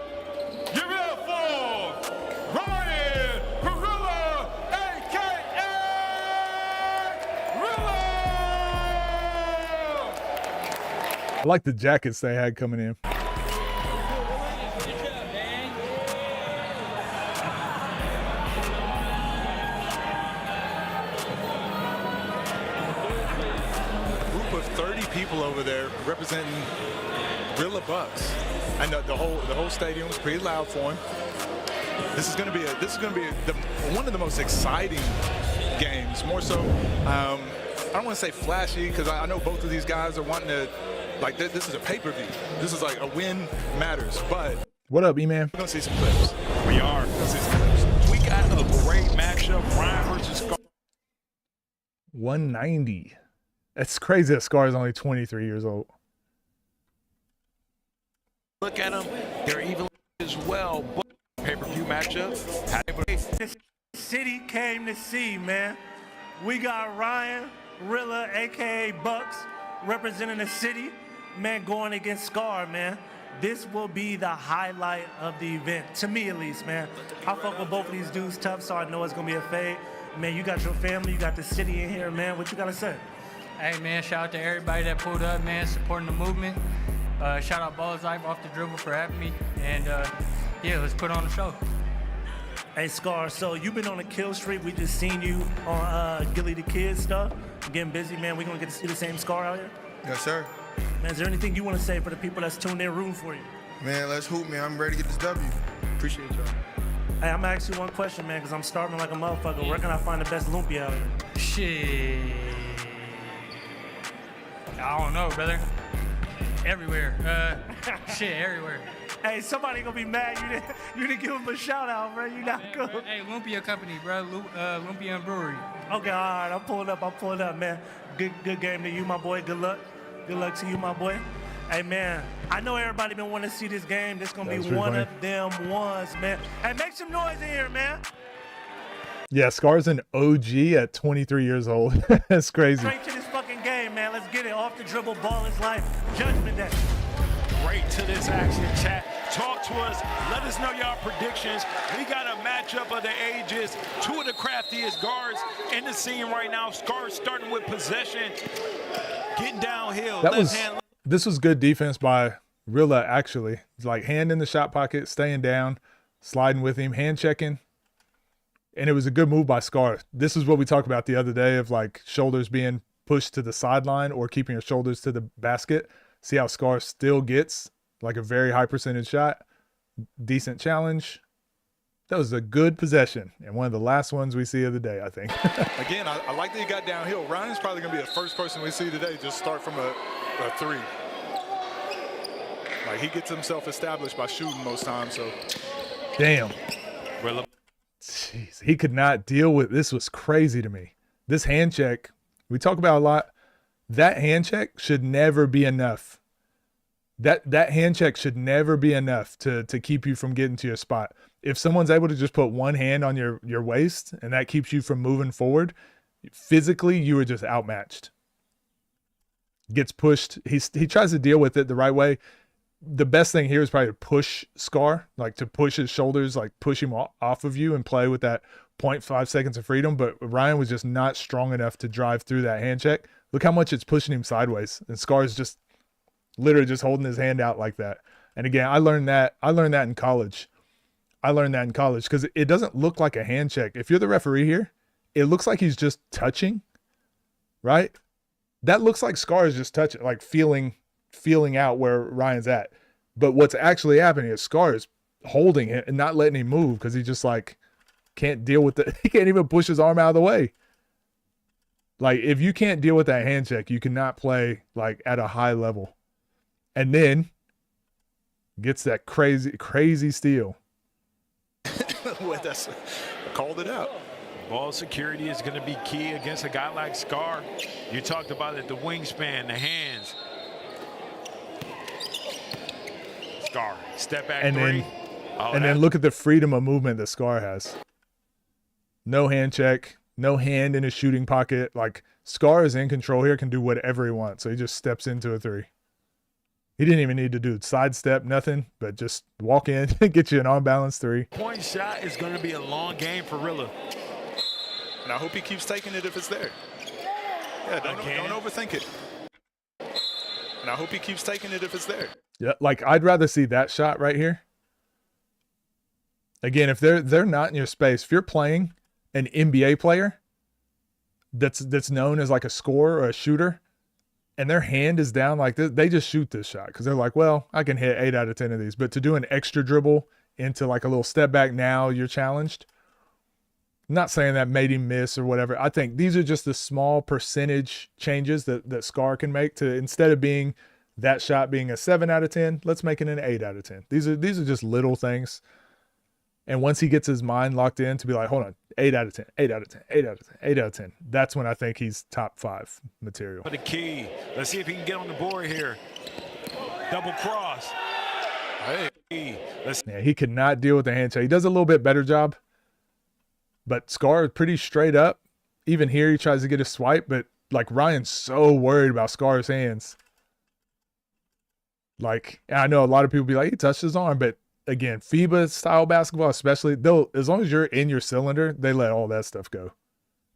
Give it up for Ryan Rilla, a.k.a. Rilla! I like the jackets they had coming in. Group of 30 people over there representing Rilla Bucks, and the whole stadium was pretty loud for him. This is going to be one of the most exciting games. More so, I don't want to say flashy because I know both of these guys are wanting to. Like, this is a pay-per-view. This is like a win matters, but What up, E-Man? we're going to see some clips. We are. We're going to see some clips. We got a great matchup. Ryan versus Scar. 190. That's crazy that Scar is only 23 years old. Look at them. They're even as well. But pay-per-view matchup. The city came to see, man. We got Ryan Rilla, aka Bucks, representing the city, man, going against Scar, man. This will be the highlight of the event, to me at least, man. I fuck with both of these dudes tough, so I know it's gonna be a fade. Man, you got your family, you got the city in here, man. What you gotta say? Hey man, shout out to everybody that pulled up, man, supporting the movement. Shout out Balls Life off the dribble for having me. And yeah, let's put on the show. Hey, Scar, so you've been on a kill streak. We just seen you on Gilly the Kid stuff. Getting busy, man. We gonna get to see the same Scar out here? Yes, sir. Man, is there anything you want to say for the people that's tuned in rooting for you? Man, let's hoop, man. I'm ready to get this W. Appreciate y'all. Hey, I'm gonna ask you one question, man, because I'm starving like a motherfucker. Where can I find the best lumpia out here? Shit. I don't know, brother. Everywhere. Shit, everywhere. Hey, somebody gonna be mad you didn't give him a shout out, bro. You not good. Hey, Lumpia Company, bro. Lumpia and Brewery. Okay, all right. I'm pulling up, man. Good game to you, my boy. Good luck. Good luck to you, my boy. Hey, man, I know everybody been wanting to see this game. This gonna That's be pretty one funny. of them ones, man. Hey, make some noise in here, man. Yeah, Scar's an OG at 23 years old. That's crazy. Straight to this fucking game, man. Let's get it. Off the dribble, ball is life. Judgment Day. Right to this action, chat. Talk to us. Let us know y'all predictions. We got a matchup of the ages. Two of the craftiest guards in the scene right now. Scar starting with possession, getting downhill. This was good defense by Rilla, actually. It's like hand in the shot pocket, staying down, sliding with him, hand checking. And it was a good move by Scar. This is what we talked about the other day of like shoulders being pushed to the sideline or keeping your shoulders to the basket. See how Scar still gets like a very high percentage shot. Decent challenge. That was a good possession and one of the last ones we see of the day, I think. Again, I like that he got downhill. Ryan's probably going to be the first person we see today just start from a three. Like, he gets himself established by shooting most times, so. Damn. Rilla. Jeez, he could not deal with this. Was crazy to me. This hand check, we talk about a lot. That hand check should never be enough. That hand check should never be enough to keep you from getting to your spot. If someone's able to just put one hand on your waist and that keeps you from moving forward, physically you are just outmatched. Gets pushed. He tries to deal with it the right way. The best thing here is probably to push Scar, like to push his shoulders, like push him off of you and play with that 0.5 seconds of freedom. But Ryan was just not strong enough to drive through that hand check. Look how much it's pushing him sideways. And Scar's just literally just holding his hand out like that. And again, I learned that in college. Because it doesn't look like a hand check. If you're the referee here, it looks like he's just touching, right? That looks like Scar is just touching, like feeling out where Ryan's at. But what's actually happening is Scar is holding him and not letting him move because he just like can't deal with it. He can't even push his arm out of the way. Like, if you can't deal with that hand check, you cannot play like at a high level. And then gets that crazy steal. Well, called it out. Ball security is going to be key against a guy like Scar. You talked about it, the wingspan, the hands. Scar, step back And three. then look at the freedom of movement that Scar has. No hand check, no hand in his shooting pocket. Like, Scar is in control here, can do whatever he wants. So he just steps into a three. He didn't even need to do sidestep, nothing, but just walk in, get you an on-balance three. Point shot is going to be a long game for Rilla. And I hope he keeps taking it if it's there. Yeah, don't overthink it. And I hope he keeps taking it if it's there. Yeah, like, I'd rather see that shot right here. Again, if they're not in your space, if you're playing an NBA player that's known as like a scorer or a shooter, and their hand is down like this, they just shoot this shot because they're like, well, I can hit 8 out of 10 of these. But to do an extra dribble into like a little step back, now you're challenged. I'm not saying that made him miss or whatever. I think these are just the small percentage changes that Scar can make to, instead of being that shot being a 7 out of 10, let's make it an 8 out of 10. These are just little things. And once he gets his mind locked in to be like, hold on, 8 out of 10, 8 out of 10, 8 out of 10, 8 out of 10. That's when I think he's top 5 material. For the key. Let's see if he can get on the board here. Double cross. Hey. Yeah, he could not deal with the hand check. He does a little bit better job. But Scar is pretty straight up. Even here, he tries to get a swipe, but like, Ryan's so worried about Scar's hands. Like, I know a lot of people be like, he touched his arm, but again, FIBA style basketball, especially, as long as you're in your cylinder, they let all that stuff go.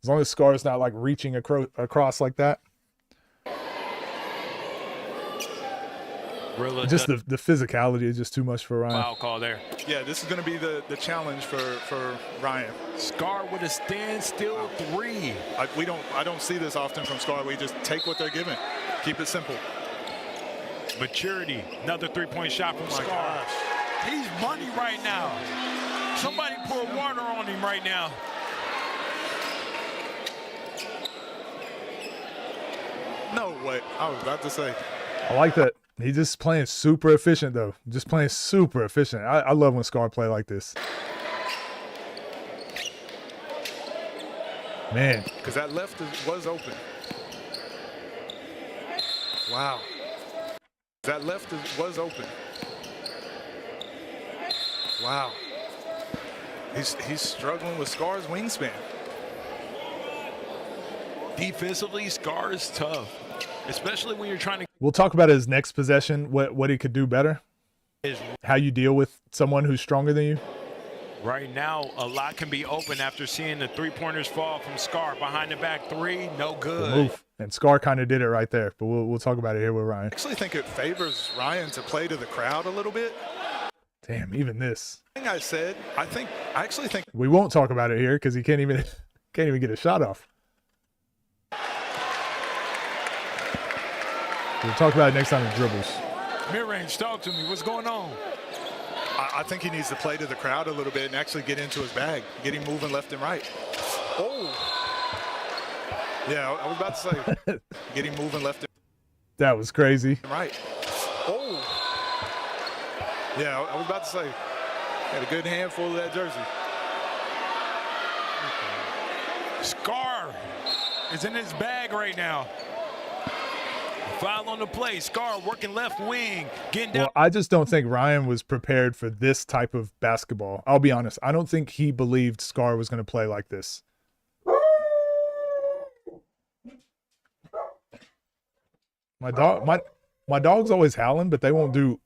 As long as Scar's not like reaching across like that. Rilla just the physicality is just too much for Ryan. Foul call there. Yeah, this is going to be the challenge for Ryan. Scar with a standstill three. I don't see this often from Scar. We just take what they're given. Keep it simple. Maturity. Another three-point shot from Scar. Gosh. He's money right now. Somebody pour water on him right now. No way. I was about to say. I like that. He's just playing super efficient, though. Just playing super efficient. I love when Scar play like this. Man. Because that left was open. Wow. That left was open. Wow. He's struggling with Scar's wingspan. Defensively, Scar is tough, especially when you're trying to. We'll talk about his next possession, what he could do better. How you deal with someone who's stronger than you. Right now, a lot can be open after seeing the three-pointers fall from Scar. Behind the back three, no good. Move. And Scar kind of did it right there, but we'll talk about it here with Ryan. I actually think it favors Ryan to play to the crowd a little bit. Damn, even this. Thing I said, I actually think we won't talk about it here because he can't even get a shot off. We'll talk about it next time in dribbles. Mid-range, talk to me. What's going on? I think he needs to play to the crowd a little bit and actually get into his bag, get him moving left and right. Oh. Yeah, I was about to say, get him moving left and That was crazy. right. Oh. Yeah, I was about to say, had a good handful of that jersey. Scar is in his bag right now. Foul on the play. Scar working left wing, getting down. Well, I just don't think Ryan was prepared for this type of basketball. I'll be honest. I don't think he believed Scar was going to play like this. My dog's always howling, but they won't do.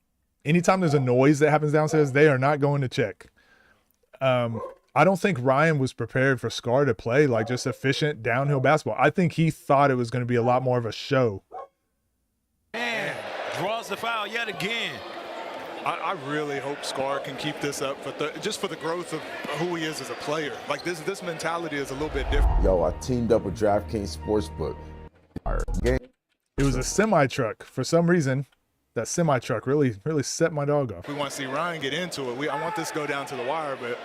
Anytime there's a noise that happens downstairs, they are not going to check. I don't think Ryan was prepared for Scar to play like just efficient downhill basketball. I think he thought it was going to be a lot more of a show. Man, draws the foul yet again. I really hope Scar can keep this up just for the growth of who he is as a player. Like this mentality is a little bit different. Yo, I teamed up with DraftKings Sportsbook. It was a semi-truck. For some reason, that semi-truck really set my dog off. We want to see Ryan get into it. I want this to go down to the wire, but,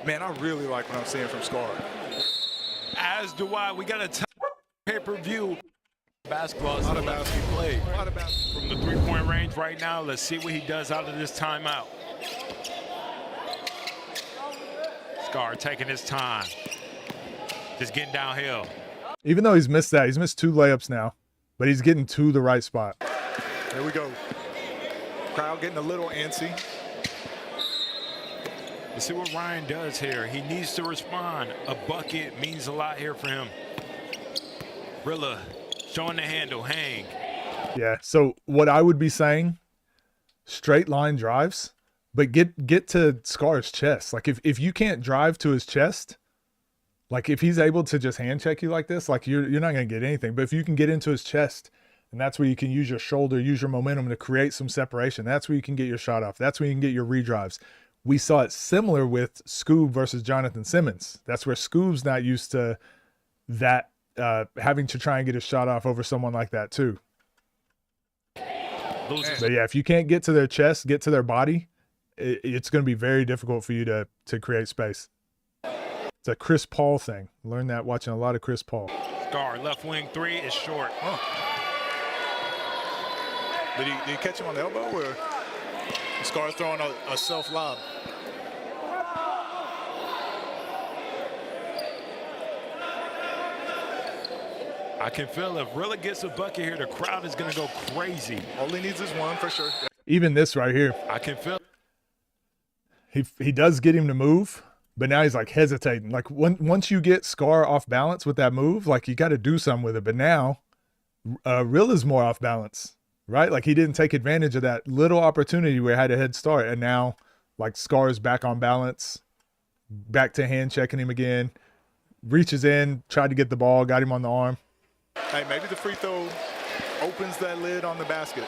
man, I really like what I'm seeing from Scar. As do I. We got a pay-per-view. Basketball is A lot of basketball played. A lot of basketball. From the three-point range right now. Let's see what he does out of this timeout. Scar taking his time. Just getting downhill. Even though he's missed 2 layups now, but he's getting to the right spot. There we go. Crowd getting a little antsy. Let's see what Ryan does here. He needs to respond. A bucket means a lot here for him. Rilla showing the handle, hang. Yeah, so what I would be saying, straight line drives, but get to Scar's chest. Like if you can't drive to his chest, like if he's able to just hand check you like this, like you're not going to get anything. But if you can get into his chest, and that's where you can use your shoulder, use your momentum to create some separation. That's where you can get your shot off. That's where you can get your redrives. We saw it similar with Scoob versus Jonathan Simmons. That's where Scoob's not used to that, having to try and get a shot off over someone like that too. But yeah, if you can't get to their chest, get to their body, it's going to be very difficult for you to create space. It's a Chris Paul thing. Learned that watching a lot of Chris Paul. Scar, left wing three is short. Did he catch him on the elbow, or Scar throwing a self lob? I can feel if Rilla gets a bucket here, the crowd is going to go crazy. All he needs is one for sure. Even this right here. I can feel. He does get him to move, but now he's like hesitating. Like once you get Scar off balance with that move, like you got to do something with it. But now Rilla's more off balance, right? Like he didn't take advantage of that little opportunity where he had a head start. And now like Scar's back on balance, back to hand checking him again, reaches in, tried to get the ball, got him on the arm. Hey, maybe the free throw opens that lid on the basket.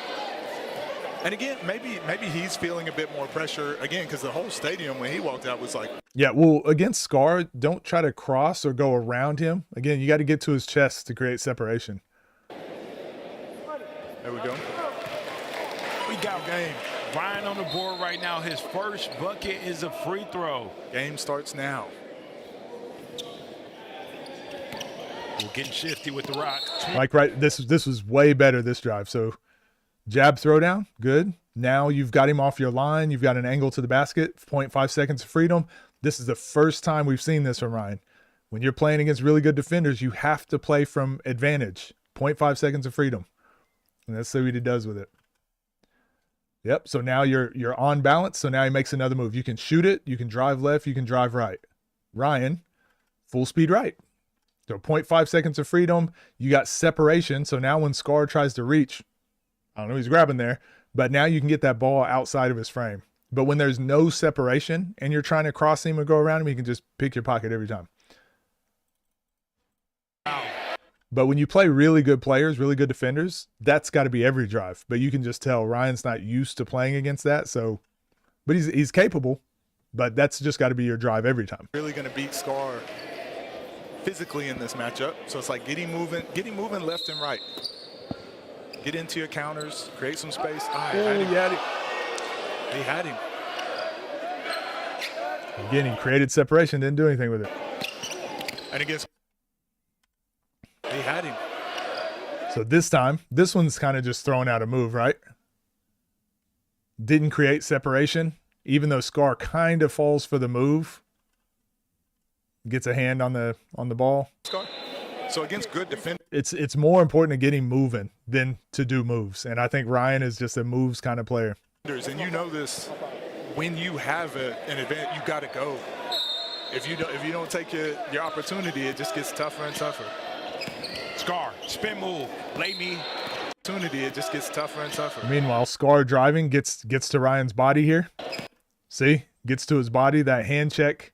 And again, maybe he's feeling a bit more pressure again, because the whole stadium when he walked out was like. Yeah, well, against Scar, don't try to cross or go around him. Again, you got to get to his chest to create separation. There we go. We got game. Ryan on the board right now. His first bucket is a free throw. Game starts now. We're getting shifty with the rock. Like this was way better this drive. So jab throwdown, good. Now you've got him off your line. You've got an angle to the basket, 0.5 seconds of freedom. This is the first time we've seen this from Ryan. When you're playing against really good defenders, you have to play from advantage, 0.5 seconds of freedom. And that's what he does with it. Yep, so now you're on balance. So now he makes another move. You can shoot it. You can drive left. You can drive right. Ryan, full speed right. So 0.5 seconds of freedom. You got separation. So now when Scar tries to reach, I don't know, he's grabbing there, but now you can get that ball outside of his frame. But when there's no separation and you're trying to cross him or go around him, you can just pick your pocket every time. But when you play really good players, really good defenders, that's got to be every drive. But you can just tell Ryan's not used to playing against that. So, but he's capable, but that's just got to be your drive every time. Really going to beat Scar physically in this matchup. So it's like get him moving left and right. Get into your counters, create some space. He had him. Again, he created separation, didn't do anything with it. And against, he had him. So this time, this one's kind of just throwing out a move, right? Didn't create separation, even though Scar kind of falls for the move. Gets a hand on the ball. Scar. So against good defenders, it's more important to get him moving than to do moves. And I think Ryan is just a moves kind of player. and you know this, when you have an event, you got to go. If you don't take your opportunity, it just gets tougher and tougher. Scar, spin move, lay me. It just gets tougher and tougher. Meanwhile, Scar driving gets to Ryan's body here. See, gets to his body. That hand check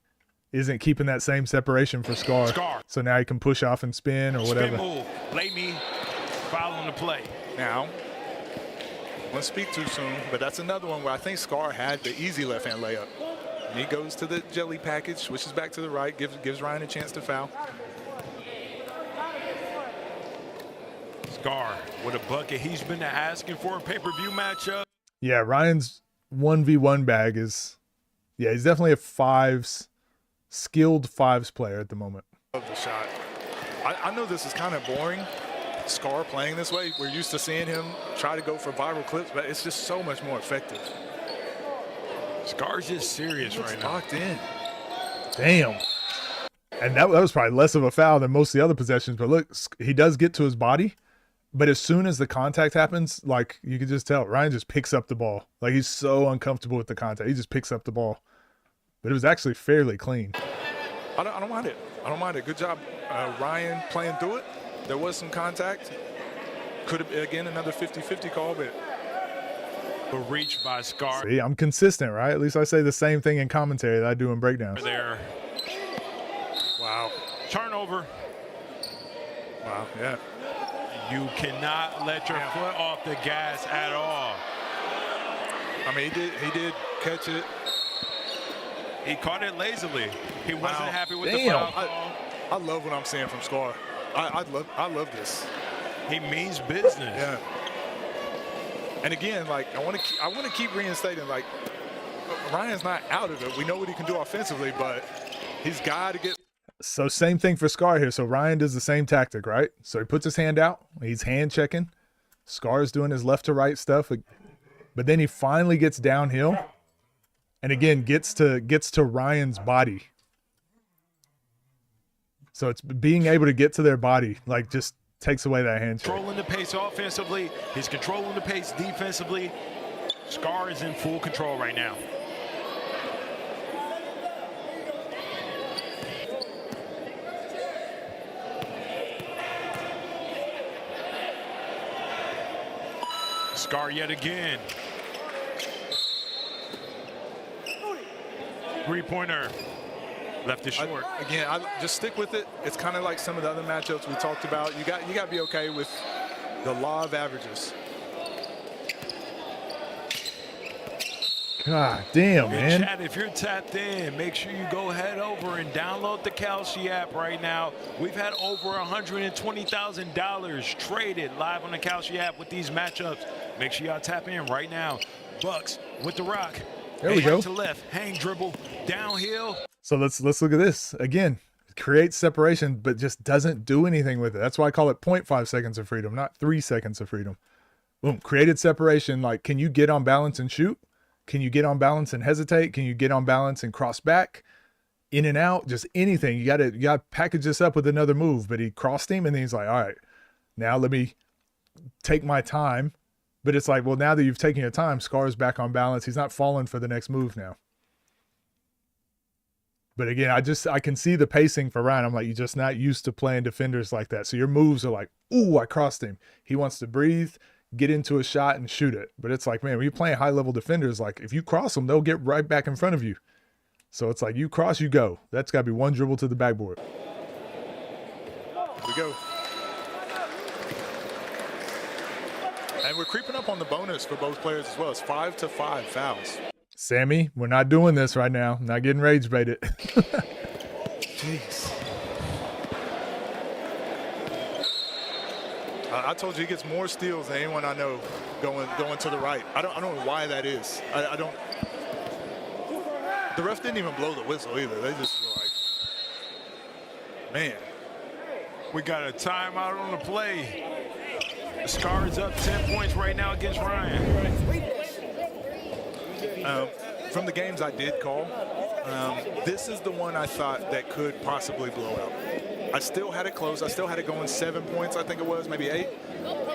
isn't keeping that same separation for Scar. So now he can push off and spin or whatever. Spin move, lay me, following the play. Now, I won't speak too soon, but that's another one where I think Scar had the easy left-hand layup. And he goes to the jelly package, switches back to the right, gives Ryan a chance to foul. Scar with a bucket. He's been asking for a pay-per-view matchup. Yeah, Ryan's 1v1 bag is, yeah, he's definitely a skilled fives player at the moment. Love the shot. I know this is kind of boring, Scar playing this way. We're used to seeing him try to go for viral clips, but it's just so much more effective. Scar's just serious right now. Locked in. Damn. And that was probably less of a foul than most of the other possessions. But look, he does get to his body. But as soon as the contact happens, like you can just tell, Ryan just picks up the ball. Like he's so uncomfortable with the contact. He just picks up the ball. But it was actually fairly clean. I don't mind it. I don't mind it. Good job, Ryan, playing through it. There was some contact. Could have, again, another 50-50 call, but reach by Scar. See, I'm consistent, right? At least I say the same thing in commentary that I do in breakdowns. There. wow. Turnover. Wow, yeah. You cannot let your foot off the gas at all. I mean, he did catch it. He caught it lazily. He wasn't happy with the Damn. foul call. I love what I'm seeing from Scar. I love this. He means business. Yeah. And again, like I want to keep reinstating, like Ryan's not out of it. We know what he can do offensively, but he's got to get. So same thing for Scar here. So Ryan does the same tactic, right? So he puts his hand out. He's hand checking. Scar's doing his left to right stuff. But then he finally gets downhill. And again, gets to Ryan's body. So it's being able to get to their body, like just takes away that hand check. Controlling the pace offensively. He's controlling the pace defensively. Scar is in full control right now. Scar yet again. Three-pointer. Left is short. Again, I just stick with it. It's kind of like some of the other matchups we talked about. You got to be okay with the law of averages. God damn, man. Chat, if you're tapped in, make sure you go head over and download the Kalshi app right now. We've had over $120,000 traded live on the Kalshi app with these matchups. Make sure y'all tap in right now. Bucks with the rock. There we go. Right to left, hang dribble, downhill. So let's look at this again. Creates separation, but just doesn't do anything with it. That's why I call it 0.5 seconds of freedom, not 3 seconds of freedom. Boom, created separation. Like, can you get on balance and shoot? Can you get on balance and hesitate? Can you get on balance and cross back? In and out, just anything. You gotta package this up with another move. But he crossed him, and then he's like, all right, now let me take my time. But it's like, well, now that you've taken your time, Scar's back on balance. He's not falling for the next move now. But again, I can see the pacing for Ryan. I'm like, you're just not used to playing defenders like that. So your moves are like, ooh, I crossed him. He wants to breathe, get into a shot, and shoot it. But it's like, man, when you're playing high-level defenders, like if you cross them, they'll get right back in front of you. So it's like you cross, you go. That's got to be one dribble to the backboard. Here we go. And we're creeping up on the bonus for both players as well. It's 5-5 fouls. Sammy, we're not doing this right now. Not getting rage baited. Jeez. I told you he gets more steals than anyone I know going to the right. I don't know why that is. I don't. The ref didn't even blow the whistle either. They just were like, man. We got a timeout on the play. Scar is up 10 points right now against Ryan. From the games I did call, this is the one I thought that could possibly blow out. I still had it close. I still had it going 7 points, I think it was, maybe 8.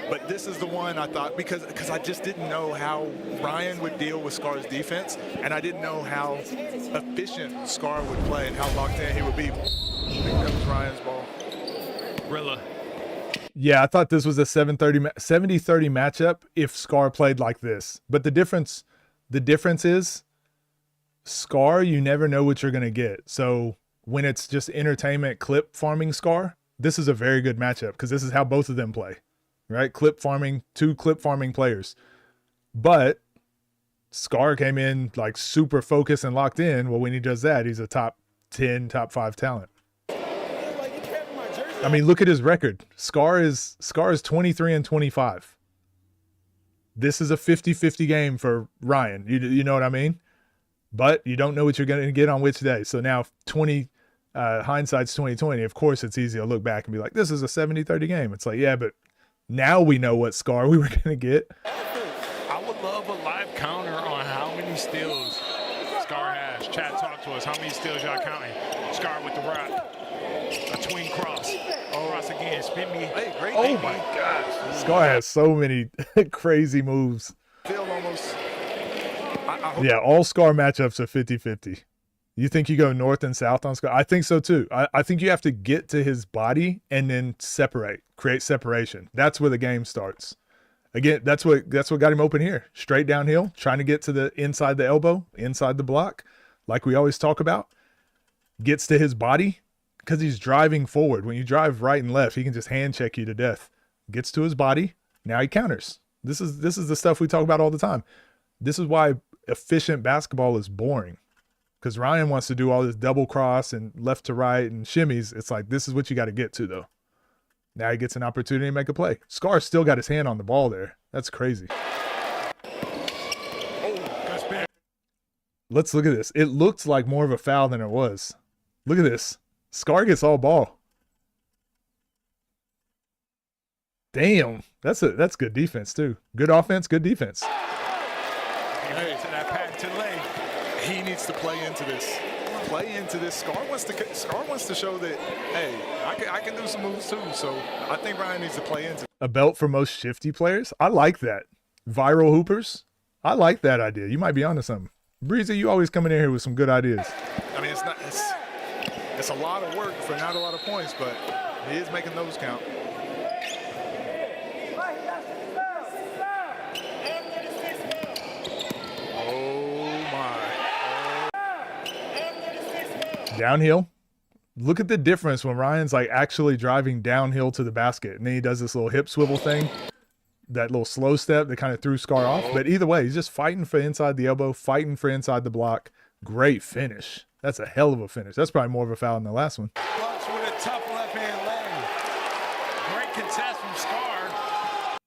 But this is the one I thought, because I just didn't know how Ryan would deal with Scar's defense, and I didn't know how efficient Scar would play and how locked in he would be. I think that was Ryan's ball. Rilla. Yeah, I thought this was a 70-30 matchup if Scar played like this. But the difference is Scar, you never know what you're going to get. So when it's just entertainment clip farming Scar, this is a very good matchup because this is how both of them play, right? Clip farming, 2 clip farming players. But Scar came in like super focused and locked in. Well, when he does that, he's a top 10, top 5 talent. I mean, look at his record. Scar is 23-25. This is a 50-50 game for Ryan. You know what I mean? But you don't know what you're going to get on which day. So now hindsight's 2020. Of course, it's easy to look back and be like, this is a 70-30 game. It's like, yeah, but now we know what Scar we were going to get. I would love a live counter on how many steals Scar has. Chat, talk to us. How many steals y'all counting? Scar with the rock. A tween cross. Cross again. Spin me. Hey, great. Oh my gosh. Scar has so many crazy moves. Feel almost. I hope Yeah, all Scar matchups are 50-50. You think you go north and south on Scar? I think so too. I think you have to get to his body and then create separation. That's where the game starts. Again, that's what got him open here. Straight downhill, trying to get to the inside the elbow, inside the block, like we always talk about. Gets to his body because he's driving forward. When you drive right and left, he can just hand check you to death. Gets to his body. Now he counters. This is the stuff we talk about all the time. This is why efficient basketball is boring. Because Ryan wants to do all this double cross and left to right and shimmies. It's like, this is what you got to get to, though. Now he gets an opportunity to make a play. Scar still got his hand on the ball there. That's crazy. Let's look at this. It looked like more of a foul than it was. Look at this. Scar gets all ball. Damn. That's good defense, too. Good offense, good defense. Hey, to that pass to lay. he needs to play into this. Scar wants to show that, hey, I can do some moves too. So I think Ryan needs to play into it. A belt for most shifty players? I like that. Viral hoopers? I like that idea. You might be onto something. Breezy, you always coming in here with some good ideas. I mean, it's a lot of work for not a lot of points, but he is making those count. Downhill. Look at the difference when Ryan's like actually driving downhill to the basket, and then he does this little hip swivel thing, that little slow step that kind of threw Scar off. But either way, he's just fighting for inside the elbow, fighting for inside the block. Great finish. That's a hell of a finish. That's probably more of a foul than the last one. Bucks with a tough left-hand leg. Great contest from Scar.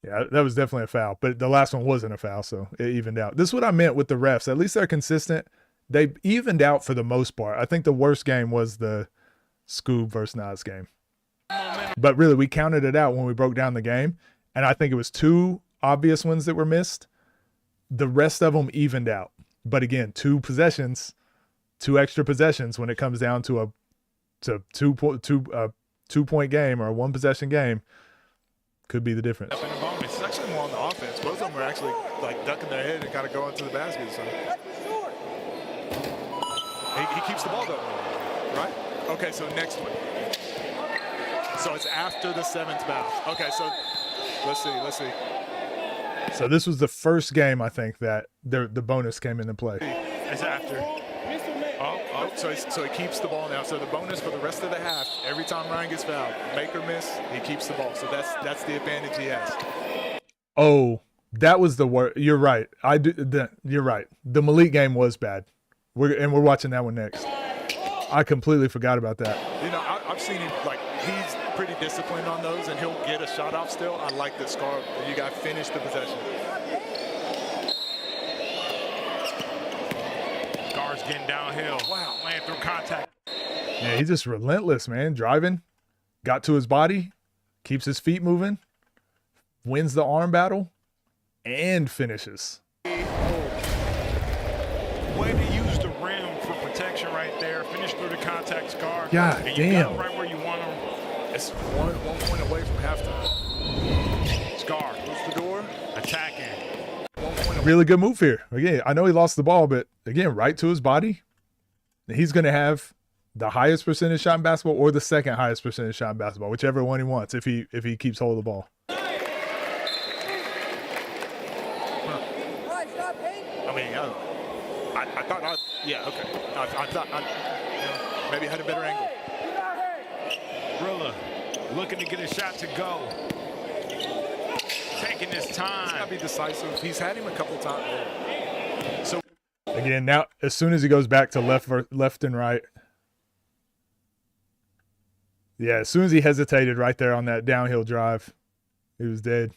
Yeah, that was definitely a foul, but the last one wasn't a foul, so it evened out. This is what I meant with the refs. At least they're consistent. They evened out for the most part. I think the worst game was the Scoob versus Nas game. But really, we counted it out when we broke down the game, and I think it was 2 obvious ones that were missed. The rest of them evened out. But again, 2 extra possessions when it comes down to a 2-point game or a 1-possession game could be the difference. It's actually more on the offense. Both of them are actually like ducking their head and kind of going to the basket. So he keeps the ball though, right? Okay, so next one. So it's after the 7th foul. Okay, so let's see. So this was the first game, I think, that the bonus came into play. It's after. So he keeps the ball now. So the bonus for the rest of the half, every time Ryan gets fouled, make or miss, he keeps the ball. So that's the advantage he has. Oh, that was the worst. You're right. You're right. The Malik game was bad. We're watching that one next. I completely forgot about that. You know, I've seen him, like, he's pretty disciplined on those, and he'll get a shot off still. I like that Scar, you got to finish the possession. Scar's getting downhill. Wow. Laying through contact. Yeah, he's just relentless, man. Driving, got to his body, keeps his feet moving, wins the arm battle, and finishes. Way to use the rim for protection right there. Finish through the contact, Scar. God and damn. You got him right where you want him. It's one point away from halftime. Scar. Close the door. Attacking. Really good move here. Again, I know he lost the ball, but again, right to his body. He's going to have the highest percentage shot in basketball or the second highest percentage shot in basketball, whichever one he wants, if he keeps hold of the ball. I mean, I thought, yeah, okay. I thought maybe I had a better angle. Rilla looking to get a shot to go. Taking his time. He's got to be decisive. He's had him a couple times. So Again, now as soon as he goes back to left and right, Yeah, as soon as he hesitated right there on that downhill drive, he was dead.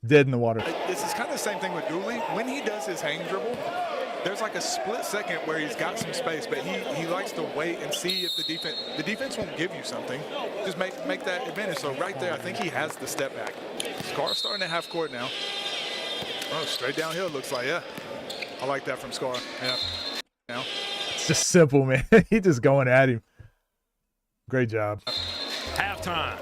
Dead in the water. This is kind of the same thing with Dooley. When he does his hang dribble, there's like a split second where he's got some space, but he likes to wait and see if the defense won't give you something. Just make that advantage. So right there, I think he has the step back. Scar starting at half court now. Oh, straight downhill it looks like, yeah. I like that from Scar. Yeah. Now. It's just simple, man. He just going at him. Great job. Halftime.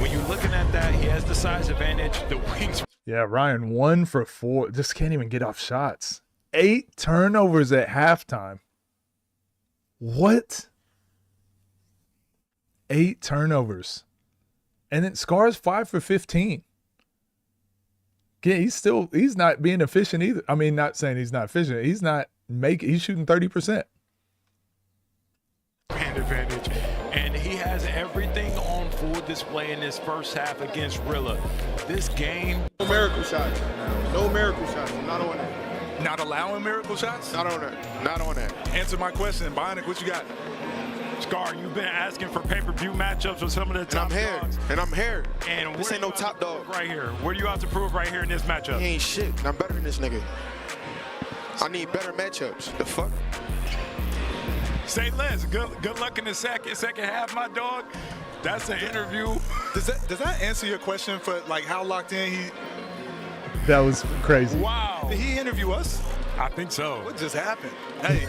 When you're looking at that, he has the size advantage. The wings. Yeah, Ryan 1 for 4. Just can't even get off shots. 8 turnovers at halftime. What? 8 turnovers. And then Scar's 5 for 15. Yeah, he's not being efficient either. I mean, not saying he's not efficient. He's shooting 30%. Hand advantage. And he has everything on full display in this first half against Rilla. This game. No miracle shots. No miracle shots. I'm not on that. Not allowing miracle shots? Not on that. Not on that. Answer my question. Bionic, what you got? Scar, you've been asking for pay-per-view matchups with some of the top dogs. And I'm here. And this ain't no top dog. Right here. What do you have to prove right here in this matchup? He ain't shit. And I'm better than this nigga. I need better matchups. The fuck? Say less. Good luck in the second half, my dog. That's an interview. Does that answer your question for like how locked in he? That was crazy. Wow. Did he interview us? I think so. What just happened? Hey,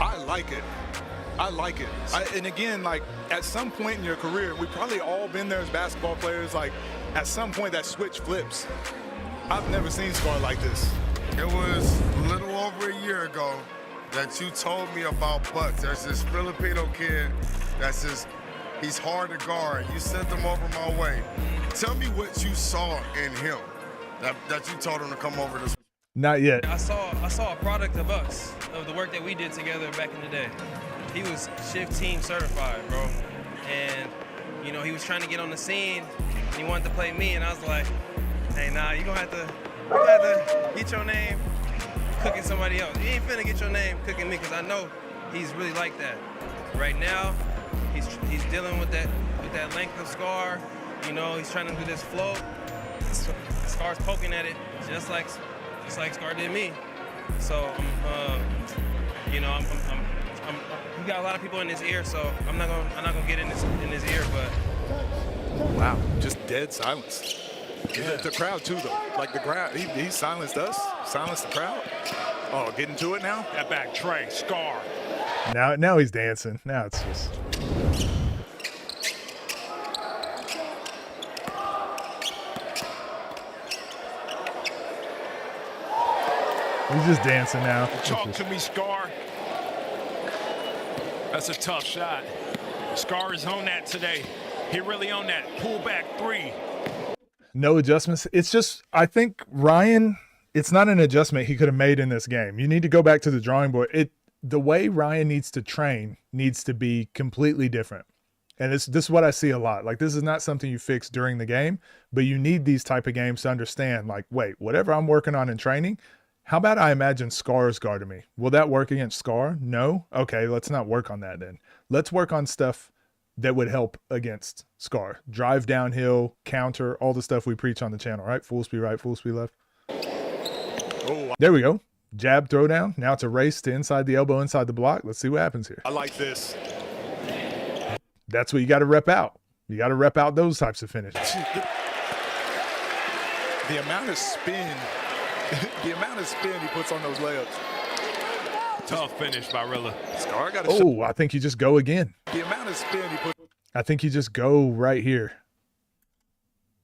I like it. I like it. And again, like at some point in your career, we've probably all been there as basketball players. Like at some point that switch flips. I've never seen Scar like this. It was a little over a year ago that you told me about Bucks. There's this Filipino kid he's hard to guard. You sent him over my way. Tell me what you saw in him that you told him to come over this. Not yet. I saw a product of us, of the work that we did together back in the day. He was shift team certified, bro. And, you know, he was trying to get on the scene, and he wanted to play me, and I was like, hey, nah, you're gonna have to get your name cooking somebody else. You ain't finna get your name cooking me, because I know he's really like that. Right now, he's dealing with that length of Scar. You know, he's trying to do this flow. Scar's poking at it just like Scar did me. So, you know, we got a lot of people in his ear, so I'm not gonna get in his ear, but. Wow, just dead silence. Yeah. The crowd too, though. Like the crowd, he silenced us, silenced the crowd. Oh, getting to it now. That back, Trey, Scar. Now he's dancing. Now it's just. He's just dancing now. Talk to me, Scar. That's a tough shot. Scar is on that today. He really on that. Pull back 3. No adjustments. It's just, I think Ryan, it's not an adjustment he could have made in this game. You need to go back to the drawing board. The way Ryan needs to train needs to be completely different. And this is what I see a lot. Like, this is not something you fix during the game, but you need these type of games to understand, like, wait, whatever I'm working on in training, how about I imagine Scar's guarding me? Will that work against Scar? No? Okay, let's not work on that then. Let's work on stuff that would help against Scar. Drive downhill, counter, all the stuff we preach on the channel, right? Full speed right, full speed left. Oh, there we go. Jab, throw down. Now it's a race to inside the elbow, inside the block. Let's see what happens here. I like this. That's what you got to rep out. You got to rep out those types of finishes. The amount of spin, he puts on those layups. Tough finish by Rilla. Scar got a I think you just go again. The amount of spin he put. I think you just go right here.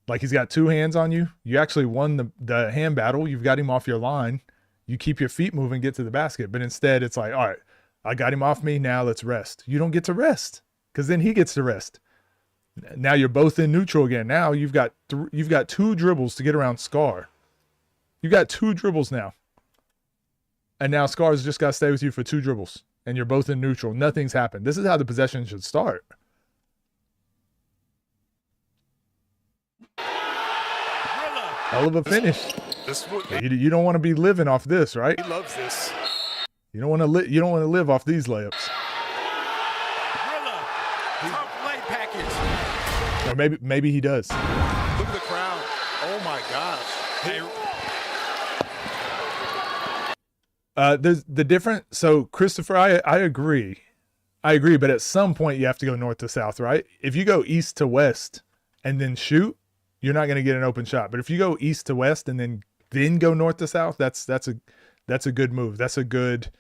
Like he's got 2 hands on you. You actually won the hand battle. You've got him off your line. You keep your feet moving, get to the basket. But instead, it's like, all right, I got him off me. Now let's rest. You don't get to rest because then he gets to rest. Now you're both in neutral again. Now you've got 2 dribbles to get around Scar. You got 2 dribbles now. And now Scar's just got to stay with you for 2 dribbles. And you're both in neutral. Nothing's happened. This is how the possession should start. Hell of a finish. You don't want to be living off this, right? He loves this. You don't want to live off these layups. Or maybe he does. Look at the crowd. Oh my gosh. Hey, There's the different. So Christopher, I agree. But at some point you have to go north to south, right? If you go east to west and then shoot, you're not going to get an open shot. But if you go east to west and then go north to south, that's a good move. That's a good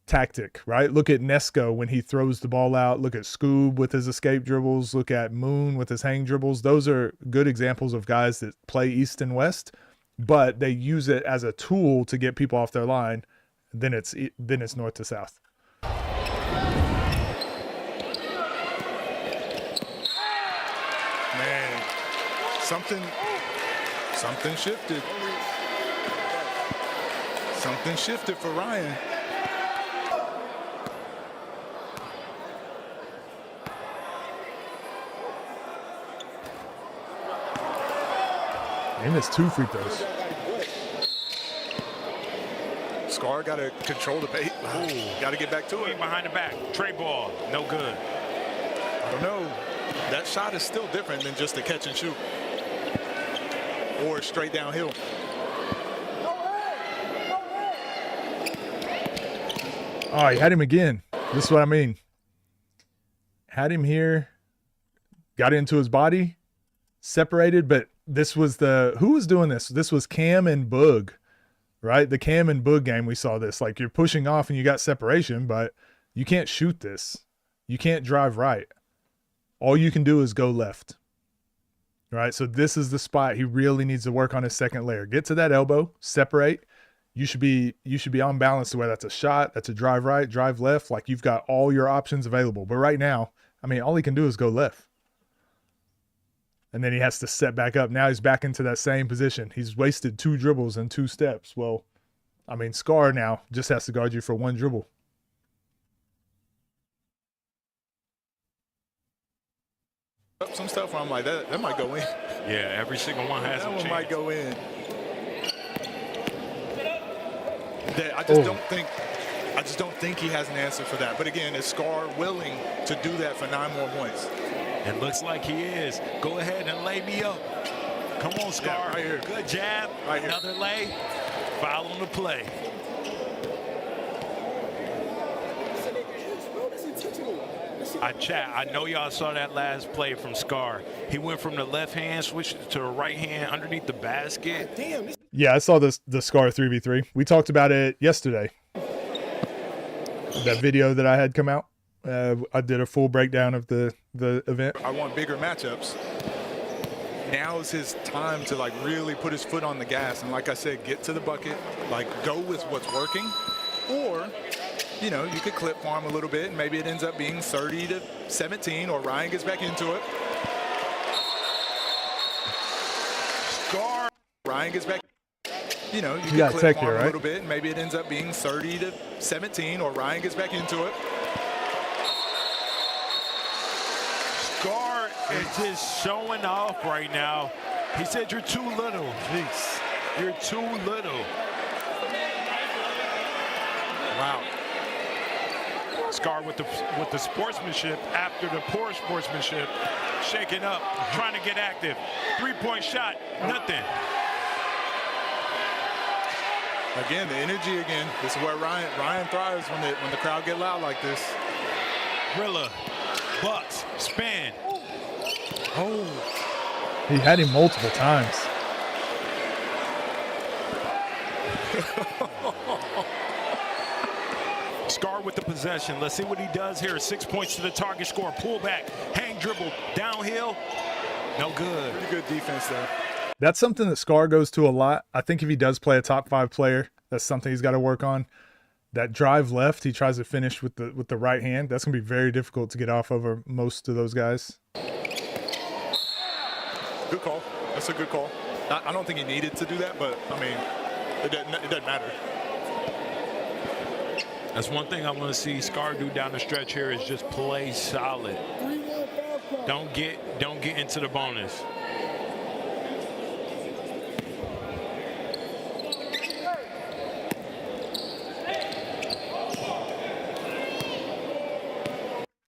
tactic, right? Look at Nesco when he throws the ball out. Look at Scoob with his escape dribbles. Look at Moon with his hang dribbles. Those are good examples of guys that play east and west, but they use it as a tool to get people off their line. Then it's north to south. Man, something shifted. Something shifted for Ryan. He missed 2 free throws. Scar got to control the pace. Got to get back to it. behind the back. Trey ball. No good. I don't know. That shot is still different than just a catch and shoot. Or straight downhill. Oh, he had him again. This is what I mean. Had him here. Got into his body. Separated, but this was who was doing this? This was Cam and Boog, right? The Cam and Boog game, we saw this. Like, you're pushing off and you got separation, but you can't shoot this. You can't drive right. All you can do is go left, right? So this is the spot he really needs to work on his second layer. Get to that elbow, separate. You should be on balance to where that's a shot, that's a drive right, drive left. Like, you've got all your options available. But right now, I mean, all he can do is go left. And then he has to set back up. Now he's back into that same position. He's wasted 2 dribbles and 2 steps. Well, I mean, Scar now just has to guard you for 1 dribble. Some stuff where I'm like, that might go in. Yeah, every single one has That a one chance. might go in. I just don't think he has an answer for that. But again, is Scar willing to do that for 9 more points? It looks like he is. Go ahead and lay me up. Come on, Scar. Yeah, right here. Good jab. Right here. Another lay. Foul on the play. I know y'all saw that last play from Scar. He went from the left hand, switched to the right hand underneath the basket. Yeah, I saw the Scar 3v3. We talked about it yesterday. That video that I had come out. I did a full breakdown of the event. I want bigger matchups. Now is his time to like really put his foot on the gas and, like I said, get to the bucket, like go with what's working. Or, you know, you could clip farm a little bit and maybe it ends up being 30-17 or Ryan gets back into it. Scar. Ryan gets back. You know, you got can tech clip farm here, a right? little bit and maybe it ends up being 30-17 or Ryan gets back into it. Scar is just showing off right now. He said, "You're too little." Jeez. You're too little. Wow. Scar with the sportsmanship after the poor sportsmanship, shaking up, trying to get active. 3-point shot, nothing. Again, the energy again. This is where Ryan thrives when the crowd get loud like this. Rilla, Bucks, spin. Oh. He had him multiple times. Scar with the possession. Let's see what he does here. 6 points to the target score. Pull back, hang dribble, downhill. No good. Pretty good defense there. That's something that Scar goes to a lot. I think if he does play a top 5 player, that's something he's got to work on. That drive left, he tries to finish with the right hand. That's going to be very difficult to get off over most of those guys. Good call. That's a good call. I don't think he needed to do that, but, I mean, it doesn't matter. That's one thing I want to see Scar do down the stretch here is just play solid. Don't get into the bonus.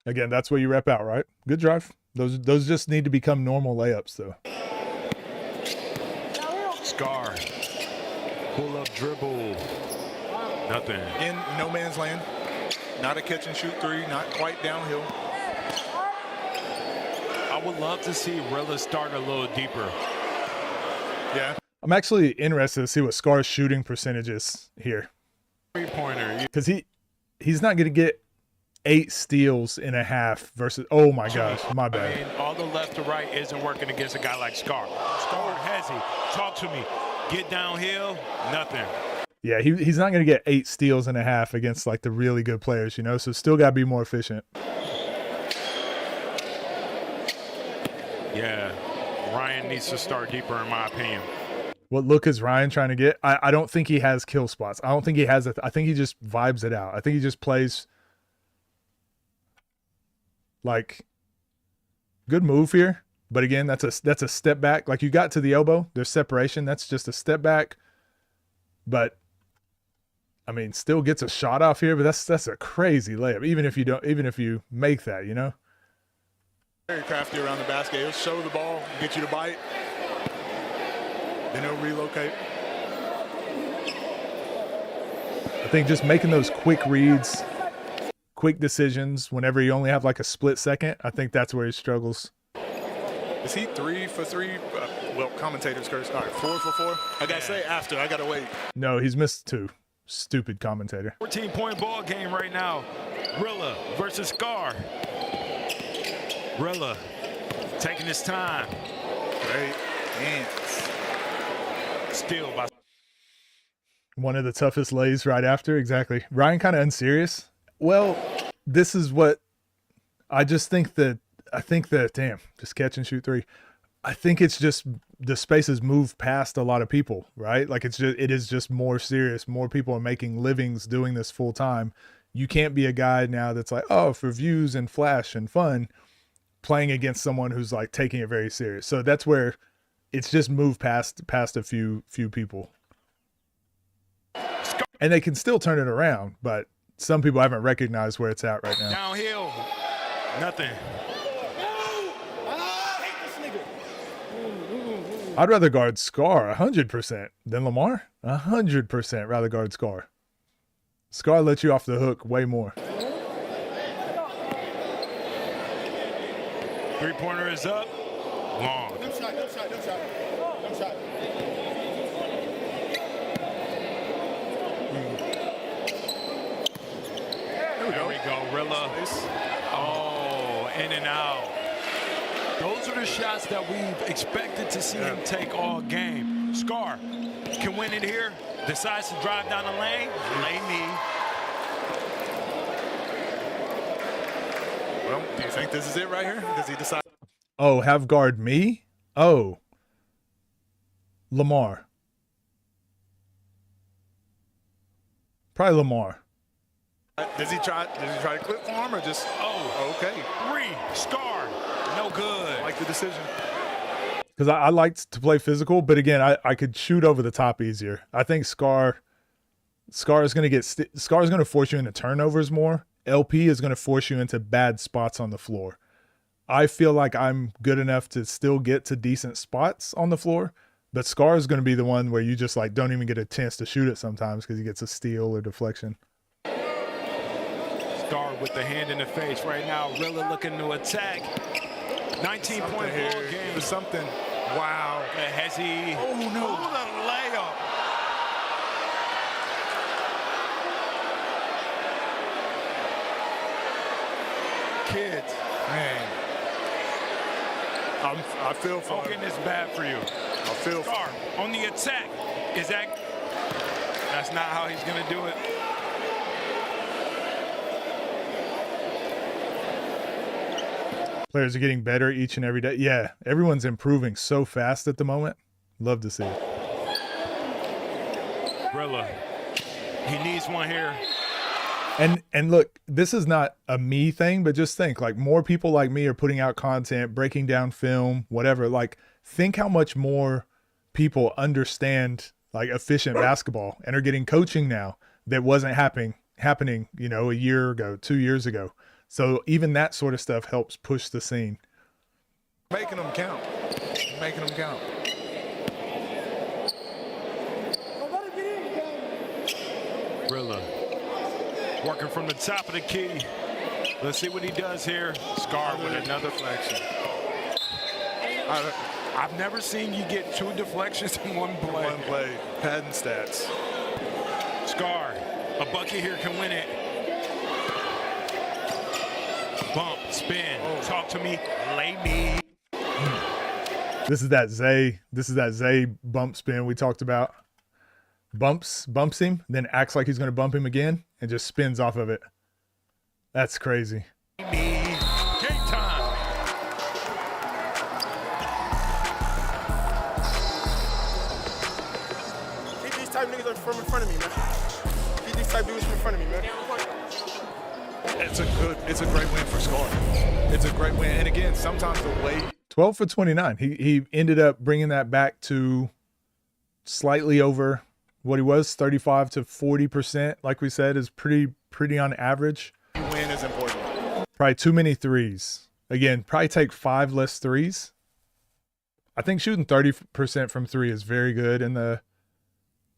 Again, that's where you rep out, right? Good drive. Those just need to become normal layups, though. Scar. Pull up dribble. Nothing. In no man's land. Not a catch and shoot three. Not quite downhill. I would love to see Rilla start a little deeper. Yeah. I'm actually interested to see what Scar's shooting percentage is here. Three-pointer. Because he's not going to get 8 steals in a half versus, oh my gosh, my bad. I mean, all the left to right isn't working against a guy like Scar. Scar, Hezzy, talk to me. Get downhill, nothing. Yeah, he's not going to get 8 steals in a half against like the really good players, you know, so still got to be more efficient. Yeah, Ryan needs to start deeper in my opinion. What look is Ryan trying to get? I don't think he has kill spots. I don't think he has I think he just vibes it out. I think he just plays like good move here. But again, that's a step back. Like you got to the elbow, there's separation. That's just a step back. But I mean, still gets a shot off here, but that's a crazy layup. Even if you make that, you know? Very crafty around the basket. He'll show the ball, get you to bite. Then he'll relocate. I think just making those quick reads, quick decisions whenever you only have like a split second, I think that's where he struggles. Is he 3 for 3? Well, commentators curse. All right, 4 for 4. I got to say after. I got to wait. No, he's missed 2. Stupid commentator. 14-point ball game right now. Rilla versus Scar. Rilla taking his time. Great hands. Still by One of the toughest lays right after. Exactly. Ryan kind of unserious. Well, this is what I just think that damn, just catch and shoot 3. I think it's just the spaces move past a lot of people, right? Like it is just more serious. More people are making livings doing this full time. You can't be a guy now that's like, oh, for views and flash and fun, playing against someone who's like taking it very serious. So that's where it's just moved past a few people. And they can still turn it around, but some people haven't recognized where it's at right now. downhill. Nothing. I'd rather guard Scar 100% than Lamar. 100% rather guard Scar. Scar lets you off the hook way more. Three-pointer is up. Long. No shot. There we go, Rilla. Oh, in and out. Those are the shots that we've expected to see him take all game. Scar can win it here. Decides to drive down the lane. Lay me. Well, do you think this is it right here? Does he decide? Oh, have guard me? Oh. Lamar. Probably Lamar. Does he try to clip for him or just? Oh, okay. 3, Scar, no good. Like the decision. Because I liked to play physical, but again, I could shoot over the top easier. I think Scar is going to force you into turnovers more. LP is going to force you into bad spots on the floor. I feel like I'm good enough to still get to decent spots on the floor, but Scar is going to be the one where you just like don't even get a chance to shoot it sometimes because he gets a steal or deflection. Scar with the hand in the face right now. Rilla looking to attack. 19-point ball game. There's something. Wow. Has he? Oh, no. Oh, the layup. Kids. Man. I feel for him. Hogan is bad for you. I feel for Scar him. on the attack. Is that? That's not how he's going to do it. Players are getting better each and every day. Yeah, everyone's improving so fast at the moment. Love to see it. Rilla, he needs one here. And look, this is not a me thing, but just think like more people like me are putting out content, breaking down film, whatever. Like think how much more people understand like efficient basketball and are getting coaching now that wasn't happening, you know, a year ago, 2 years ago. So even that sort of stuff helps push the scene. Making them count. Making them count. Rilla working from the top of the key. Let's see what he does here. Scar with another deflection. I've never seen you get 2 deflections in one play. One play. Padding stats. Scar, a bucket here can win it. Bump, spin, talk to me, lay me. This is that Zay bump spin we talked about. Bumps him, then acts like he's going to bump him again, and just spins off of it. That's crazy. Game time. Keep these type niggas from in front of me, man. Keep these type dudes from in front of me, man. It's a great win for Scar. It's a great win. And again, sometimes the way 12 for 29. He ended up bringing that back to slightly over what he was, 35 to 40%. Like we said, is pretty on average. win is important. Probably too many threes. Again, probably take 5 less threes. I think shooting 30% from 3 is very good in the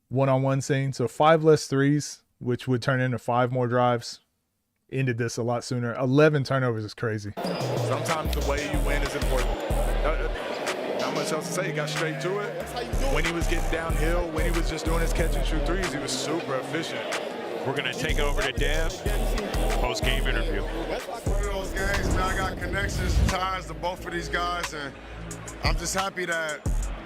one-on-one scene. So 5 less threes, which would turn into 5 more drives. Ended this a lot sooner. 11 turnovers is crazy. Sometimes the way you win is important. Not much else to say. He got straight to it. When he was getting downhill, when he was just doing his catch and shoot threes, he was super efficient. We're going to take over to Dev, post-game interview. One of those games, man, I got connections, ties to both of these guys, and I'm just happy that,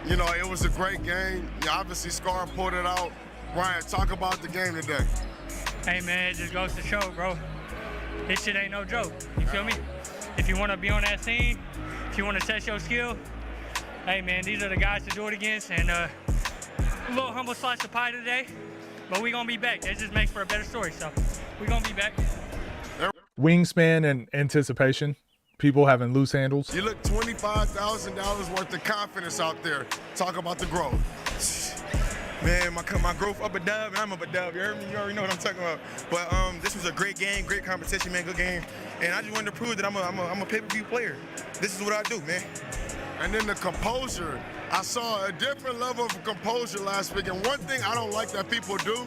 you know, it was a great game. Obviously, Scar pulled it out. Ryan, talk about the game today. Hey, man, it just goes to show, bro. This shit ain't no joke. You feel me? If you want to be on that scene, if you want to test your skill, hey, man, these are the guys to do it against. And a little humble slice of pie today, but we going to be back. That just makes for a better story, so we going to be back. Wingspan and anticipation. People having loose handles. You look $25,000 worth of confidence out there. Talk about the growth. Man, my growth up a dub, and I'm up a dub. You heard me? You already know what I'm talking about. But this was a great game, great competition, man, good game. And I just wanted to prove that I'm a pay-per-view player. This is what I do, man. And then the composure. I saw a different level of composure last week. And one thing I don't like that people do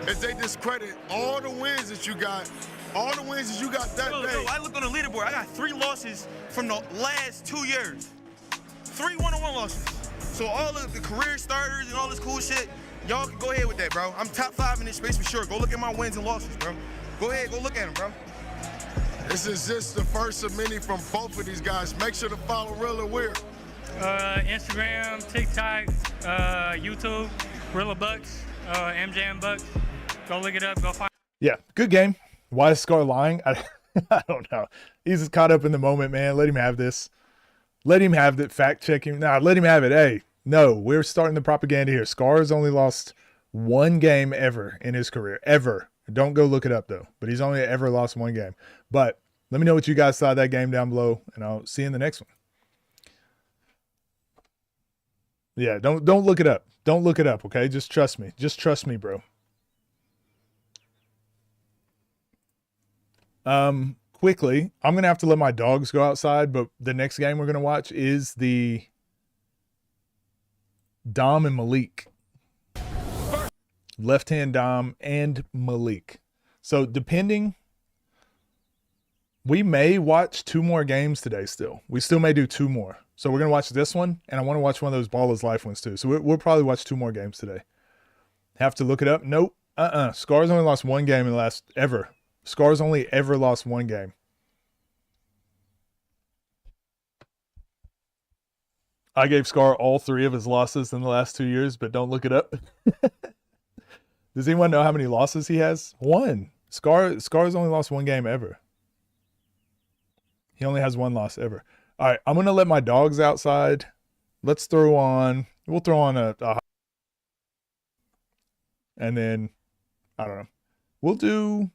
is they discredit all the wins that you got. All the wins that you got that day. I look on the leaderboard. I got 3 losses from the last 2 years. 3 one-on-one losses. So all of the career starters and all this cool shit, y'all can go ahead with that, bro. I'm top 5 in this space for sure. Go look at my wins and losses, bro. Go ahead, go look at them, bro. This is just the first of many from both of these guys. Make sure to follow Rilla where? Instagram, TikTok, YouTube, Rilla Bucks, MJM Bucks. Go look it up. Go find. Yeah, good game. Why is Scar lying? I don't know. He's just caught up in the moment, man. Let him have this. Let him have that. Fact checking. Nah, let him have it. Hey, no, we're starting the propaganda here. Scar's only lost 1 game ever in his career. Ever. Don't go look it up, though. But he's only ever lost 1 game. But let me know what you guys thought of that game down below, and I'll see you in the next one. Yeah, don't look it up. Don't look it up, okay? Just trust me. Just trust me, bro. Quickly, I'm going to have to let my dogs go outside, but the next game we're going to watch is the Dom and Malik. Left-hand Dom and Malik. So depending, we may watch 2 more games today still. We still may do 2 more. So we're going to watch this one, and I want to watch one of those Ball is Life ones too. So we'll probably watch 2 more games today. Have to look it up? Nope. Scar's only lost 1 game in the last ever. Scar's only ever lost 1 game. I gave Scar all 3 of his losses in the last 2 years, but don't look it up. Does anyone know how many losses he has? 1. Scar's only lost 1 game ever. He only has 1 loss ever. All right, I'm going to let my dogs outside. We'll throw on a and then, I don't know. We'll do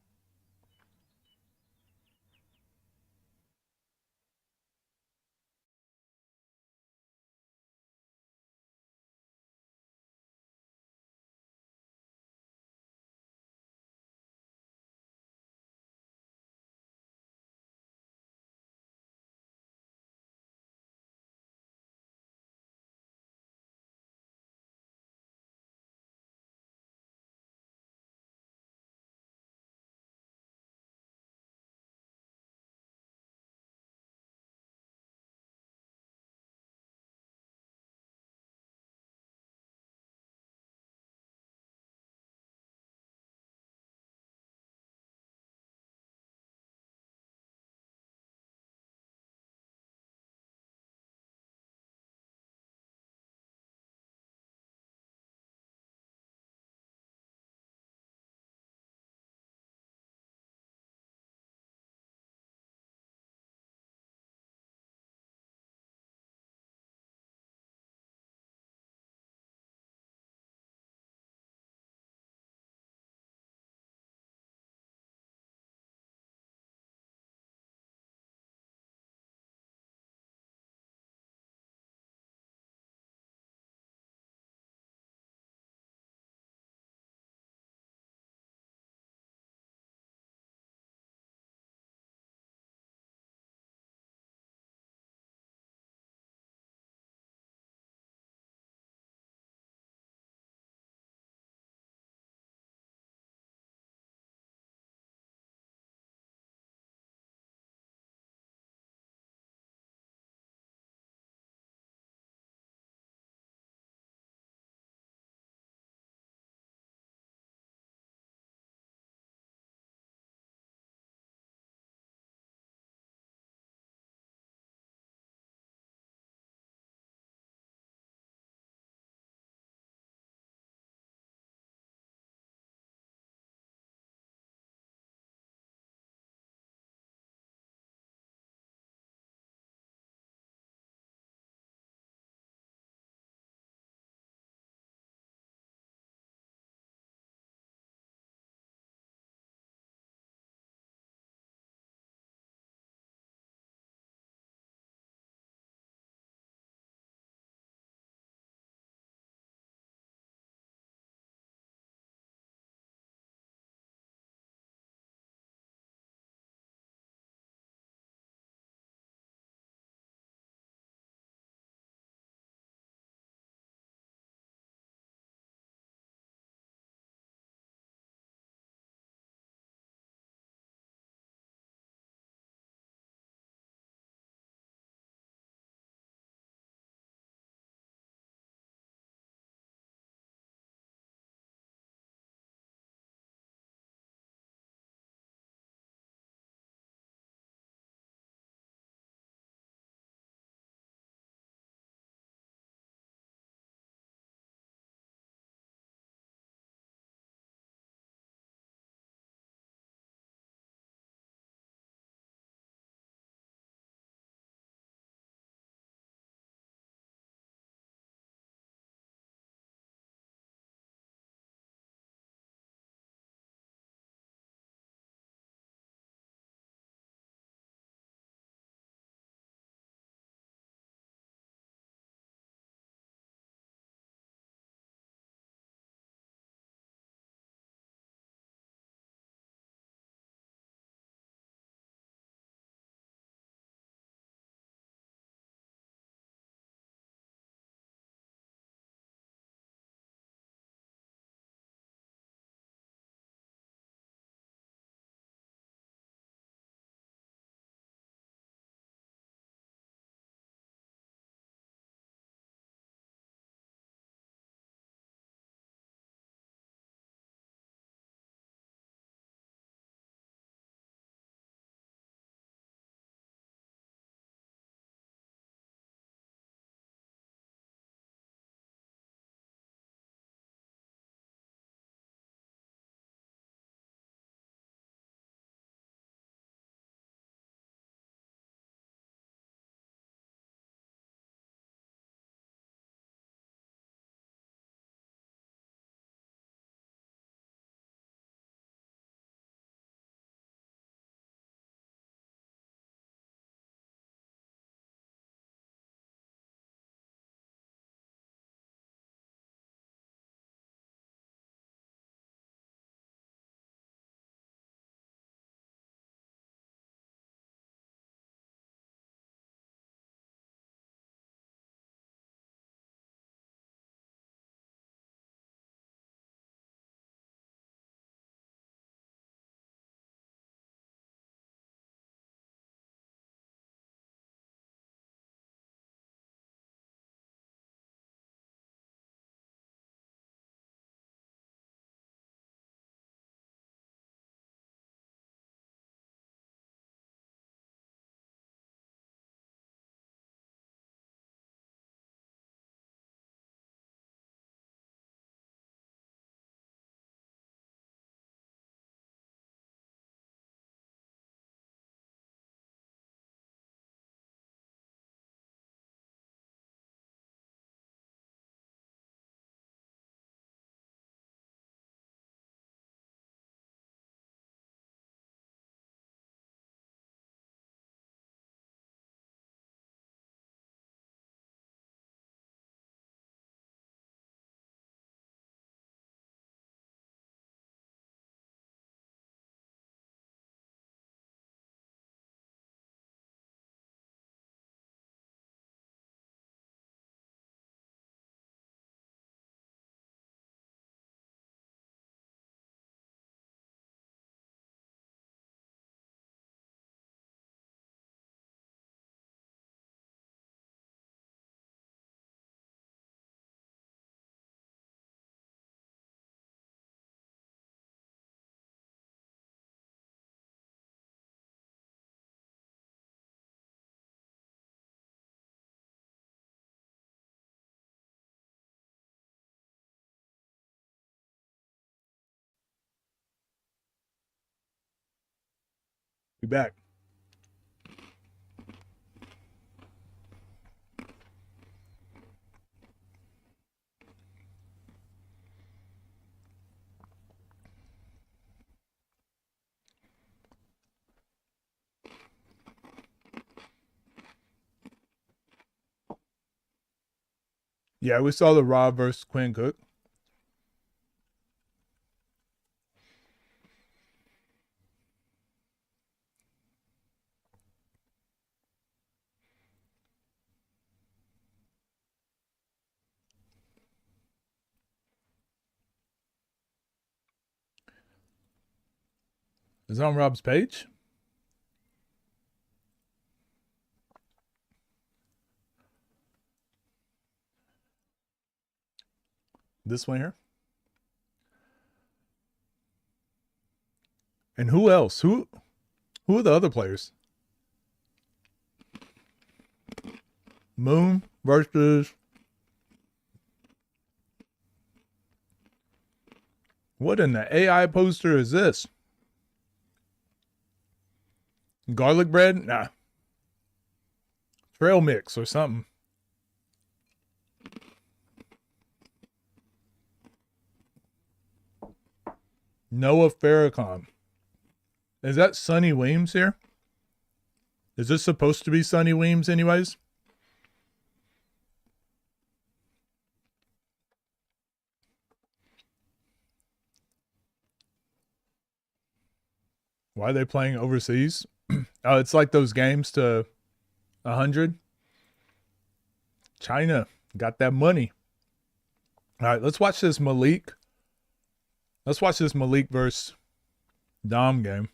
Be back. Yeah, we saw the Raw versus Quinn Cook. Is it on Rob's page? This one here. And who else? Who are the other players? Moon versus... What in the AI poster is this? Garlic bread? Nah. Trail mix or something. Noah Farrakhan. Is that Sonny Weems here? Is this supposed to be Sonny Weems anyways? Why are they playing overseas? Oh, it's like those games to 100. China got that money. All right, let's watch this Malik. Let's watch this Malik versus Dom game.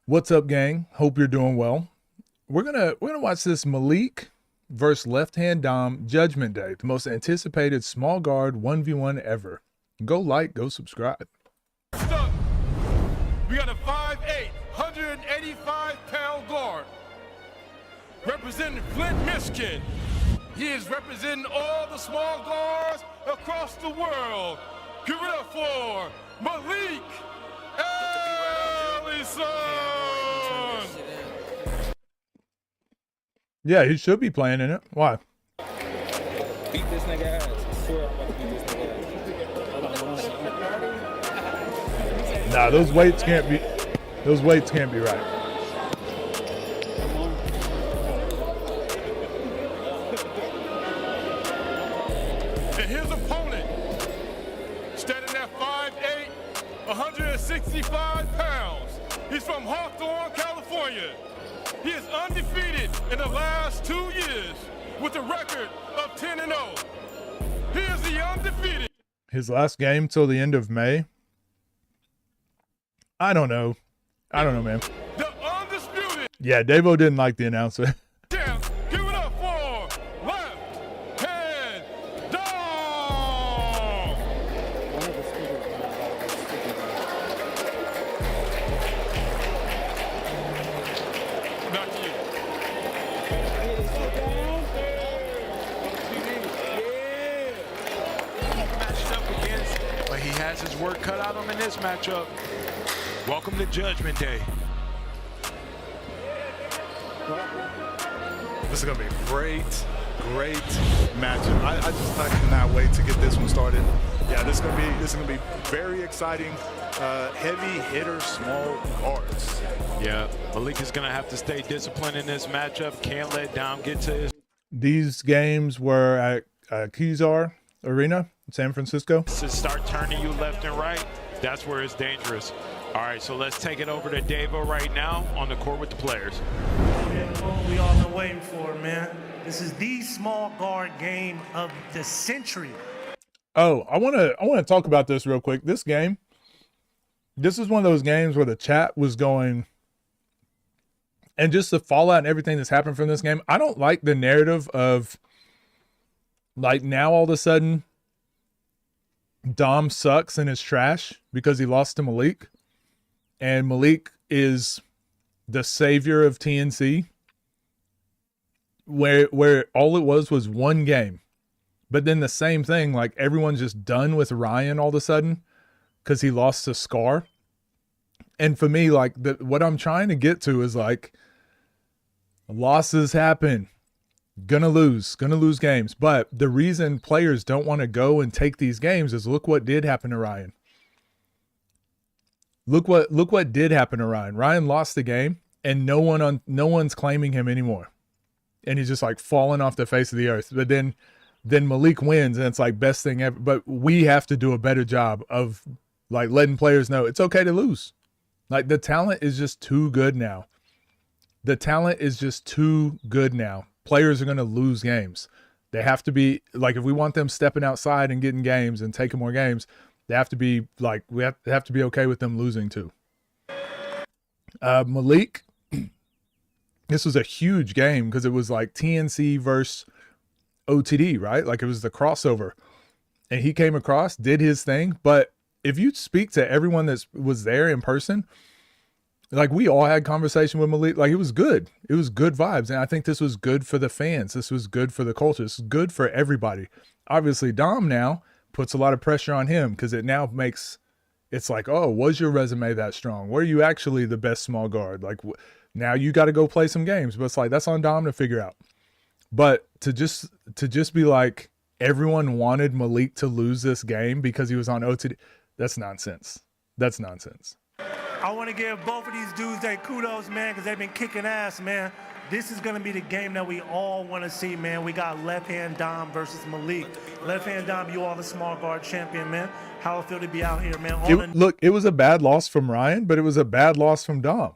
What's up, gang? Hope you're doing well. We're gonna watch this Malik versus Left Hand Dom Judgment Day, the most anticipated small guard 1v1 ever. Go like, go subscribe. Up, we got a 5'8", 185-pound guard representing Flint, Michigan. He is representing all the small guards across the world. Give it up for Malik Ellison. Yeah, he should be playing in it. Why? Beat this nigga ass. I swear I'm about to beat this nigga ass. Nah, those weights can't be right. And his opponent, standing at 5'8", 165 pounds. He's from Hawthorne, California. He is undefeated in the last 2 years with a record of 10-0. He is the undefeated. His last game till the end of May. I don't know, man. The undisputed Yeah, Davo didn't like the announcer. champ. Give it up for Left Hand Dom. Back to you. Matched up against, but he has his work cut out of him in this matchup. Welcome to Judgment Day. This is gonna be a great matchup. I just cannot wait to get this one started. Yeah, this is gonna be very exciting. Heavy hitter, small guards. Yeah, Malik is gonna have to stay disciplined in this matchup. Can't let Dom get to his. These games were at Kezar Arena in San Francisco. To start turning you left and right, that's where it's dangerous. All right, so let's take it over to Davo right now on the court with the players. Yeah, what we all been waiting for, man. This is the small guard game of the century. Oh, I want to talk about this real quick. This game, this is one of those games where the chat was going, and just the fallout and everything that's happened from this game. I don't like the narrative of, like, now all of a sudden Dom sucks and is trash because he lost to Malik, and Malik is the savior of TNC, where all it was one game. But then the same thing, like, everyone's just done with Ryan all of a sudden because he lost to Scar. And for me, like what I'm trying to get to is like losses happen. Gonna lose games. But the reason players don't want to go and take these games is look what did happen to Ryan. Look what did happen to Ryan. Ryan lost the game and no one's claiming him anymore. And he's just like falling off the face of the earth. But then Malik wins and it's like best thing ever. But we have to do a better job of like letting players know it's okay to lose. Like the talent is just too good now. The talent is just too good now. Players are going to lose games. They have to be like, if we want them stepping outside and getting games and taking more games, they have to be like, we have to be okay with them losing too. Malik, this was a huge game because it was like TNC versus OTD, right? Like it was the crossover. And he came across, did his thing. But if you speak to everyone that was there in person, like we all had conversation with Malik, like it was good. It was good vibes. And I think this was good for the fans. This was good for the culture. This is good for everybody. Obviously, Dom now puts a lot of pressure on him because it now makes, it's like, oh, was your resume that strong? Were you actually the best small guard? Like now you got to go play some games. But it's like, that's on Dom to figure out. But to just be like, everyone wanted Malik to lose this game because he was on OTD. That's nonsense. That's nonsense. I want to give both of these dudes their kudos, man, because they've been kicking ass, man. This is going to be the game that we all want to see, man. We got left-hand Dom versus Malik. Left-hand Dom, you are the small guard champion, man. How it feel to be out here, man? Look, it was a bad loss from Ryan, but it was a bad loss from Dom.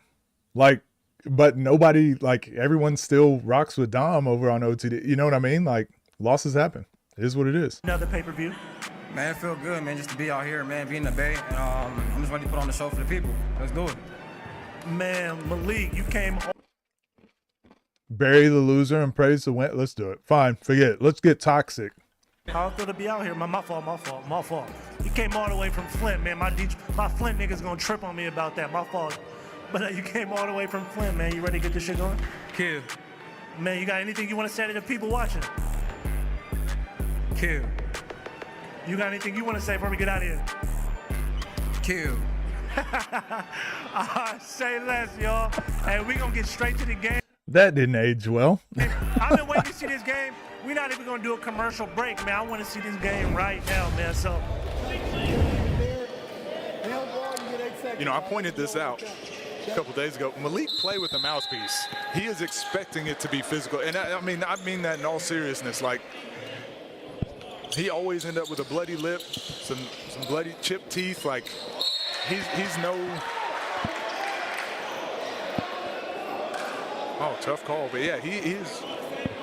Like, but nobody, like, everyone still rocks with Dom over on OTD. You know what I mean? Like, losses happen. It is what it is. Another pay-per-view. Man, it feel good, man, just to be out here, man, be in the Bay. And I'm just ready to put on the show for the people. Let's do it. Man, Malik, you came. Bury the loser and praise the win. Let's do it. Fine, forget it. Let's get toxic. How it feel to be out here? My fault. You came all the way from Flint, man. My Flint niggas gonna trip on me about that. My fault. But you came all the way from Flint, man. You ready to get this shit going? Kill. Man, you got anything you want to say to the people watching? Kill. You got anything you want to say before we get out of here? Kill. Say less, y'all. Hey, we gonna get straight to the game. That didn't age well. I've been waiting to see this game. We're not even gonna do a commercial break, man. I want to see this game right now, man. So, you know, I pointed this out a couple days ago. Malik played with a mouthpiece. He is expecting it to be physical, and I mean that in all seriousness. Like, he always end up with a bloody lip, some bloody chipped teeth. Like, he's no. Oh, tough call, but yeah, he is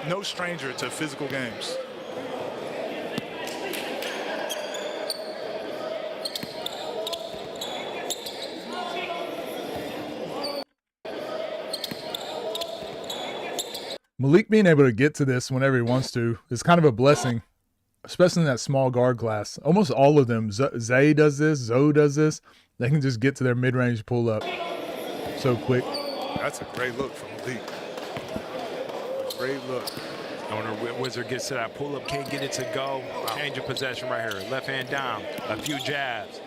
no stranger to physical games. Malik being able to get to this whenever he wants to is kind of a blessing, especially in that small guard class. Almost all of them, Zay does this, Zoe does this. They can just get to their mid-range pull-up so quick. That's a great look from Malik. Great look. I wonder Wizard gets to that pull-up, can't get it to go. Change of possession right here. Left hand down, a few jabs.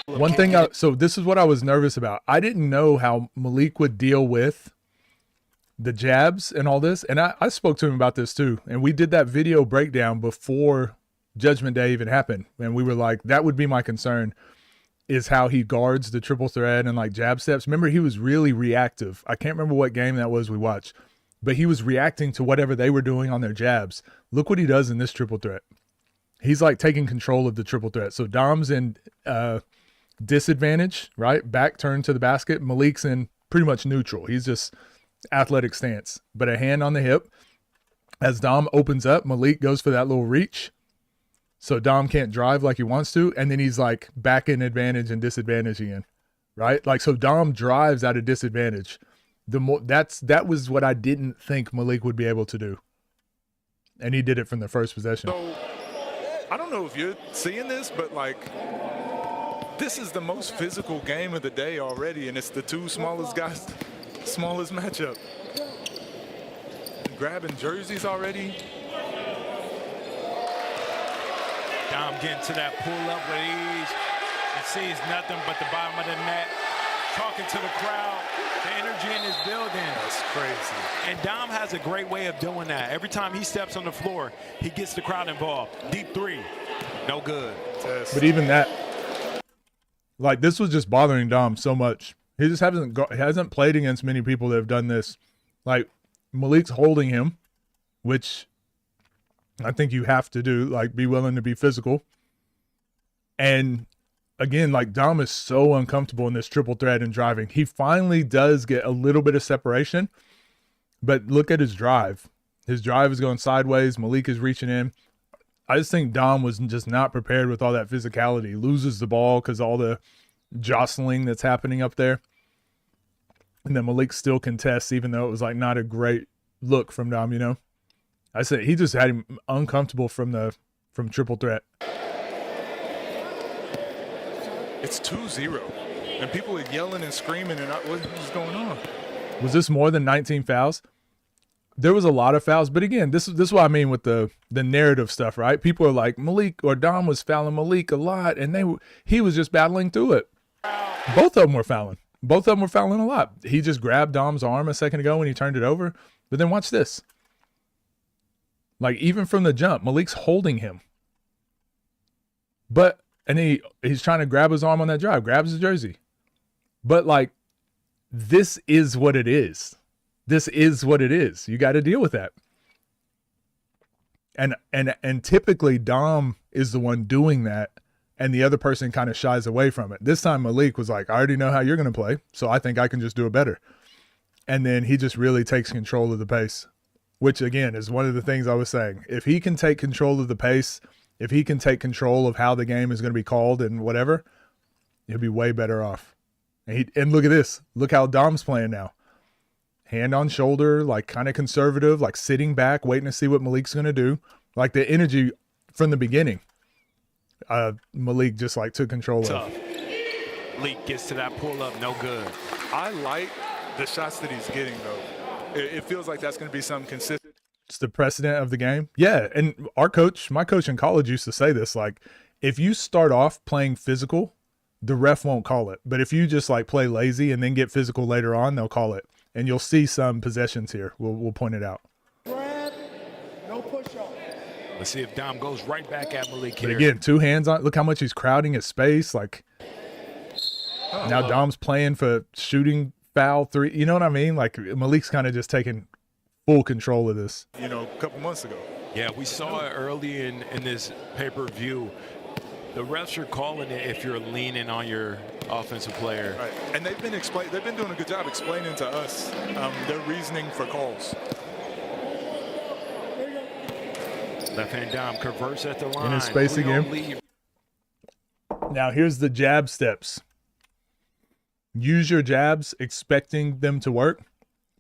One thing, so this is what I was nervous about. I didn't know how Malik would deal with the jabs and all this. And I spoke to him about this too. And we did that video breakdown before Judgment Day even happened. And we were like, that would be my concern, is how he guards the triple threat and like jab steps. Remember, he was really reactive. I can't remember what game that was we watched, but he was reacting to whatever they were doing on their jabs. Look what he does in this triple threat. He's like taking control of the triple threat. So Dom's in disadvantage, right? Back turned to the basket. Malik's in pretty much neutral. He's just athletic stance, but a hand on the hip. As Dom opens up, Malik goes for that little reach. So Dom can't drive like he wants to. And then he's like back in advantage and disadvantage again, right? Like, so Dom drives at a disadvantage. That was what I didn't think Malik would be able to do. And he did it from the first possession. So, I don't know if you're seeing this, but like, this is the most physical game of the day already, and it's the two smallest guys, smallest matchup. Grabbing jerseys already. Dom getting to that pull-up with ease. And sees nothing but the bottom of the net, talking to the crowd, the energy in this building. That's crazy. And Dom has a great way of doing that. Every time he steps on the floor, he gets the crowd involved. Deep three, no good. But even that, like, this was just bothering Dom so much. He just hasn't played against many people that have done this. Like, Malik's holding him, which I think you have to do, like, be willing to be physical. And again, like, Dom is so uncomfortable in this triple threat and driving. He finally does get a little bit of separation, but look at his drive. His drive is going sideways. Malik is reaching in. I just think Dom was just not prepared with all that physicality. Loses the ball because all the jostling that's happening up there. And then Malik still contests, even though it was like not a great look from Dom, you know? I said he just had him uncomfortable from triple threat. It's 2-0. And people are yelling and screaming, and what is going on? Was this more than 19 fouls? There was a lot of fouls, but again, this is what I mean with the narrative stuff, right? People are like, Malik or Dom was fouling Malik a lot, and he was just battling through it. Both of them were fouling. Both of them were fouling a lot. He just grabbed Dom's arm a second ago when he turned it over, but then watch this. Like, even from the jump, Malik's holding him. And he's trying to grab his arm on that drive, grabs his jersey. But, like, this is what it is. This is what it is. You got to deal with that. And typically Dom is the one doing that, and the other person kind of shies away from it. This time Malik was like, I already know how you're going to play, so I think I can just do it better. And then he just really takes control of the pace, which, again, is one of the things I was saying. If he can take control of the pace, if he can take control of how the game is going to be called and whatever, he'll be way better off. And look at this. Look how Dom's playing now. Hand on shoulder, like kind of conservative, like sitting back, waiting to see what Malik's going to do. Like the energy from the beginning, Malik just like took control of. Malik gets to that pull-up, no good. I like the shots that he's getting, though. It feels like that's going to be something consistent. It's the precedent of the game. Yeah, and my coach in college used to say this, like, if you start off playing physical, the ref won't call it. But if you just like play lazy and then get physical later on, they'll call it. And you'll see some possessions here. We'll point it out. Grab, no push-up. Let's see if Dom goes right back at Malik here. But again, 2 hands on. Look how much he's crowding his space. Like, now Dom's playing for shooting foul 3. You know what I mean? Like, Malik's kind of just taking full control of this. You know, a couple months ago. Yeah, we saw it early in this pay-per-view. The refs are calling it if you're leaning on your offensive player. Right, and they've been doing a good job explaining to us their reasoning for calls. Left hand Dom converts at the line. In his space again. Now here's the jab steps. Use your jabs, expecting them to work.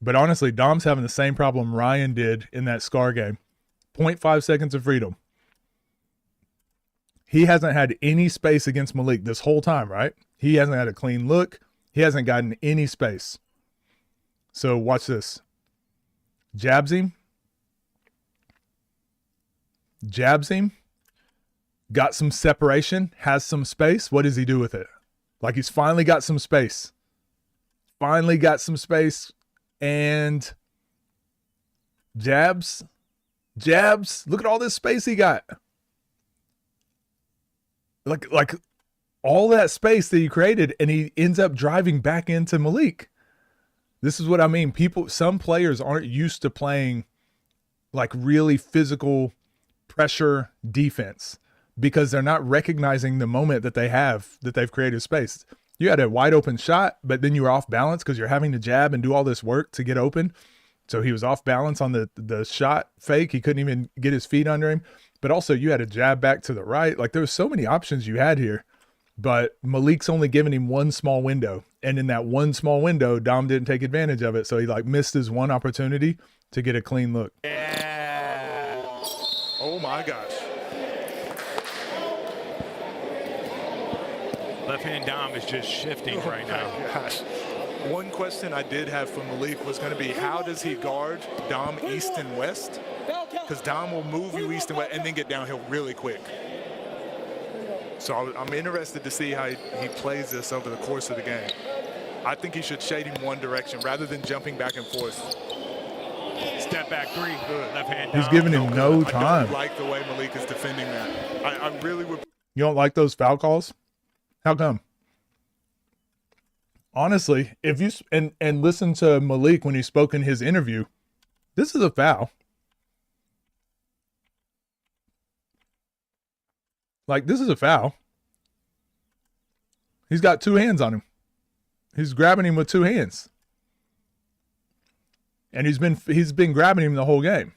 But honestly, Dom's having the same problem Ryan did in that Scar game. 0.5 seconds of freedom. He hasn't had any space against Malik this whole time, right? He hasn't had a clean look. He hasn't gotten any space. So watch this. Jabs him. Jabs him. Got some separation. Has some space. What does he do with it? Like, he's finally got some space. Finally got some space. And jabs. Jabs. Look at all this space he got. Like all that space that he created, and he ends up driving back into Malik. This is what I mean. Some players aren't used to playing like really physical pressure defense because they're not recognizing the moment that they have, that they've created space. You had a wide open shot, but then you were off balance because you're having to jab and do all this work to get open. So he was off balance on the shot fake. He couldn't even get his feet under him. But also you had a jab back to the right. Like, there were so many options you had here. But Malik's only giving him one small window. And in that one small window, Dom didn't take advantage of it. So he like missed his one opportunity to get a clean look. Yeah. Oh my gosh. Left hand Dom is just shifting right now. Gosh. One question I did have for Malik was going to be, how does he guard Dom east and west? Because Dom will move you east and west and then get downhill really quick. So I'm interested to see how he plays this over the course of the game. I think he should shade him one direction rather than jumping back and forth. Step back three, good. Left hand down. He's giving him no I time. don't like the way Malik is defending that. I really would. You don't like those foul calls? How come? Honestly, if you and listen to Malik when he spoke in his interview, this is a foul. Like, this is a foul. He's got two hands on him. He's grabbing him with two hands. And he's been grabbing him the whole game.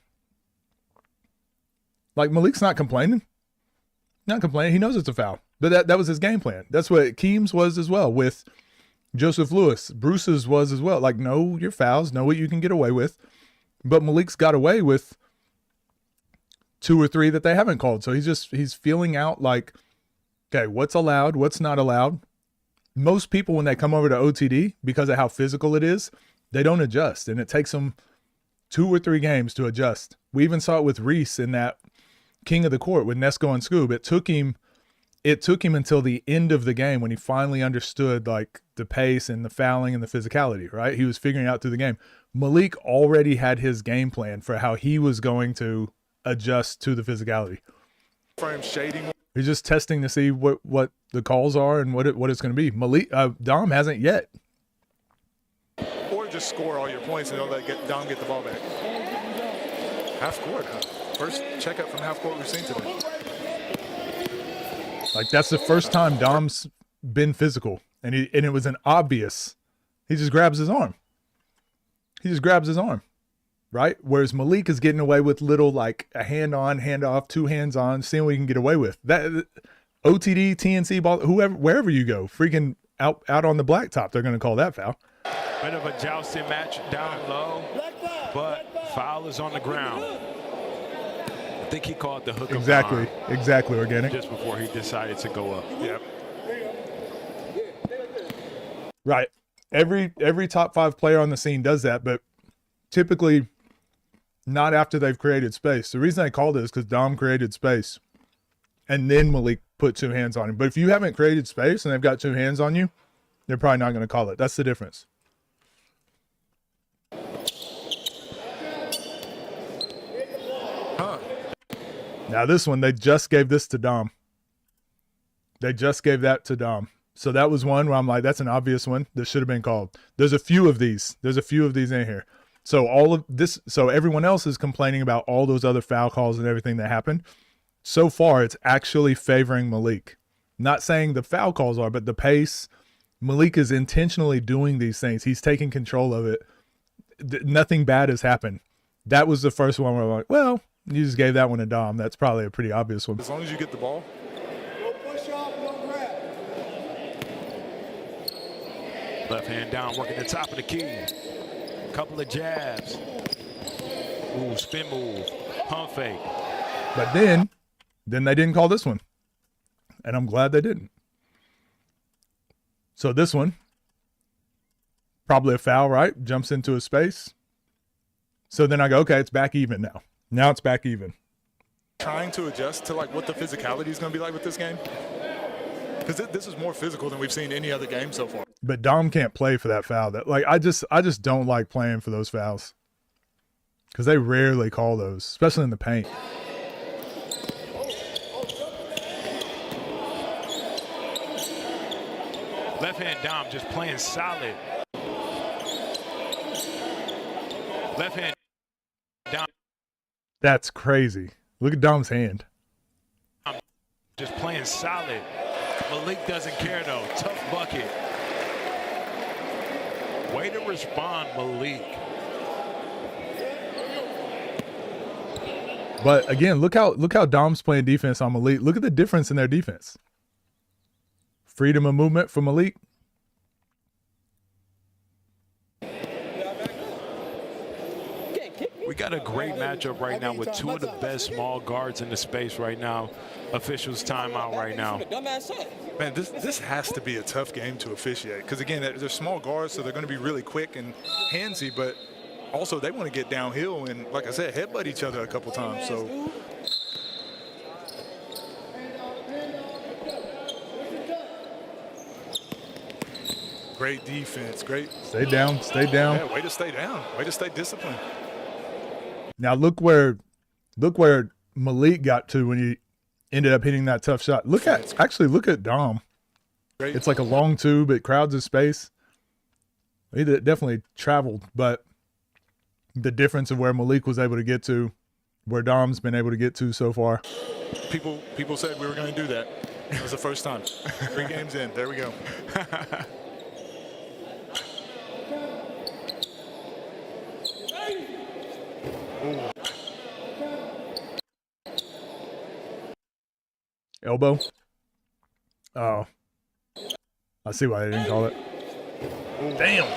Like, Malik's not complaining. Not complaining. He knows it's a foul. But that was his game plan. That's what Keem's was as well with Joseph Lewis. Bruce's was as well. Like, know your fouls, know what you can get away with. But Malik's got away with 2 or 3 that they haven't called. So he's feeling out like, okay, what's allowed, what's not allowed. Most people, when they come over to OTD, because of how physical it is, they don't adjust. And it takes them 2 or 3 games to adjust. We even saw it with Reese in that King of the Court with Nesco and Scoob. It took him until the end of the game when he finally understood like the pace and the fouling and the physicality, right? He was figuring it out through the game. Malik already had his game plan for how he was going to adjust to the physicality. Frame shading. He's just testing to see what the calls are and what it's going to be. Malik Dom hasn't yet. Or just score all your points and don't let Dom get the ball back. Half court, huh? First checkup from half court we've seen today. Like, that's the first time Dom's been physical, and it was an obvious. He just grabs his arm. Right? Whereas Malik is getting away with little, like, a hand on, hand off, 2 hands on, seeing what he can get away with. That OTD, TNC ball, wherever you go, freaking out on the blacktop, they're going to call that foul. Bit of a jousting match down low, but foul is on the ground. I think he called the hook. Exactly, Organic. Just before he decided to go up. Yep. Right. Every top 5 player on the scene does that, but typically not after they've created space. The reason I called it is because Dom created space, and then Malik put 2 hands on him. But if you haven't created space and they've got 2 hands on you, they're probably not going to call it. That's the difference. Now this one, they just gave this to Dom. They just gave that to Dom. So that was one where I'm like, that's an obvious one. That should have been called. There's a few of these. There's a few of these in here. So all of this, so everyone else is complaining about all those other foul calls and everything that happened. So far, it's actually favoring Malik. Not saying the foul calls are, but the pace. Malik is intentionally doing these things. He's taking control of it. Nothing bad has happened. That was the first one where I'm like, well, you just gave that one to Dom. That's probably a pretty obvious one. As long as you get the ball. Left hand down, working the top of the key. Couple of jabs. Ooh, spin move, pump fake. But then they didn't call this one. And I'm glad they didn't. So this one, probably a foul, right? Jumps into a space. So then I go, okay, it's back even now. Now it's back even. Trying to adjust to like what the physicality is going to be like with this game. Because this is more physical than we've seen any other game so far. But Dom can't play for that foul. That like I just don't like playing for those fouls. Because they rarely call those, especially in the paint. Left hand Dom just playing solid. Left hand Dom. That's crazy. Look at Dom's hand. Just playing solid. Malik doesn't care though. Tough bucket. Way to respond, Malik. But again, look how Dom's playing defense on Malik. Look at the difference in their defense. Freedom of movement for Malik. We got a great matchup right now with 2 of the best small guards in the space right now. Officials timeout right now. Man, this has to be a tough game to officiate. Because again, they're small guards, so they're going to be really quick and handsy, but also they want to get downhill and, like I said, headbutt each other a couple times. So Great defense. Great. Stay down. Stay down. Yeah, way to stay down. Way to stay disciplined. Now look where Malik got to when he ended up hitting that tough shot. Look at Dom. Great. It's like a long tube. It crowds his space. He definitely traveled, but the difference of where Malik was able to get to, where Dom's been able to get to so far. People said we were going to do that. It was the first time. 3 games in. There we go. Elbow. Oh. I see why they didn't call it. Damn.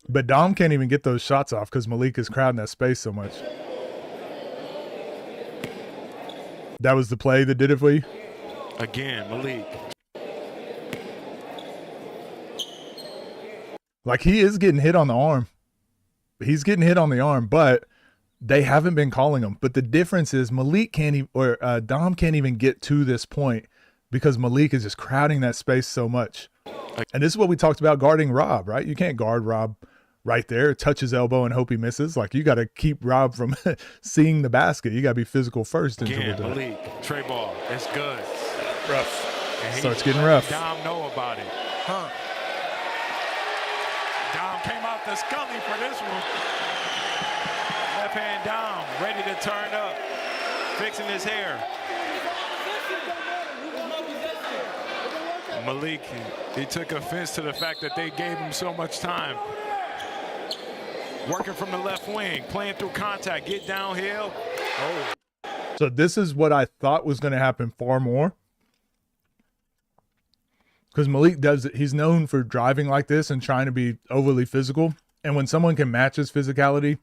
But Dom can't even get those shots off because Malik is crowding that space so much. That was the play that did it for you? Again, Malik. Like, he is getting hit on the arm. He's getting hit on the arm, but they haven't been calling him. But the difference is Malik can't even, or Dom can't even get to this point because Malik is just crowding that space so much. And this is what we talked about guarding Rob, right? You can't guard Rob right there, touch his elbow and hope he misses. Like, you got to keep Rob from seeing the basket. You got to be physical first. Again, Malik, tray ball. It's good. Rough. Starts getting rough. Dom know about it. Huh. Dom came out the scully for this one. Left hand Dom, ready to turn up, fixing his hair. Malik, he took offense to the fact that they gave him so much time. Working from the left wing, playing through contact, get downhill. Oh. So this is what I thought was going to happen far more. Because Malik does it. He's known for driving like this and trying to be overly physical. And when someone can match his physicality,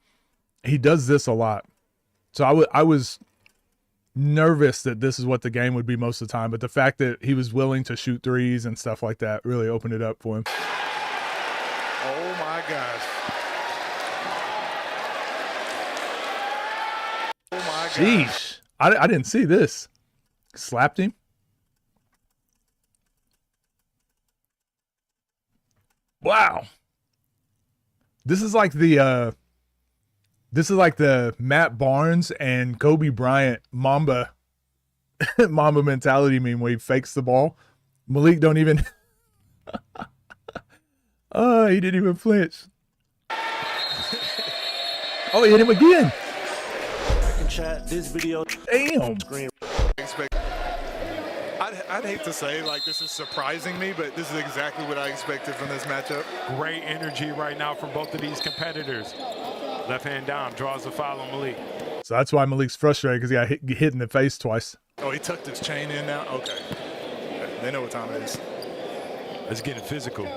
he does this a lot. So I was nervous that this is what the game would be most of the time. But the fact that he was willing to shoot threes and stuff like that really opened it up for him. Oh, my gosh. Oh, my gosh. Sheesh. I didn't see this. Slapped him. Wow. This is like the Matt Barnes and Kobe Bryant Mamba mentality meme where he fakes the ball. Malik don't even oh, he didn't even flinch. Oh, he hit him again. Chat this video. Damn. I'd hate to say, like, this is surprising me, but this is exactly what I expected from this matchup. Great energy right now from both of these competitors. Left hand down, draws the foul on Malik. So that's why Malik's frustrated because he got hit in the face twice. Oh, he tucked his chain in now? Okay. They know what time it is. Let's get it physical.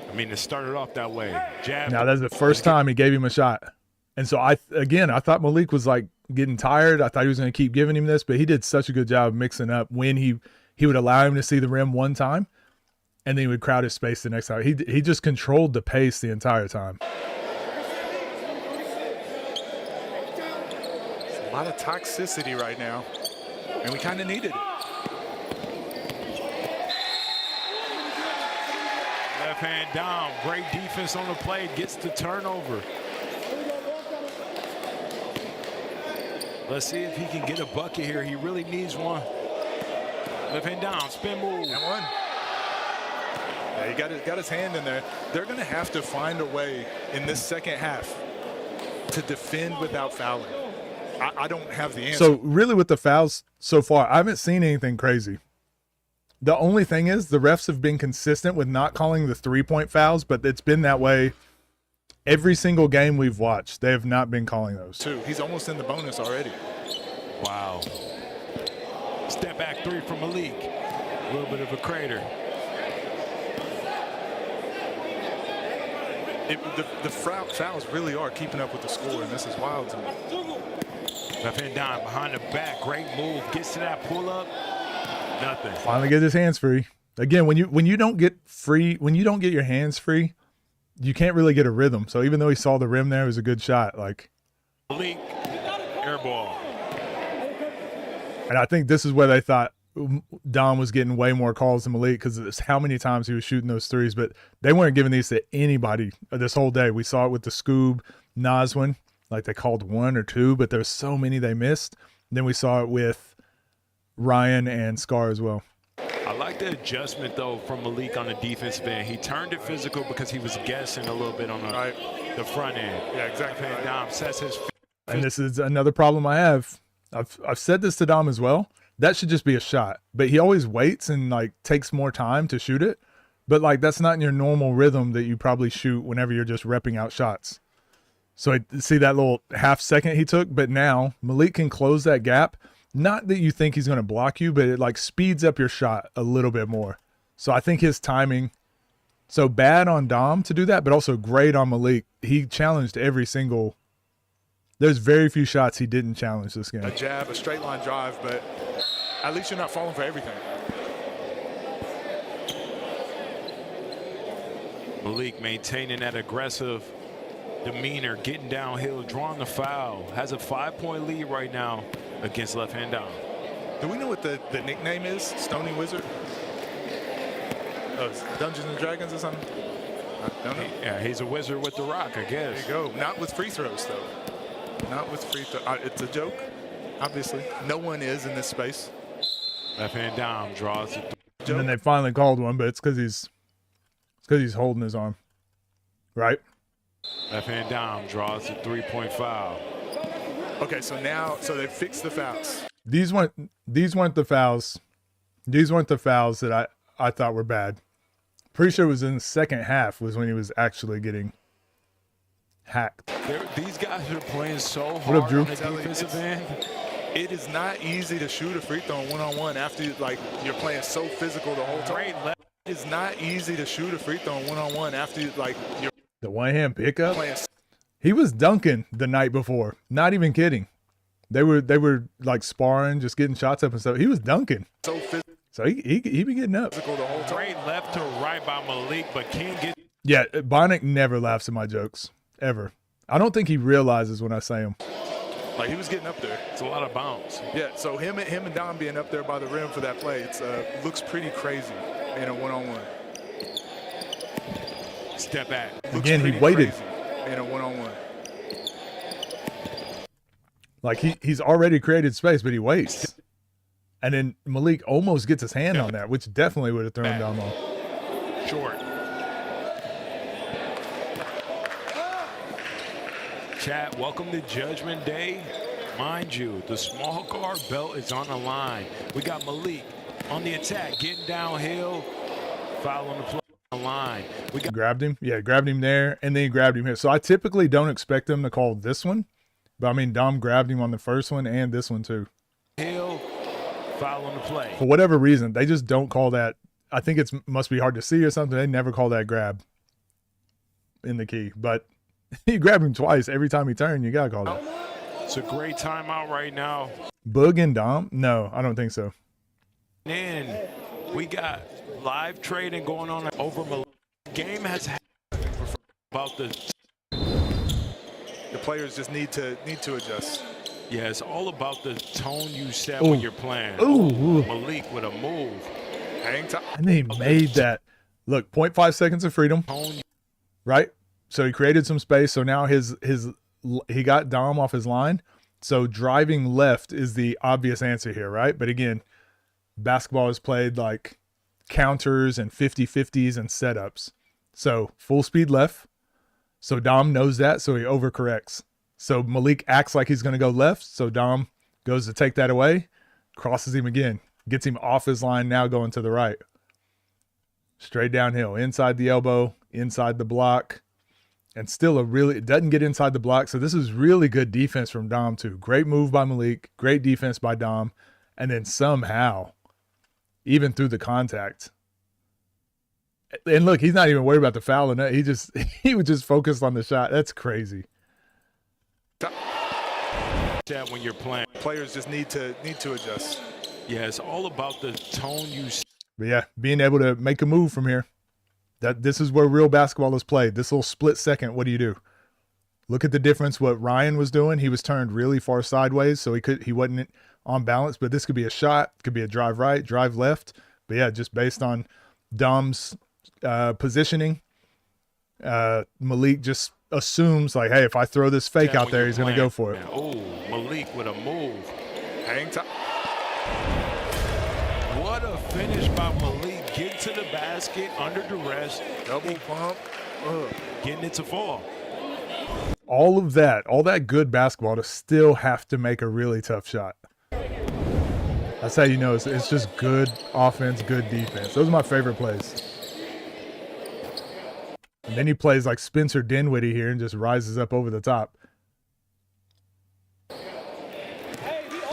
I mean, it started off that way. Jab. Now, that's the first time he gave him a shot. And so, I thought Malik was, like, getting tired. I thought he was going to keep giving him this, but he did such a good job mixing up when he would allow him to see the rim one time, and then he would crowd his space the next time. He just controlled the pace the entire time. A lot of toxicity right now, and we kind of needed it. Left hand down, great defense on the play, gets the turnover. Let's see if he can get a bucket here. He really needs one. Left hand down, spin move. And one. Yeah, he got his hand in there. They're going to have to find a way in this second half to defend without fouling. I don't have the answer. So really with the fouls so far, I haven't seen anything crazy. The only thing is the refs have been consistent with not calling the 3-point fouls, but it's been that way every single game we've watched. They have not been calling those. He's almost in the bonus already. Wow. Step back three from Malik. A little bit of a crater. The fouls really are keeping up with the score, and this is wild to me. Left hand down, behind the back, great move. Gets to that pull up. Nothing. Finally get his hands free. Again, when you don't get your hands free, you can't really get a rhythm. So even though he saw the rim there, it was a good shot. Like, Malik, air ball. And I think this is where they thought, Dom was getting way more calls than Malik because it's how many times he was shooting those threes, but they weren't giving these to anybody this whole day. We saw it with the Scoob, Nas one, like they called 1 or 2, but there's so many they missed. Then we saw it with Ryan and Scar as well. I like the adjustment, though, from Malik on the defensive end. He turned it physical because he was guessing a little bit on the front end. Yeah, exactly. And Dom sets his And this is another problem I have. I've said this to Dom as well. That should just be a shot. But he always waits and like takes more time to shoot it. But like that's not in your normal rhythm that you probably shoot whenever you're just repping out shots. So I see that little half second he took, but now Malik can close that gap. Not that you think he's going to block you, but it like speeds up your shot a little bit more. So I think his timing, so bad on Dom to do that, but also great on Malik. He challenged every single. There's very few shots he didn't challenge this game. A jab, a straight line drive, but at least you're not falling for everything. Malik maintaining that aggressive demeanor, getting downhill, drawing the foul. Has a 5-point lead right now against left-hand Dom. Do we know what the nickname is? Stony Wizard? Dungeons and Dragons or something? I don't know. Yeah, he's a wizard with the rock, I guess. There you go. Not with free throws, though. Not with free throw. It's a joke, obviously. No one is in this space. Left-hand Dom draws it. And then they finally called one, but it's because he's holding his arm, right? Left-hand Dom draws a 3-point foul. Okay, so they fixed the fouls. These weren't the fouls. These weren't the fouls that I thought were bad. Pretty sure it was in the second half was when he was actually getting hacked. These guys are playing so hard What up, Drew? on the defensive end. It is not easy to shoot a free throw one-on-one after you're playing so physical the whole time. It is not easy to shoot a free throw one-on-one after you're The one-hand pickup. playing. He was dunking the night before. Not even kidding. They were like sparring, just getting shots up and stuff. He was dunking. So physical So he be getting up. the whole time. Great left to right by Malik, but can't get. Yeah, Bonnick never laughs at my jokes ever. I don't think he realizes when I say them. Like he was getting up there. It's a lot of bounce. Yeah. So him and Dom being up there by the rim for that play, it's looks pretty crazy in a one-on-one. Step back. Again, he waited. In a one-on-one. Like he's already created space, but he waits. And then Malik almost gets his hand on that, which definitely would have thrown Dom off. Short. Chat, welcome to Judgment Day. Mind you, the small guard belt is on the line. We got Malik on the attack, getting downhill, foul on the play on the line. We got Grabbed him. Yeah, grabbed him there, and then he grabbed him here. So I typically don't expect them to call this one. But, I mean, Dom grabbed him on the first one and this one too. Hill, foul on the play. For whatever reason, they just don't call that. I think it must be hard to see or something. They never call that grab in the key. But you grab him twice. Every time he turned, you got to call that. It's a great timeout right now. Boog and Dom? No, I don't think so. And we got live trading going on over Malik. Game has happened about the players just need to adjust. Yeah, it's all about the tone you set when you're playing. Ooh. Malik with a move. Hang time. And then he made that. Look, 0.5 seconds of freedom, right? So he created some space. So now he got Dom off his line. So driving left is the obvious answer here, right? But again, basketball is played like counters and 50-50s and setups. So full speed left. So Dom knows that, so he overcorrects. So Malik acts like he's going to go left. So Dom goes to take that away, crosses him again, gets him off his line, now going to the right. Straight downhill, inside the elbow, inside the block. And still it doesn't get inside the block. So this is really good defense from Dom too. Great move by Malik, great defense by Dom. And then somehow, even through the contact. And look, he's not even worried about the foul or that. He was just focused on the shot. That's crazy. When you're playing, players just need to adjust. Yeah, it's all about the tone you. But yeah, being able to make a move from here. This is where real basketball is played. This little split second, what do? Look at the difference what Ryan was doing. He was turned really far sideways, so he wasn't on balance, but this could be a shot, could be a drive right, drive left. But yeah, just based on Dom's positioning, Malik just assumes like, hey, if I throw this fake out there, he's going to go for it. Oh, Malik with a move. Hang time. What a finish by Malik. Get to the basket under duress. Double pump. Getting it to fall. All that good basketball to still have to make a really tough shot. That's how you know it's just good offense, good defense. Those are my favorite plays. And then he plays like Spencer Dinwiddie here and just rises up over the top. We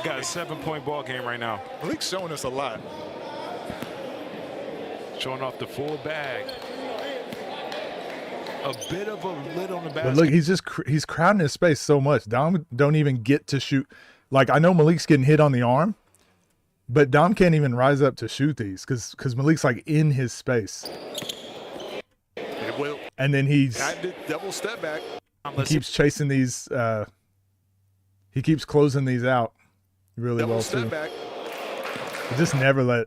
got a 7-point ball game right now. Malik's showing us a lot. Showing off the full bag. A bit of a lid on the basket. But look, he's crowding his space so much. Dom don't even get to shoot. Like, I know Malik's getting hit on the arm, but Dom can't even rise up to shoot these because Malik's like in his space. It will. And then he's double step back. He keeps chasing these. He keeps closing these out really Double well step too. back. But just never let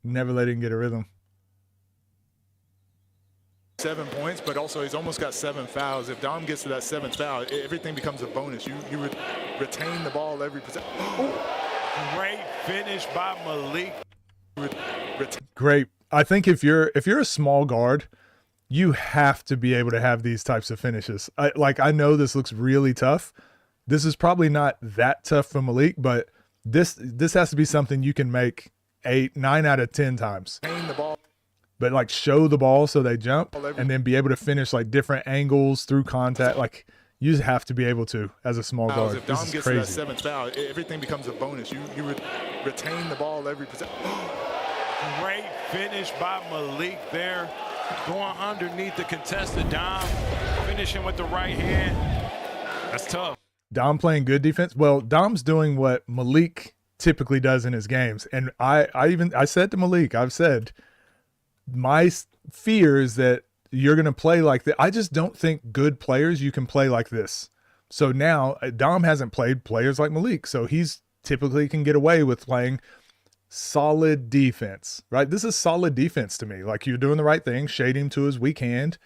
him get a rhythm. 7 points, but also he's almost got 7 fouls. If Dom gets to that 7th foul, everything becomes a bonus. You retain the ball every possession. Great finish by Malik. Great. I think if you're a small guard, you have to be able to have these types of finishes. I know this looks really tough. This is probably not that tough for Malik, but this has to be something you can make 8, 9 out of 10 times. Retain the ball. But like show the ball so they jump and then be able to finish like different angles through contact. Like you just have to be able to as a small guard. If Dom This is gets crazy. to that 7th foul, everything becomes a bonus. You retain the ball every possession. Great finish by Malik there. Going underneath the contested Dom. Finishing with the right hand. That's tough. Dom playing good defense. Well, Dom's doing what Malik typically does in his games. And I said to Malik, I've said, my fear is that you're going to play like that. I just don't think good players, you can play like this. So now Dom hasn't played players like Malik. So he's typically can get away with playing solid defense, right? This is solid defense to me. Like you're doing the right thing, shade him to his weak hand,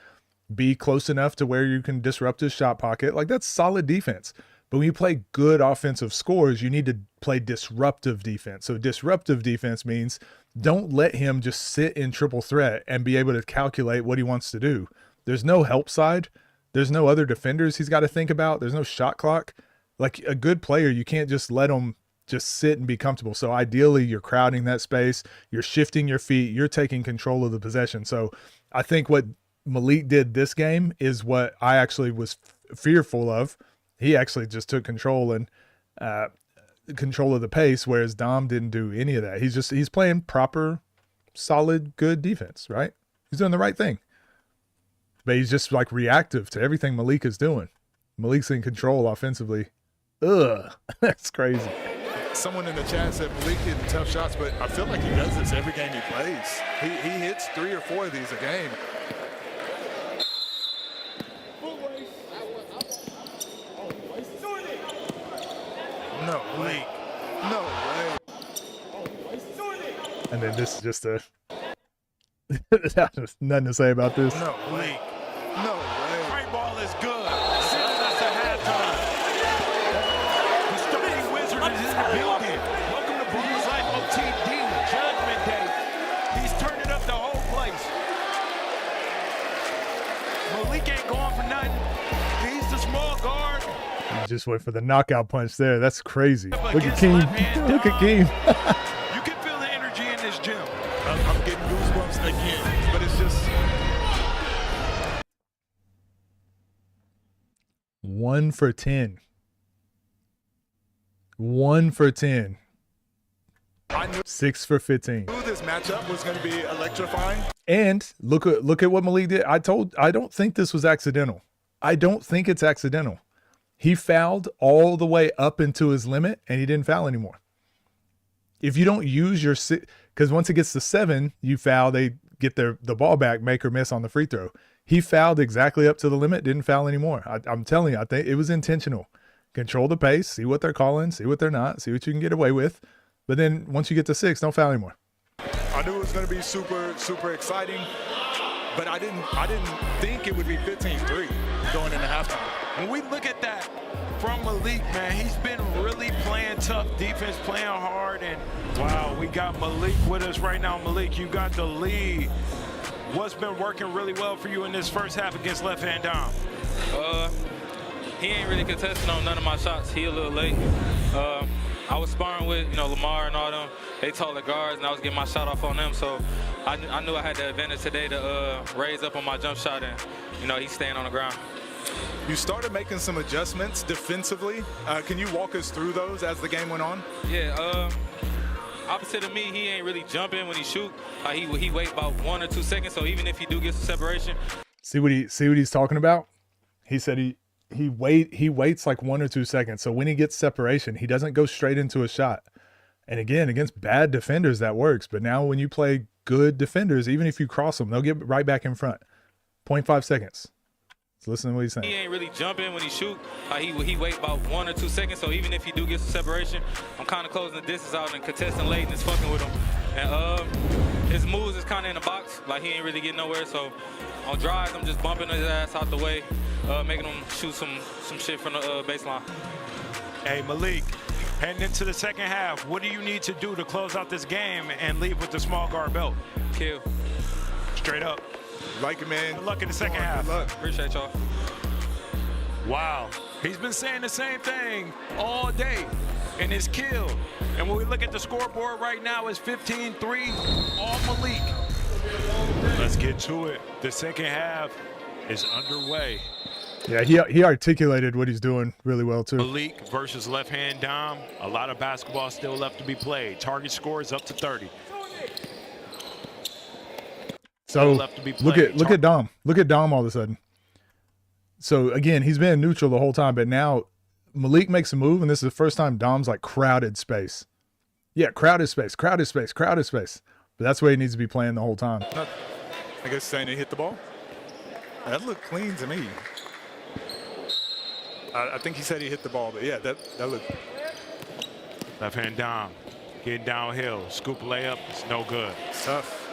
be close enough to where you can disrupt his shot pocket. Like that's solid defense. But when you play good offensive scores, you need to play disruptive defense. So disruptive defense means don't let him just sit in triple threat and be able to calculate what he wants to do. There's no help side. There's no other defenders he's got to think about. There's no shot clock. Like a good player, you can't just let him just sit and be comfortable. So ideally, you're crowding that space. You're shifting your feet. You're taking control of the possession. So I think what Malik did this game is what I actually was fearful of. He actually just took control and control of the pace, whereas Dom didn't do any of that. He's playing proper, solid, good defense, right? He's doing the right thing. But he's just like reactive to everything Malik is doing. Malik's in control offensively. Ugh, that's crazy. Someone in the chat said Malik hitting tough shots, but I feel like he does this every game he plays. He hits 3 or 4 of these a game. No way. No way. And then this is just a there's nothing to say about this. No way. No way. Great ball is good. Sends us to halftime. The starting wizard is in the building. Welcome to Bulls Life OTD. Judgment Day. He's turning up the whole place. Malik ain't going for nothing. He's the small guard. He just went for the knockout punch there. That's crazy. Look at Keem. Look at Keem. You can feel the energy in this gym. I'm getting goosebumps again, but it's just 1 for 10. 1 for 10. I knew 6 for 15. this matchup was going to be electrifying. And look at what Malik did. I don't think this was accidental. I don't think it's accidental. He fouled all the way up into his limit, and he didn't foul anymore. If you don't use your because once it gets to 7, you foul, they get the ball back, make or miss on the free throw. He fouled exactly up to the limit, didn't foul anymore. I'm telling you, I think it was intentional. control the pace, see what they're calling, see what they're not, see what you can get away with. But then once you get to 6, don't foul anymore. I knew it was going to be super, super exciting, but I didn't think it would be 15-3 going into halftime. When we look at that from Malik, man, he's been really playing tough defense, playing hard, and wow, we got Malik with us right now. Malik, you got the lead. What's been working really well for you in this first half against Left Hand Dom? He ain't really contesting on none of my shots. He a little late. I was sparring with, Lamar and all them. They taller guards, and I was getting my shot off on them. So I knew I had the advantage today to raise up on my jump shot, and, he's staying on the ground. You started making some adjustments defensively. Can you walk us through those as the game went on? Yeah, opposite of me, he ain't really jumping when he shoot. He wait about 1 or 2 seconds, so even if he do get some separation. See what he's talking about? He said he waits like 1 or 2 seconds. So when he gets separation, he doesn't go straight into a shot. And again, against bad defenders, that works. But now when you play good defenders, even if you cross them, they'll get right back in front. 0.5 seconds. So listen to what he's saying. He ain't really jumping when he shoot. He wait about 1 or 2 seconds. So even if he do get some separation, I'm kind of closing the distance out and contesting late and it's fucking with him. And his moves is kind of in the box. Like he ain't really getting nowhere. So on drives, I'm just bumping his ass out the way, making him shoot some shit from the baseline. Hey, Malik, heading into the second half, what do you need to do to close out this game and leave with the small guard belt? Kill. Straight up. Like it, man. Good luck in the second half. Good luck. Appreciate y'all. Wow. He's been saying the same thing all day, and it's kill. And when we look at the scoreboard right now, it's 15-3 all Malik. Let's get to it. The second half is underway. Yeah, he articulated what he's doing really well, too. Malik versus Left Hand Dom. A lot of basketball still left to be played. Target score is up to 30. So look at Dom. Look at Dom all of a sudden. So again, he's been neutral the whole time, but now Malik makes a move, and this is the first time Dom's like crowded space. Yeah, crowded space. But that's where he needs to be playing the whole time. I guess saying he hit the ball. That looked clean to me. I think he said he hit the ball, but yeah, that looked. Left Hand Dom getting downhill. Scoop layup. It's no good. It's tough.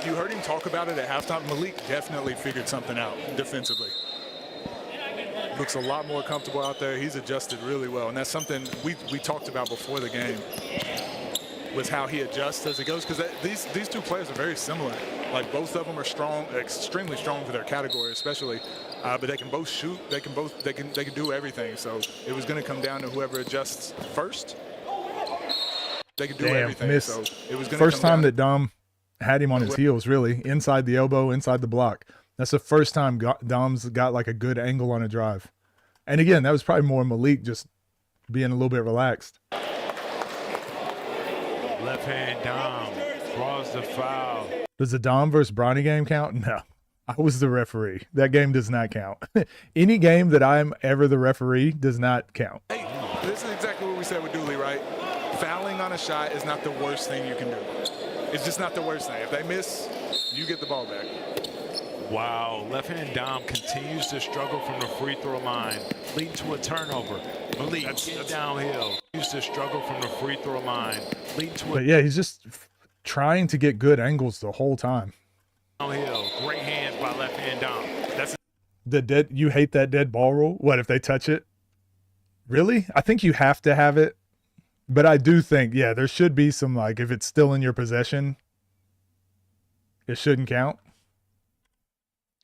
You heard him talk about it at halftime. Malik definitely figured something out defensively. Looks a lot more comfortable out there. He's adjusted really well, and that's something we talked about before the game, was how he adjusts as it goes, because these two players are very similar. Like both of them are strong, extremely strong for their category, especially. But they can both shoot. They can do everything. So it was going to come down to whoever adjusts first. They can do everything. Miss. So it was first time that Dom had him on his heels, really, inside the elbow, inside the block. That's the first time Dom's got like a good angle on a drive. And again, that was probably more Malik just being a little bit relaxed. Left Hand Dom draws the foul. Does the Dom versus Bronny game count? No. I was the referee. That game does not count. Any game that I'm ever the referee does not count. Hey, this is exactly what we said with Dooley, right? Fouling on a shot is not the worst thing you can do. It's just not the worst thing. If they miss, you get the ball back. Wow, Left Hand Dom continues to struggle from the free throw line, leading to a turnover. Malik getting downhill. Continues to struggle from the free throw line, leading to a But yeah, he's just trying to get good angles the whole time. downhill. Great hands by Left Hand Dom. That's You hate that dead ball rule? What if they touch it? Really? I think you have to have it. But I do think, yeah, there should be some, like, if it's still in your possession, it shouldn't count.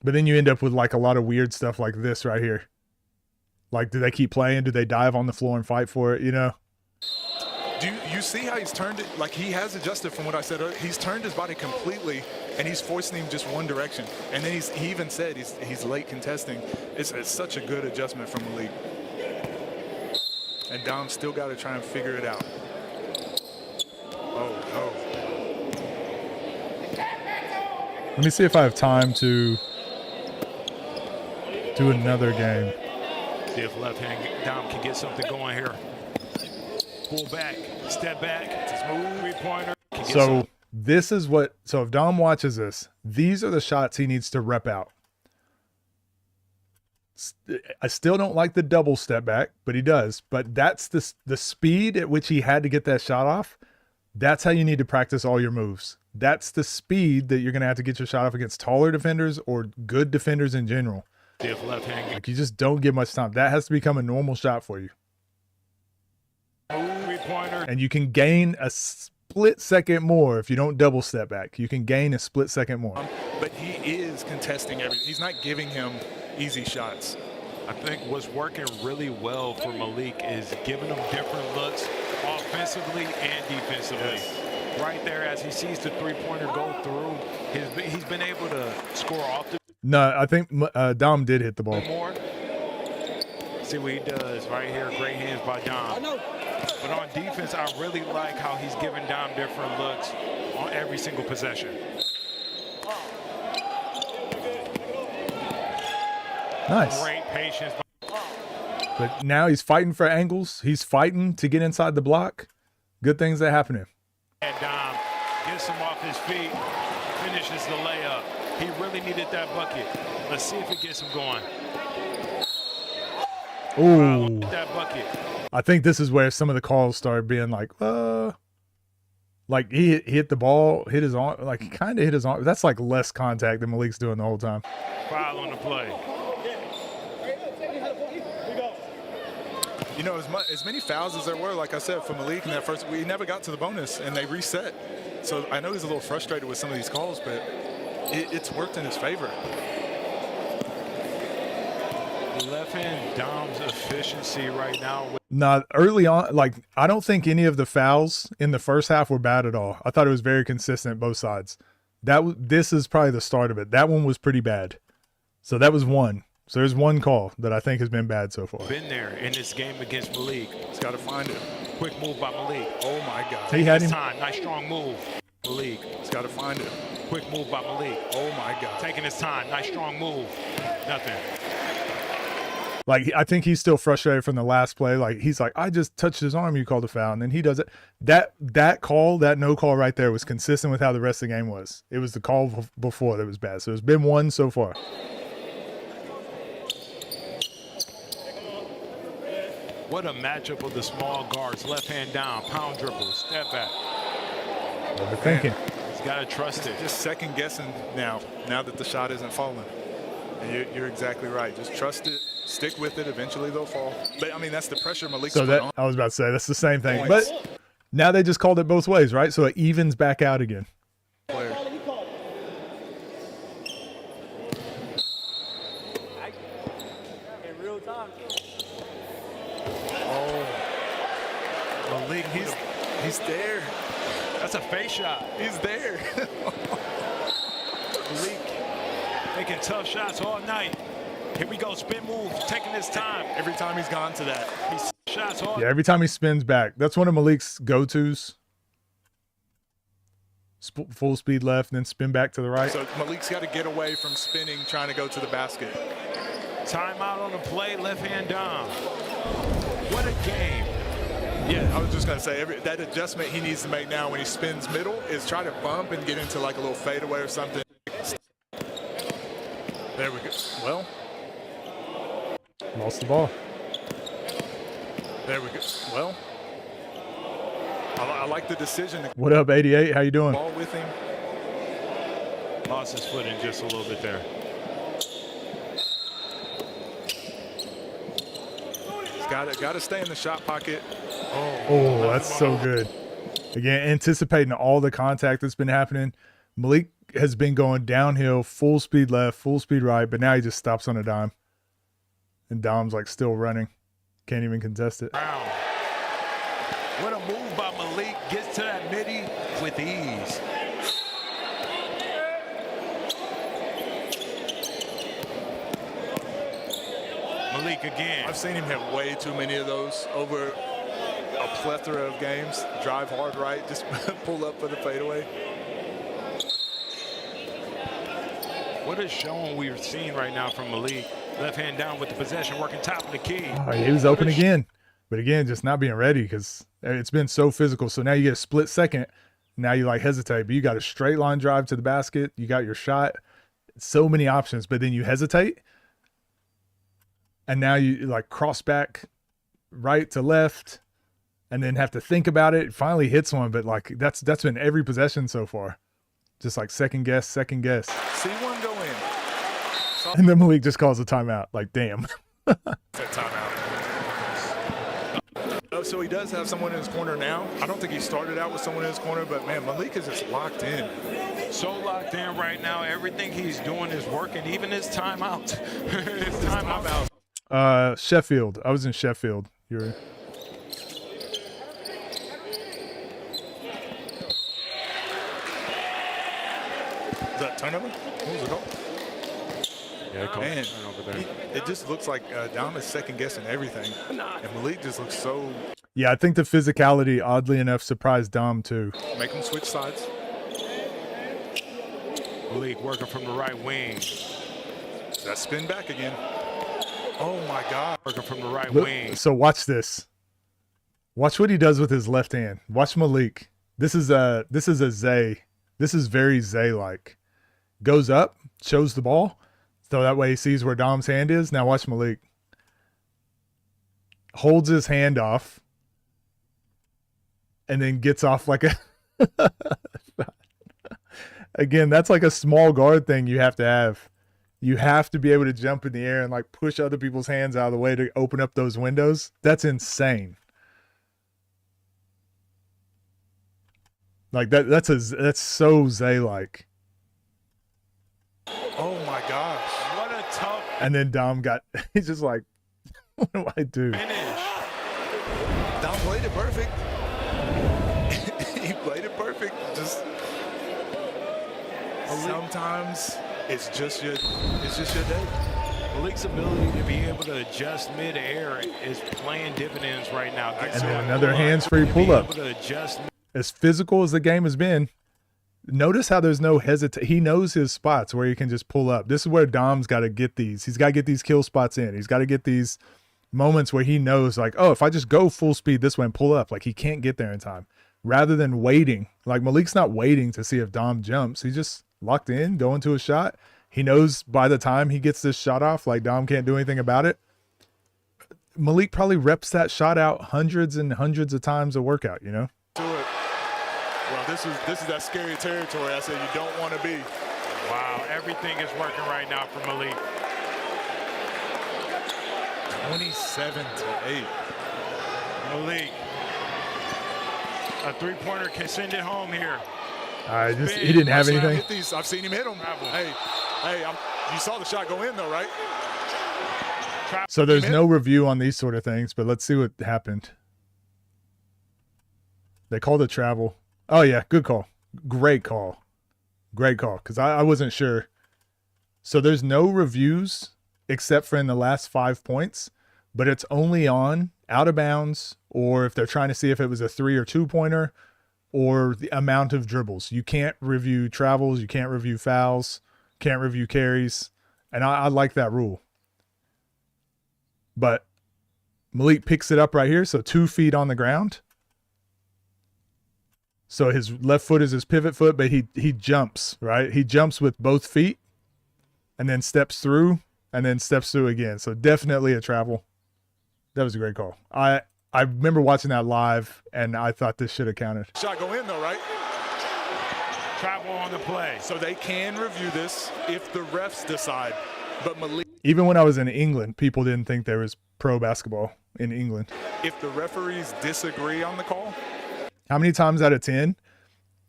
But then you end up with, like, a lot of weird stuff like this right here. Like, do they keep playing? Do they dive on the floor and fight for it, you know? Do you see how he's turned it? Like, he has adjusted from what I said earlier. He's turned his body completely, and he's forcing him just one direction. And then he even said he's late contesting. It's such a good adjustment from Malik. And Dom's still got to try and figure it out. Oh. Let me see if I have time to do another game. See if Left Hand Dom can get something going here. Pull back, step back, smooth three-pointer. So this is what, so if Dom watches this, these are the shots he needs to rep out. I still don't like the double step back, but he does. But that's the speed at which he had to get that shot off. That's how you need to practice all your moves. That's the speed that you're going to have to get your shot off against taller defenders or good defenders in general. Left hand. Like, you just don't get much time. That has to become a normal shot for you. Three-pointer. And you can gain a split second more if you don't double step back. You can gain a split second more. But he is contesting everything. He's not giving him easy shots. I think what's working really well for Malik is giving him different looks offensively and defensively. Yes. Right there, as he sees the three-pointer go through, he's been able to score off the No, I think Dom did hit the ball. more. See what he does right here. Great hands by Dom. But on defense, I really like how he's giving Dom different looks on every single possession. Nice. Great patience. But now he's fighting for angles. He's fighting to get inside the block. Good things that happen to him. And Dom gets him off his feet, finishes the layup. He really needed that bucket. Let's see if it gets him going. Ooh. That bucket. I think this is where some of the calls started being like he hit the ball, hit his arm, like he kind of hit his arm. That's like less contact than Malik's doing the whole time. Foul on the play. You know, as many fouls as there were, like I said, for Malik in that first, we never got to the bonus, and they reset. So I know he's a little frustrated with some of these calls, but it's worked in his favor. Left hand Dom's efficiency right now. Nah, early on, like I don't think any of the fouls in the first half were bad at all. I thought it was very consistent both sides. This is probably the start of it. That one was pretty bad. So that was one. So there's one call that I think has been bad so far. Been there in this game against Malik. He's got to find it. Quick move by Malik. Oh my God. He had him. Time. Nice strong move. Malik. He's got to find it. Quick move by Malik. Oh my God. Taking his time. Nice strong move. Nothing. Like, I think he's still frustrated from the last play. Like, he's like, I just touched his arm. You called a foul. And then he does it. That call, that no call right there was consistent with how the rest of the game was. It was the call before that was bad. So it's been one so far. What a matchup of the small guards. Left hand down, pound dribble, step back. Overthinking. He's got to trust it. Just second guessing now that the shot isn't falling. And you're exactly right. Just trust it, stick with it. Eventually they'll fall. But I mean, that's the pressure Malik's put on. I was about to say that's the same thing. But now they just called it both ways, right? So it evens back out again. Player. Malik, he's there. That's a face shot. He's there. Malik making tough shots all night. Here we go, spin move, taking his time. Every time he's gone to that. He's shots hard. Yeah, every time he spins back. That's one of Malik's go-tos. Full speed left and then spin back to the right. So Malik's got to get away from spinning, trying to go to the basket. Timeout on the play, left hand down. What a game. Yeah, I was just going to say, that adjustment he needs to make now when he spins middle is try to bump and get into like a little fadeaway or something. There we go. Well. Lost the ball. There we go. Well. I like the decision. What up, 88? How you doing? Ball with him. Lost his footing just a little bit there. Got to stay in the shot pocket. Oh, that's so good. Again, anticipating all the contact that's been happening. Malik has been going downhill, full speed left, full speed right, but now he just stops on a dime. And Dom's like still running. Can't even contest it. Brown. What a move by Malik. Gets to that midi with ease. Malik again. I've seen him have way too many of those over a plethora of games. Drive hard right, just pull up for the fadeaway. What a showing we're seeing right now from Malik. Left hand down with the possession, working top of the key. Oh, he was open again. But again, just not being ready because it's been so physical. So now you get a split second. Now you like hesitate, but you got a straight line drive to the basket. You got your shot. So many options, but then you hesitate. and now you like cross back right to left and then have to think about it. It finally hits one, but like that's been every possession so far. Just like second guess. See one go in. And then Malik just calls a timeout. Like, damn. Timeout. So he does have someone in his corner now. I don't think he started out with someone in his corner, but man, Malik is just locked in. So locked in right now. Everything he's doing is working. Even his timeout. His timeout. Sheffield. I was in Sheffield. You're Is that turnover? What was it called? Yeah, man, it just looks like Dom is second guessing everything, and Malik just looks so. Yeah, I think the physicality, oddly enough, surprised Dom too. Make him switch sides. Malik working from the right wing. That spin back again. Oh my God! Working from the right Look, wing. so watch this. Watch what he does with his left hand. Watch Malik. This is a Zay. This is very Zay-like. Goes up, shows the ball, so that way he sees where Dom's hand is. Now watch Malik. Holds his hand off, and then gets off like a. Again, that's like a small guard thing you have to have. You have to be able to jump in the air and like push other people's hands out of the way to open up those windows. That's insane. Like that's so Zay-like. Oh my gosh! What a tough. And then Dom he's just like, what do I do? Finish. Dom played it perfect. He played it perfect. Just sometimes it's just your day. Malik's ability to be able to adjust mid-air is playing dividends right now. And then another hands-free pull-up. As physical as the game has been, notice how there's no hesitation. He knows his spots where he can just pull up. This is where Dom's got to get these. He's got to get these kill spots in. He's got to get these moments where he knows, like, oh, if I just go full speed this way and pull up, like he can't get there in time. Rather than waiting. Like Malik's not waiting to see if Dom jumps. He's just locked in, going to a shot. He knows by the time he gets this shot off, like Dom can't do anything about it. Malik probably reps that shot out hundreds and hundreds of times a workout, you know? To it. Well, this is that scary territory I said you don't want to be. Wow, everything is working right now for Malik. 27-8. Malik. A three-pointer can send it home here. He didn't have anything. I've seen him hit them. Hey, you saw the shot go in though, right? So there's no review on these sort of things, but let's see what happened. They called it travel. Oh yeah, good call. Great call. Because I wasn't sure. So there's no reviews except for in the last 5 points, but it's only on out of bounds or if they're trying to see if it was a 3 or 2 pointer or the amount of dribbles. You can't review travels. You can't review fouls. Can't review carries. And I like that rule. But Malik picks it up right here. So 2 feet on the ground. So his left foot is his pivot foot, but he jumps, right? He jumps with both feet and then steps through and then steps through again. So definitely a travel. That was a great call. I remember watching that live and I thought this should have counted. Shot go in though, right? Travel on the play. So they can review this if the refs decide. But Malik. Even when I was in England, people didn't think there was pro basketball in England. If the referees disagree on the call. How many times out of 10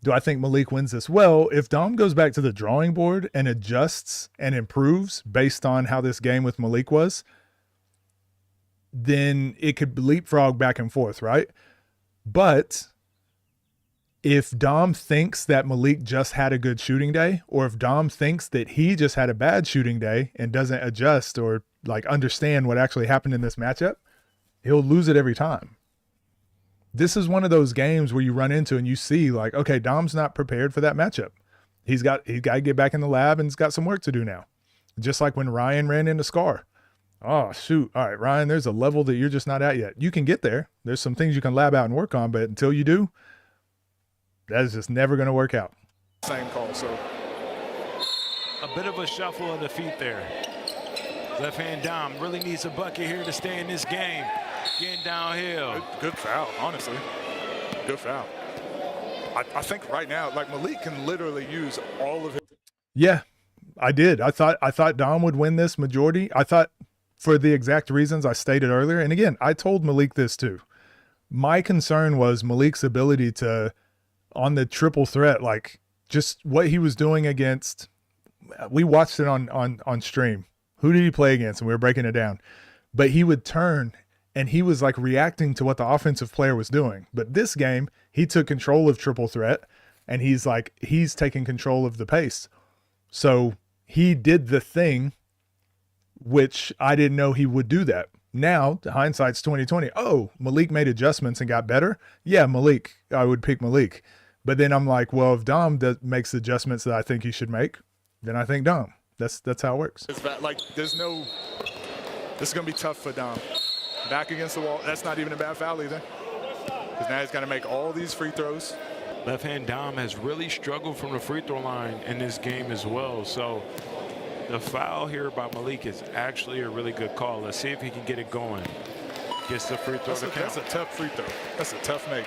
do I think Malik wins this? Well, if Dom goes back to the drawing board and adjusts and improves based on how this game with Malik was, then it could leapfrog back and forth, right? But if Dom thinks that Malik just had a good shooting day, or if Dom thinks that he just had a bad shooting day and doesn't adjust or like understand what actually happened in this matchup, he'll lose it every time. This is one of those games where you run into and you see like, okay, Dom's not prepared for that matchup. He's got to get back in the lab and he's got some work to do now. Just like when Ryan ran into Scar. Oh, shoot. All right, Ryan, there's a level that you're just not at yet. You can get there. There's some things you can lab out and work on, but until you do, that is just never going to work out. Same call, so. A bit of a shuffle of the feet there. Left hand Dom really needs a bucket here to stay in this game. Getting downhill. Good foul, honestly. Good foul. I think right now, like Malik can literally use all of his. Yeah, I did. I thought Dom would win this majority. I thought for the exact reasons I stated earlier. And again, I told Malik this too. My concern was Malik's ability to, on the triple threat, like just what he was doing against. We watched it on stream. Who did he play against? And we were breaking it down. But he would turn and he was like reacting to what the offensive player was doing. But this game, he took control of triple threat and he's taking control of the pace. So he did the thing, which I didn't know he would do that. Now, hindsight's 2020. Oh, Malik made adjustments and got better. Yeah, Malik. I would pick Malik. But then I'm like, well, if Dom makes the adjustments that I think he should make, then I think Dom. That's how it works. It's like this is gonna be tough for Dom. Back against the wall. That's not even a bad foul either. Because now he's got to make all these free throws. Left hand Dom has really struggled from the free throw line in this game as well. So the foul here by Malik is actually a really good call. Let's see if he can get it going. Gets the free throw to count. That's a tough free throw. That's a tough make.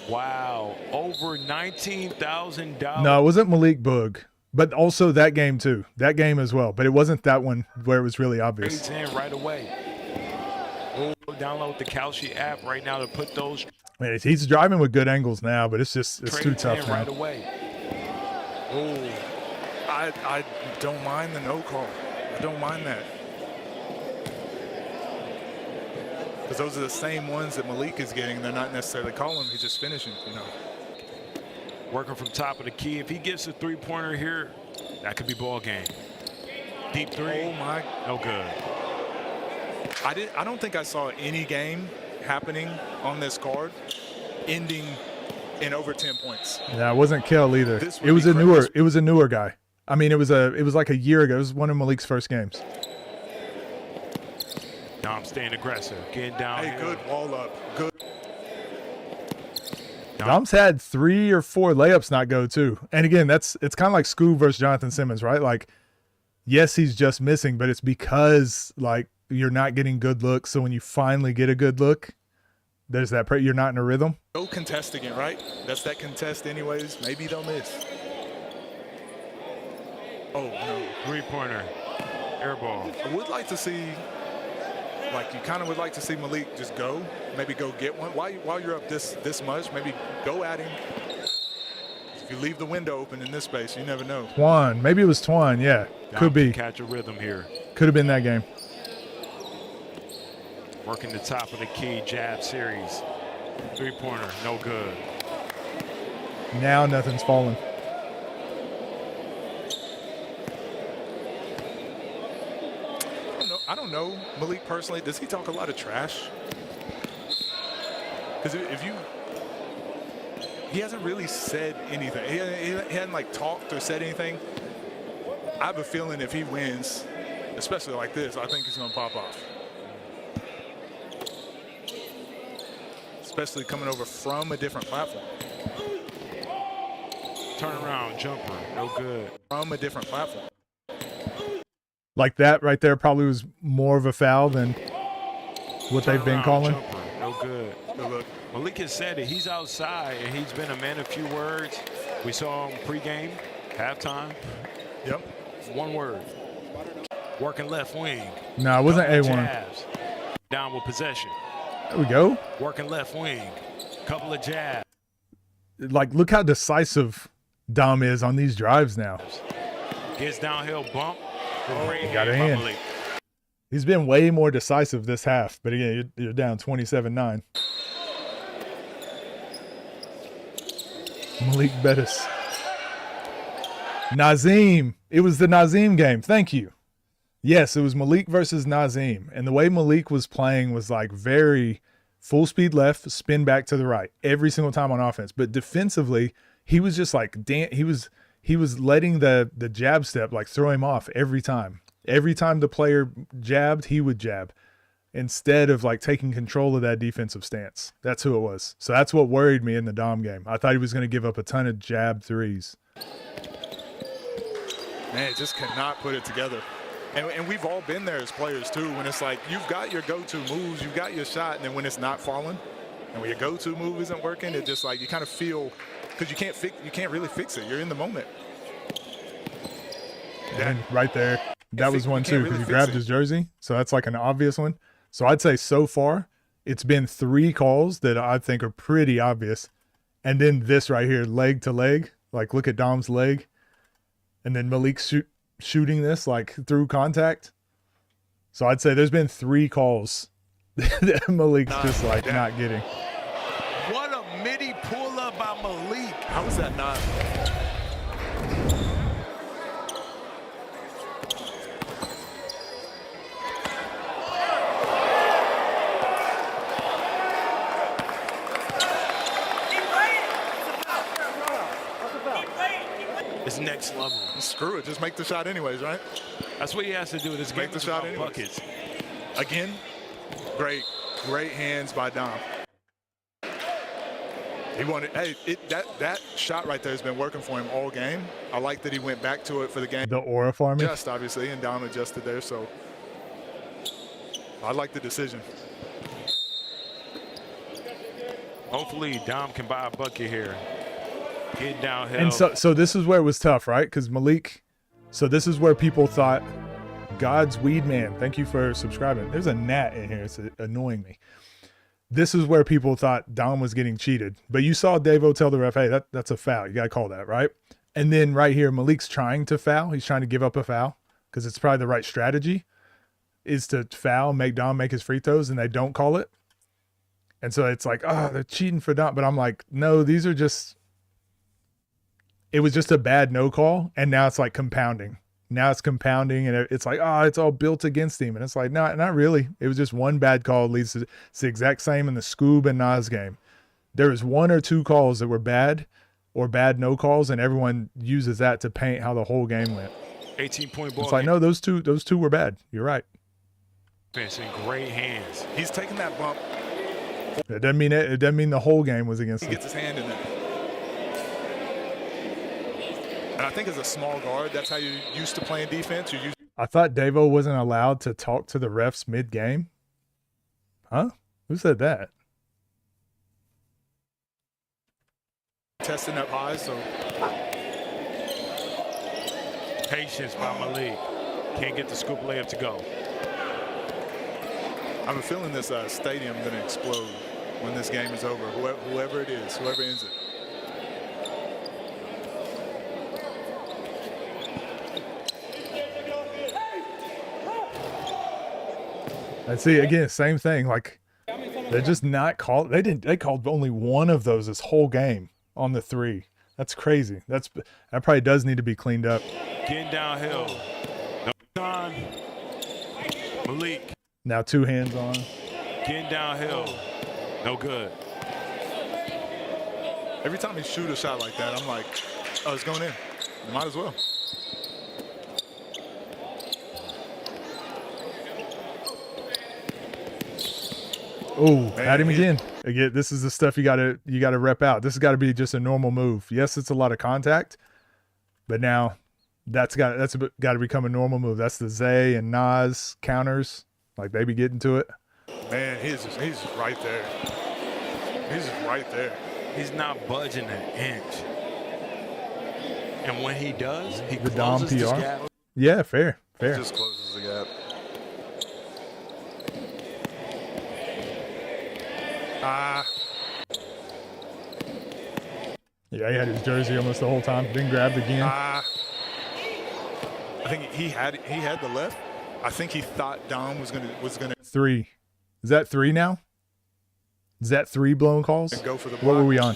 Wow, over $19,000. No, it wasn't Malik Boog, but also that game too. That game as well, but it wasn't that one where it was really obvious. Trades in right away. We'll download the Kalshi app right now to put those. Man, he's driving with good angles now, but it's too tough now. Right away. Oh, I don't mind the no call. I don't mind that. Because those are the same ones that Malik is getting. They're not necessarily calling. He's just finishing, you know. Working from top of the key. If he gets a three-pointer here, that could be ball game. Deep three. Oh my. No good. I don't think I saw any game happening on this card ending in over 10 points. Yeah, it wasn't Kel either. It was a newer guy. I mean, it was like a year ago. It was one of Malik's first games. Dom staying aggressive, getting down. Hey, good wall up. Good. Dom's had 3 or 4 layups not go too. And again, it's kind of like Scoob versus Jonathan Simmons, right? Like, yes, he's just missing, but it's because like you're not getting good looks. So when you finally get a good look, there's that you're not in a rhythm. No contesting it, right? That's that contest anyways. Maybe they'll miss. Oh no. Three-pointer. Air ball. I would like to see. Like you kind of would like to see Malik just go, maybe go get one. While you're up this much, maybe go at him. If you leave the window open in this space, you never know. Twan, maybe it was Twan. Yeah, could be. Catch a rhythm here. Could have been that game. Working the top of the key, jab series. Three-pointer, no good. Now nothing's falling. I don't know Malik personally. Does he talk a lot of trash? Because he hasn't really said anything. He hadn't like talked or said anything. I have a feeling if he wins, especially like this, I think he's going to pop off. Especially coming over from a different platform. Turn around, jumper, no good. From a different platform. Like that right there probably was more of a foul than what they've been calling. Jumper, no good. Look. Malik has said it. He's outside, and he's been a man of few words. We saw him pregame, halftime. Yep. One word. Working left wing. No, it wasn't A1. Jabs. Down with possession. There we go. Working left wing. Couple of jabs. Like, look how decisive Dom is on these drives now. Gets downhill bump. He got a hand. He's been way more decisive this half, but again, you're down 27-9. Malik Bettis. Nazim. It was the Nazim game. Thank you. Yes, it was Malik versus Nazim. And the way Malik was playing was like very full speed left, spin back to the right every single time on offense. But defensively, he was just like, he was letting the jab step like throw him off every time. Every time the player jabbed, he would jab instead of like taking control of that defensive stance. That's who it was. So that's what worried me in the Dom game. I thought he was going to give up a ton of jab threes. Man, just cannot put it together. And we've all been there as players too, when it's like you've got your go-to moves, you've got your shot, and then when it's not falling, and when your go-to move isn't working, it just like you kind of feel, because you can't really fix it. You're in the moment. And right there, that was one too, because really he grabbed his jersey. So that's like an obvious one. So I'd say so far, it's been 3 calls that I think are pretty obvious. And then this right here, leg to leg, like look at Dom's leg. And then Malik shooting this like through contact. So I'd say there's been 3 calls that Malik's just like not getting. What a midi pull-up by Malik. How was that not? It's next level. Screw it, just make the shot anyways, right? That's what he has to do. This Make the shot anyways. Buckets. Again, great hands by Dom. He wanted, that shot right there has been working for him all game. I like that he went back to it for the game. The aura farming. Just obviously, and Dom adjusted there, so I like the decision. Hopefully Dom can buy a bucket here. Get downhill. And so this is where it was tough, right? Because Malik, so this is where people thought, God's weed man, thank you for subscribing. There's a gnat in here. It's annoying me. This is where people thought Dom was getting cheated. But you saw Davo tell the ref, hey, that's a foul. You got to call that, right? And then right here, Malik's trying to foul. He's trying to give up a foul because it's probably the right strategy is to foul, make Dom make his free throws, and they don't call it. And so it's like, oh, they're cheating for Dom. But I'm like, no, these are just, it was just a bad no call. And now it's like compounding. Now it's compounding, and it's like, oh, it's all built against him. And it's like, no, not really. It was just one bad call leads to it's the exact same in the Scoob and Nas game. There was 1 or 2 calls that were bad or bad no calls, and everyone uses that to paint how the whole game went. 18-point ball. It's like, no, those two were bad. You're right. It's in great hands. He's taking that bump. It doesn't mean the whole game was against him. He gets his hand in there. And I think as a small guard, that's how you're used to playing defense. I thought Davo wasn't allowed to talk to the refs mid-game. Huh? Who said that? Testing up high, so. Patience by Malik. Can't get the scoop layup to go. I have a feeling this stadium is going to explode when this game is over. Whoever it is, whoever ends it. And see, again, same thing. Like, they're just not called. They called only 1 of those this whole game on the 3. That's crazy. That probably does need to be cleaned up. Getting downhill. No time. Malik. Now 2 hands on. Getting downhill. No good. Every time he shoot a shot like that, I'm like, oh, it's going in. Might as well. Oh, had him again. Again, this is the stuff you gotta rep out. This has got to be just a normal move. Yes, it's a lot of contact, but now that's got to become a normal move. That's the Zay and Nas counters. Like they be getting to it. Man, he's right there. He's just right there. He's not budging an inch. And when he does, he The Dom closes this PR. gap. Yeah, fair. He just closes the gap. Yeah, he had his jersey almost the whole time. Then grabbed again. I think he had the left. I think he thought Dom was gonna 3. Is that 3 now? Is that 3 blown calls? go for the What were block. we on?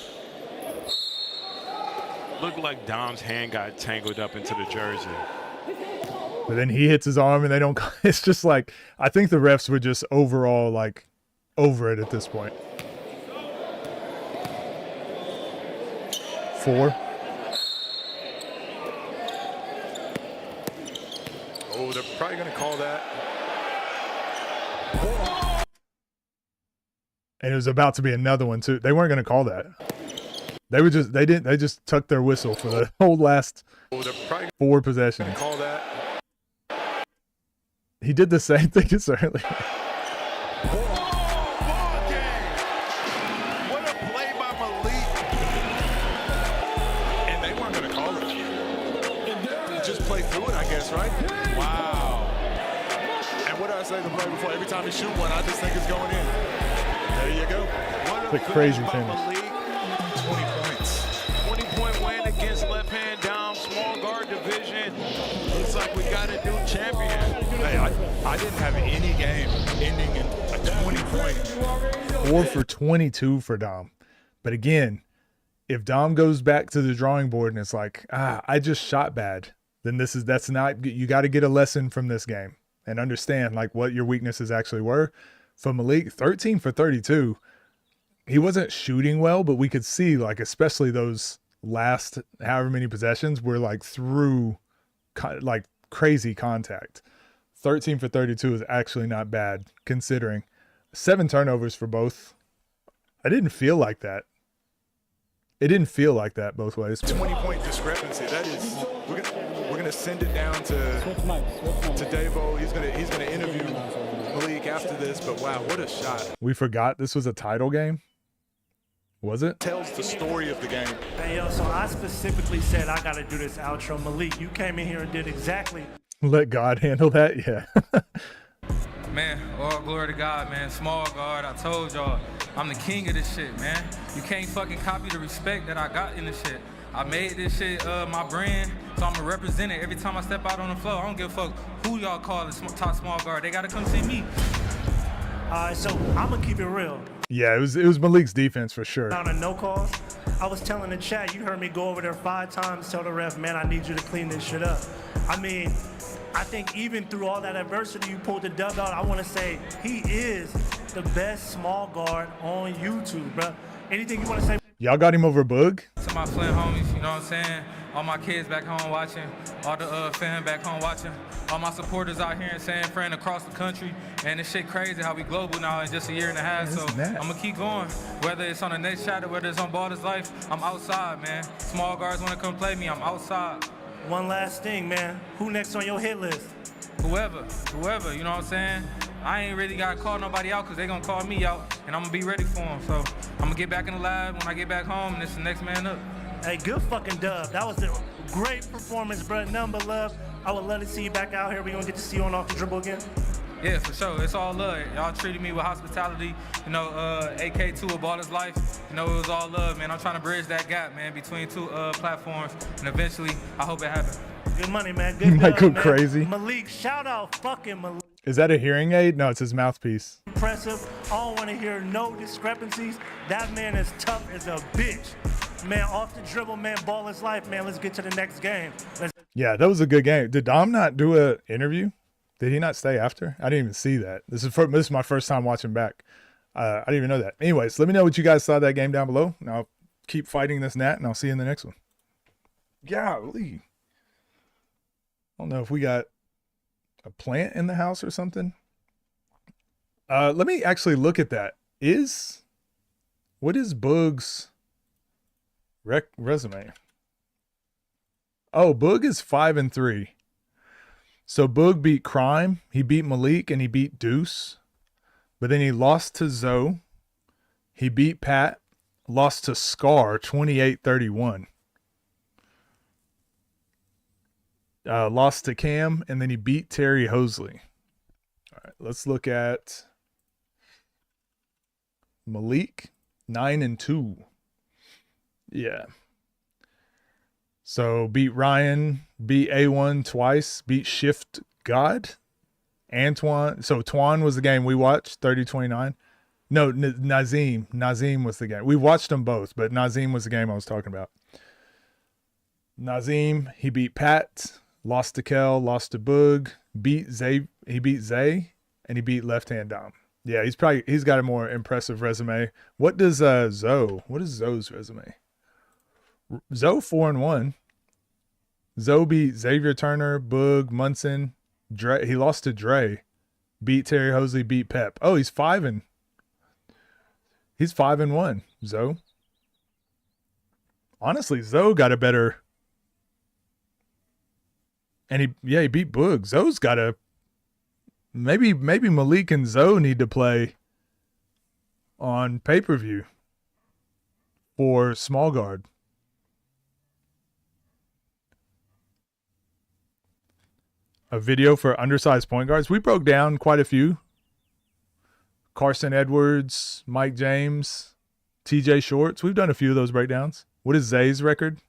Looked like Dom's hand got tangled up into the jersey. But then he hits his arm and they don't. It's just like, I think the refs were just overall like over it at this point. 4. Oh, they're probably going to call that. And it was about to be another one too. They weren't going to call that. They just tucked their whistle for the whole last 4 possessions. Call that. He did the same thing as earlier. Ball game. What a play by Malik. And they weren't going to call it. Just play through it, I guess, right? Wow. And what did I say to play before? Every time he shoot one, I just think it's going in. There you go. What The a crazy finish by finish. Malik. 20 points. 20-point win against left-hand down, small guard division. Looks like we got a new champion. Hey, I didn't have any game ending in a 20-point. 4 for 22 for Dom. But again, if Dom goes back to the drawing board and it's like, I just shot bad, then that's not, you got to get a lesson from this game and understand like what your weaknesses actually were. For Malik, 13 for 32. He wasn't shooting well, but we could see like, especially those last however many possessions were like through like crazy contact. 13 for 32 is actually not bad considering. 7 turnovers for both. I didn't feel like that. It didn't feel like that both ways. 20-point discrepancy. That is, we're gonna send it down to Davo. He's gonna interview Malik after this. But wow, what a shot! We forgot this was a title game. Was it? Tells the story of the game. Hey, yo, so I specifically said I got to do this outro. Malik, you came in here and did exactly. Let God handle that. Yeah. Man, all glory to God, man. Small guard, I told y'all, I'm the king of this shit, man. You can't fucking copy the respect that I got in this shit. I made this shit my brand, so I'm going to represent it every time I step out on the floor. I don't give a fuck who y'all call the top small guard. They got to come see me. All right, so I'm going to keep it real. Yeah, it was Malik's defense for sure. Down a no calls. I was telling the chat, you heard me go over there 5 times, tell the ref, man, I need you to clean this shit up. I mean, I think even through all that adversity, you pulled the dub out. I want to say he is the best small guard on YouTube, bro. Anything you want to say? Y'all got him over Boog? To my Flint homies, you know what I'm saying? All my kids back home watching, all the fans back home watching, all my supporters out here in San Fran across the country. And this shit crazy how we global now in just a year and a half. So I'm gonna keep going. Whether it's on the next shot or whether it's on Ballers Life, I'm outside, man. Small guards wanna come play me, I'm outside. One last thing, man. Who next on your hit list? Whoever, you know what I'm saying? I ain't really gotta call nobody out because they gonna call me out and I'm gonna be ready for them. So I'm gonna get back in the lab when I get back home and it's the next man up. Hey, good fucking dub. That was a great performance, bro. Nothing but love. I would love to see you back out here. We gonna get to see you on off the dribble again. Yeah, for sure. It's all love. Y'all treated me with hospitality. You know, AK2 of Ballers Life. You know, it was all love, man. I'm trying to bridge that gap, man, between 2 platforms. And eventually, I hope it happens. Good money, man. Good You might go man. crazy. Malik, shout out fucking Malik. Is that a hearing aid? No, it's his mouthpiece. Impressive. I don't want to hear no discrepancies. That man is tough as a bitch. Man, off the dribble, man. Ballers Life, man. Let's get to the next game. Yeah, that was a good game. Did Dom not do an interview? Did he not stay after? I didn't even see that. This is my first time watching back. I didn't even know that. Anyways, let me know what you guys saw of that game down below. And I'll keep fighting this gnat, and I'll see you in the next one. Golly. I don't know if we got a plant in the house or something. Let me actually look at that. What is Boog's resume? Oh, Boog is 5-3. So Boog beat Crime, he beat Malik, and he beat Deuce. But then he lost to Zoe. He beat Pat, lost to Scar 28-31. Lost to Cam, and then he beat Terry Hosley. All right, let's look at Malik, 9-2. Yeah. So beat Ryan, beat A1 twice, beat Shift God, Antoine. So Twan was the game we watched, 30-29. No, Nazim. Nazim was the game. We watched them both, but Nazim was the game I was talking about. Nazim, he beat Pat, lost to Kel, lost to Boog, beat Zay. He beat Zay, and he beat Left Hand Dom. Yeah, he's got a more impressive resume. What does Zoe? What is Zoe's resume? Zoe 4-1. Zoe beat Xavier Turner, Boog, Munson, Dre. He lost to Dre. Beat Terry Hosley, beat Pep. Oh, he's 5-1. Zoe. Honestly, Zoe got a better. And he beat Boog. Zoe's got a. Maybe Malik and Zoe need to play on pay-per-view for small guard. A video for undersized point guards. We broke down quite a few. Carson Edwards, Mike James, TJ Shorts. We've done a few of those breakdowns. What is Zay's record?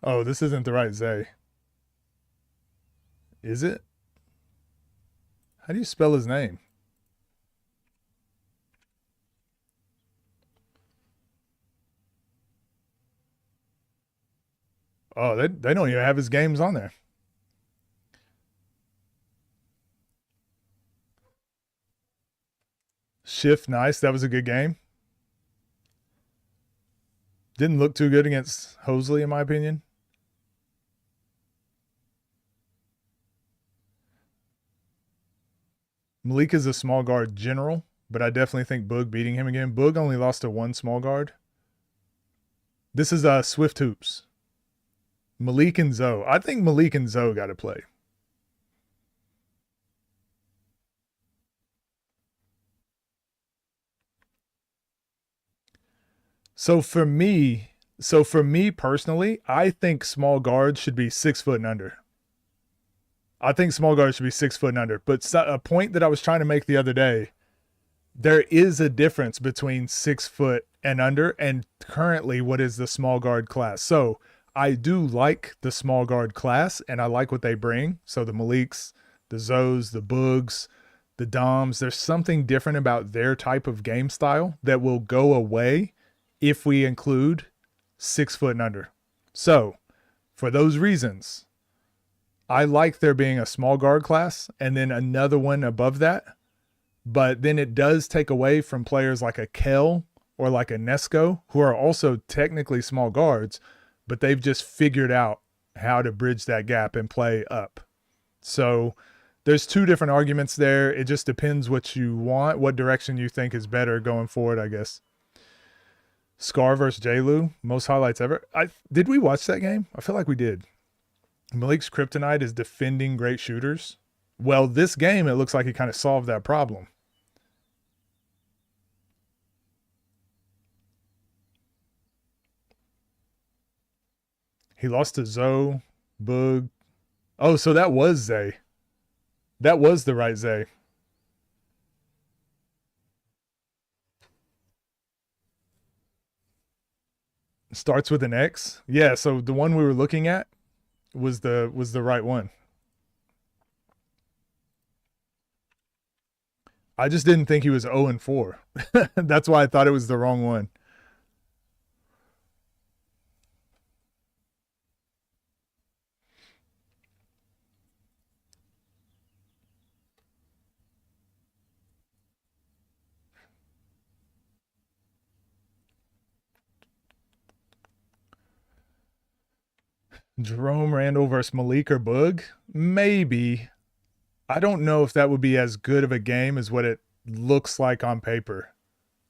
Oh, this isn't the right Zay. Is it? How do you spell his name? Oh, they don't even have his games on there. Shift, nice. That was a good game. Didn't look too good against Hosley, in my opinion. Malik is a small guard general, but I definitely think Boog beating him again. Boog only lost to one small guard. This is Swift Hoops. Malik and Zoe. I think Malik and Zoe got to play. So for me personally, I think small guards should be 6 foot and under. I think small guards should be 6 foot and under. But a point that I was trying to make the other day, there is a difference between 6 foot and under and currently what is the small guard class. So I do like the small guard class and I like what they bring. So the Maliks, the Zoes, the Boogs, the Doms, there's something different about their type of game style that will go away if we include 6 foot and under. So for those reasons, I like there being a small guard class and then another one above that. But then it does take away from players like a Kel or like a Nesco, who are also technically small guards, but they've just figured out how to bridge that gap and play up. So there's two different arguments there. It just depends what you want, what direction you think is better going forward, I guess. Scar versus J-Lu, most highlights ever. Did we watch that game? I feel like we did. Malik's kryptonite is defending great shooters. Well, this game, it looks like he kind of solved that problem. He lost to Zoe, Boog. Oh, so that was Zay. That was the right Zay. Starts with an X. Yeah, so the one we were looking at was the right one. I just didn't think he was 0-4. That's why I thought it was the wrong one. Jerome Randall versus Malik or Boog? Maybe. I don't know if that would be as good of a game as what it looks like on paper.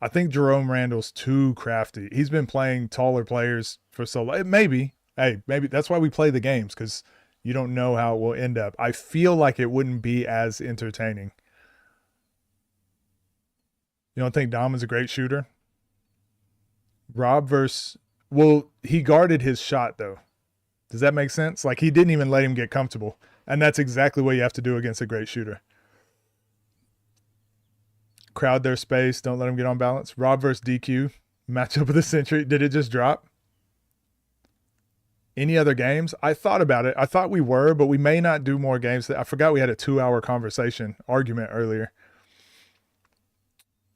I think Jerome Randall's too crafty. He's been playing taller players for so long. Maybe. Hey, maybe that's why we play the games, because you don't know how it will end up. I feel like it wouldn't be as entertaining. You don't think Dom is a great shooter? Rob versus... Well, he guarded his shot, though. Does that make sense? Like, he didn't even let him get comfortable. And that's exactly what you have to do against a great shooter. Crowd their space. Don't let them get on balance. Rob versus DQ. Matchup of the century. Did it just drop? Any other games? I thought about it. I thought we were, but we may not do more games. I forgot we had a 2-hour argument earlier.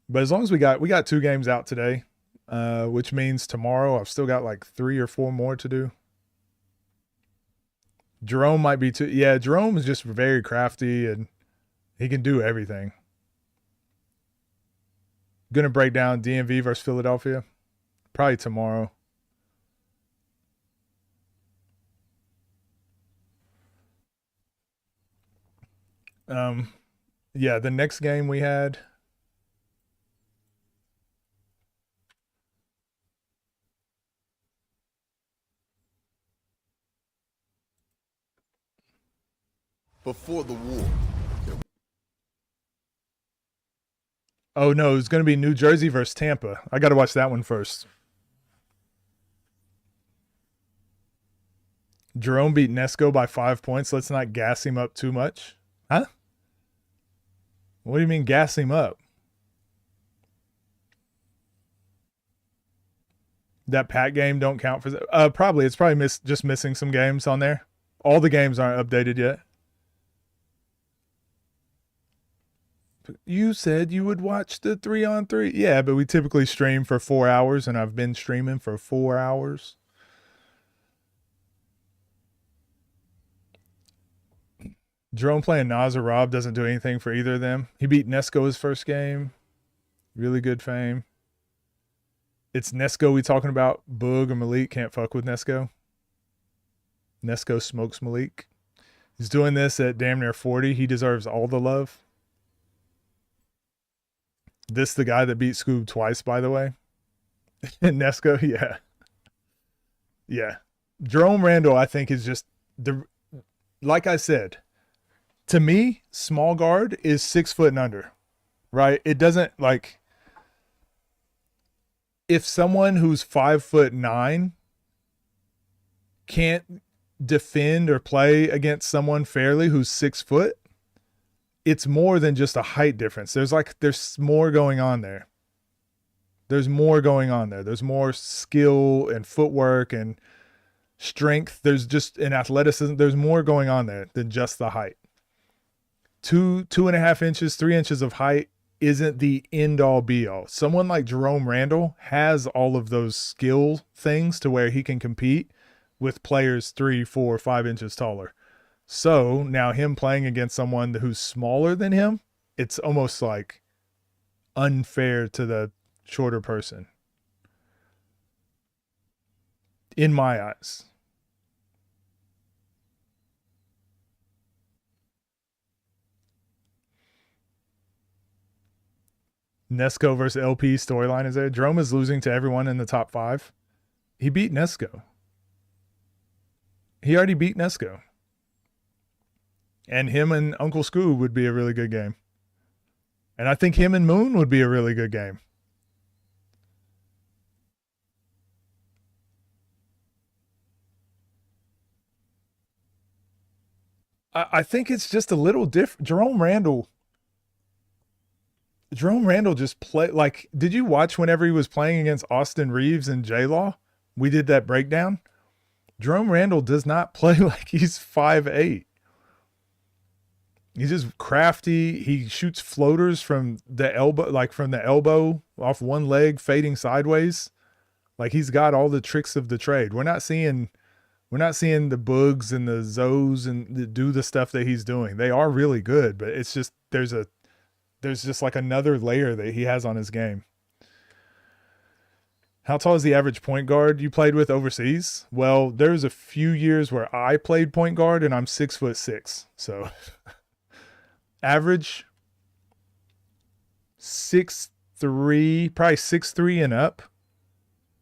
But as long as we got 2 games out today, which means tomorrow I've still got like 3 or 4 more to do. Jerome might be too. Yeah, Jerome is just very crafty and he can do everything. Gonna break down DMV versus Philadelphia. Probably tomorrow. Yeah, the next game we had. Before the war. Oh no, it's going to be New Jersey versus Tampa. I got to watch that one first. Jerome beat Nesco by 5 points. Let's not gas him up too much. Huh? What do you mean gas him up? That Pat game don't count for that. Probably. It's probably just missing some games on there. All the games aren't updated yet. You said you would watch the 3-on-3. Yeah, but we typically stream for 4 hours, and I've been streaming for 4 hours. Jerome playing Nas or Rob doesn't do anything for either of them. He beat Nesco his first game. Really good fame. It's Nesco we talking about. Boog or Malik can't fuck with Nesco. Nesco smokes Malik. He's doing this at damn near 40. He deserves all the love. This the guy that beat Scoob twice, by the way. Nesco, yeah. Yeah. Jerome Randall, I think, is just the, like I said, to me, small guard is 6 foot and under, right? It doesn't like, if someone who's 5'9" can't defend or play against someone fairly who's 6 foot, it's more than just a height difference. There's more going on there. There's more going on there. There's more skill and footwork and strength. There's just an athleticism. There's more going on there than just the height. 2.5 inches, 3 inches of height isn't the end all be all. Someone like Jerome Randall has all of those skill things to where he can compete with players 3, 4, 5 inches taller. So now him playing against someone who's smaller than him, it's almost like unfair to the shorter person. In my eyes. Nesco versus LP storyline is there. Jerome is losing to everyone in the top 5. He beat Nesco. He already beat Nesco. And him and Uncle Scoob would be a really good game. And I think him and Moon would be a really good game. I think it's just a little different. Jerome Randall just played like, did you watch whenever he was playing against Austin Reeves and J-Law? We did that breakdown. Jerome Randall does not play like he's 5'8". He's just crafty. He shoots floaters from the elbow, off one leg, fading sideways. Like he's got all the tricks of the trade. We're not seeing the Boogs and the Zoes and do the stuff that he's doing. They are really good, but it's just there's just like another layer that he has on his game. How tall is the average point guard you played with overseas? Well, there's a few years where I played point guard and I'm 6'6". So average 6'3", probably 6'3" and up.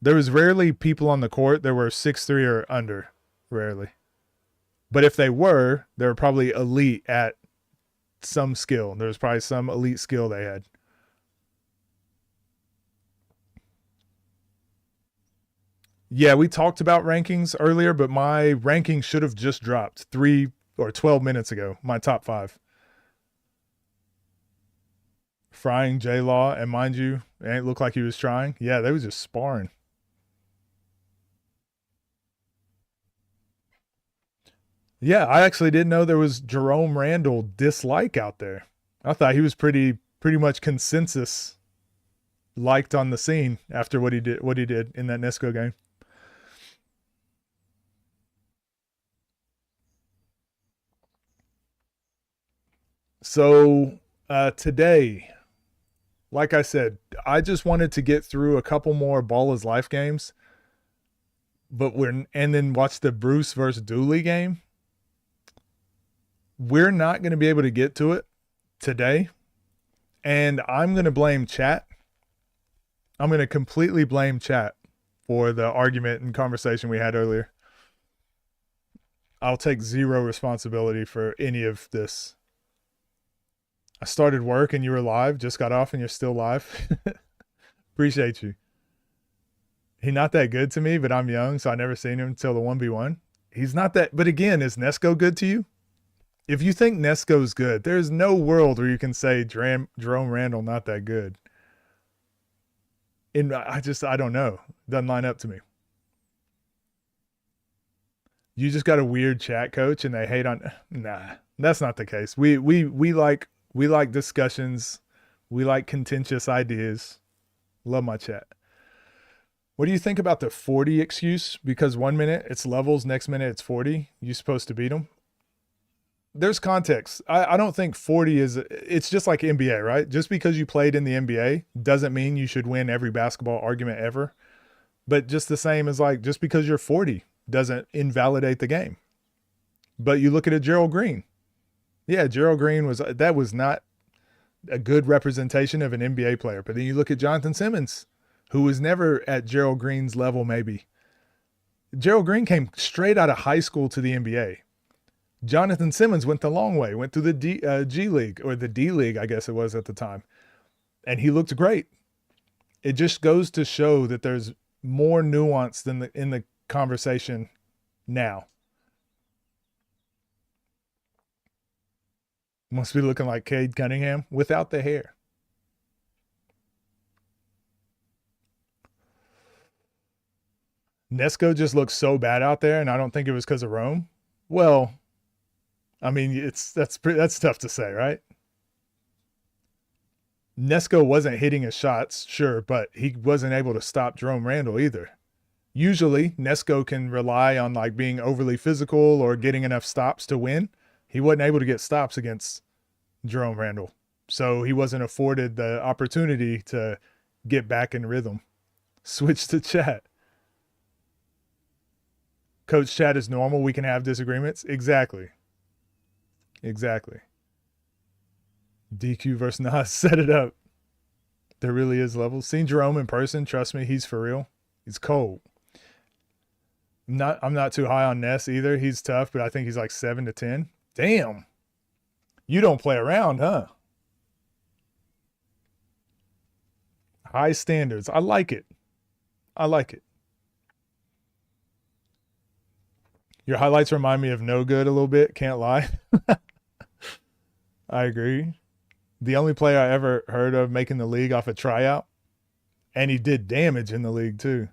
There was rarely people on the court that were 6'3" or under. Rarely. But if they were probably elite at some skill. There was probably some elite skill they had. Yeah, we talked about rankings earlier, but my ranking should have just dropped 3 or 12 minutes ago. My top 5. Frying J-Law, and mind you, it ain't look like he was trying. Yeah, they was just sparring. Yeah, I actually didn't know there was Jerome Randall dislike out there. I thought he was pretty much consensus liked on the scene after what he did in that Nesco game. So today, like I said, I just wanted to get through a couple more Ball is Life games, and then watch the Bruce versus Dooley game. We're not going to be able to get to it today. And I'm going to blame chat. I'm going to completely blame chat for the argument and conversation we had earlier. I'll take zero responsibility for any of this. I started work and you were live, just got off and you're still live. Appreciate you. He's not that good to me, but I'm young, so I never seen him until the 1v1. He's not that, but again, is Nesco good to you? If you think Nesco's good, there's no world where you can say Jerome Randall not that good. And I don't know. Doesn't line up to me. You just got a weird chat coach and they hate on. Nah, that's not the case. We like discussions. We like contentious ideas. Love my chat. What do you think about the 40 excuse? Because 1 minute it's levels, next minute it's 40. You're supposed to beat them. There's context. I don't think 40 is, it's just like NBA, right? Just because you played in the NBA doesn't mean you should win every basketball argument ever. But just the same as like, just because you're 40 doesn't invalidate the game. But you look at a Gerald Green. Yeah, Gerald Green was not a good representation of an NBA player. But then you look at Jonathan Simmons, who was never at Gerald Green's level maybe. Gerald Green came straight out of high school to the NBA. Jonathan Simmons went the long way, went through the G League, or the D League, I guess it was at the time. And he looked great. It just goes to show that there's more nuance than in the conversation now. Must be looking like Cade Cunningham without the hair. Nesco just looks so bad out there, and I don't think it was because of Rome. Well, I mean, that's tough to say, right? Nesco wasn't hitting his shots, sure, but he wasn't able to stop Jerome Randall either. Usually, Nesco can rely on like being overly physical or getting enough stops to win. He wasn't able to get stops against Jerome Randall, so he wasn't afforded the opportunity to get back in rhythm. Switch to chat. Coach chat is normal. We can have disagreements. Exactly. DQ versus Nas, set it up. There really is levels. Seen Jerome in person. Trust me, he's for real. He's cold. I'm not too high on Ness either. He's tough, but I think he's like 7 to 10. Damn. You don't play around, huh? High standards. I like it. Your highlights remind me of No Good a little bit. Can't lie. I agree. The only player I ever heard of making the league off a tryout, and he did damage in the league too.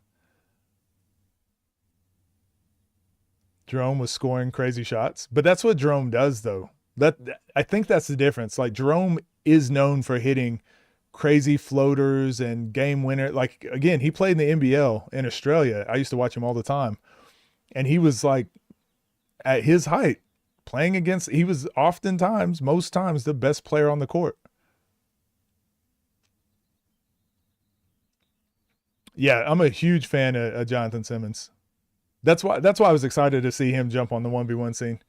Jerome was scoring crazy shots, but that's what Jerome does though. I think that's the difference. Like Jerome is known for hitting crazy floaters and game winner. Like again, he played in the NBL in Australia. I used to watch him all the time, and he was like at his height. Playing against, he was oftentimes, most times, the best player on the court. Yeah, I'm a huge fan of Jonathan Simmons. That's why I was excited to see him jump on the 1v1 scene.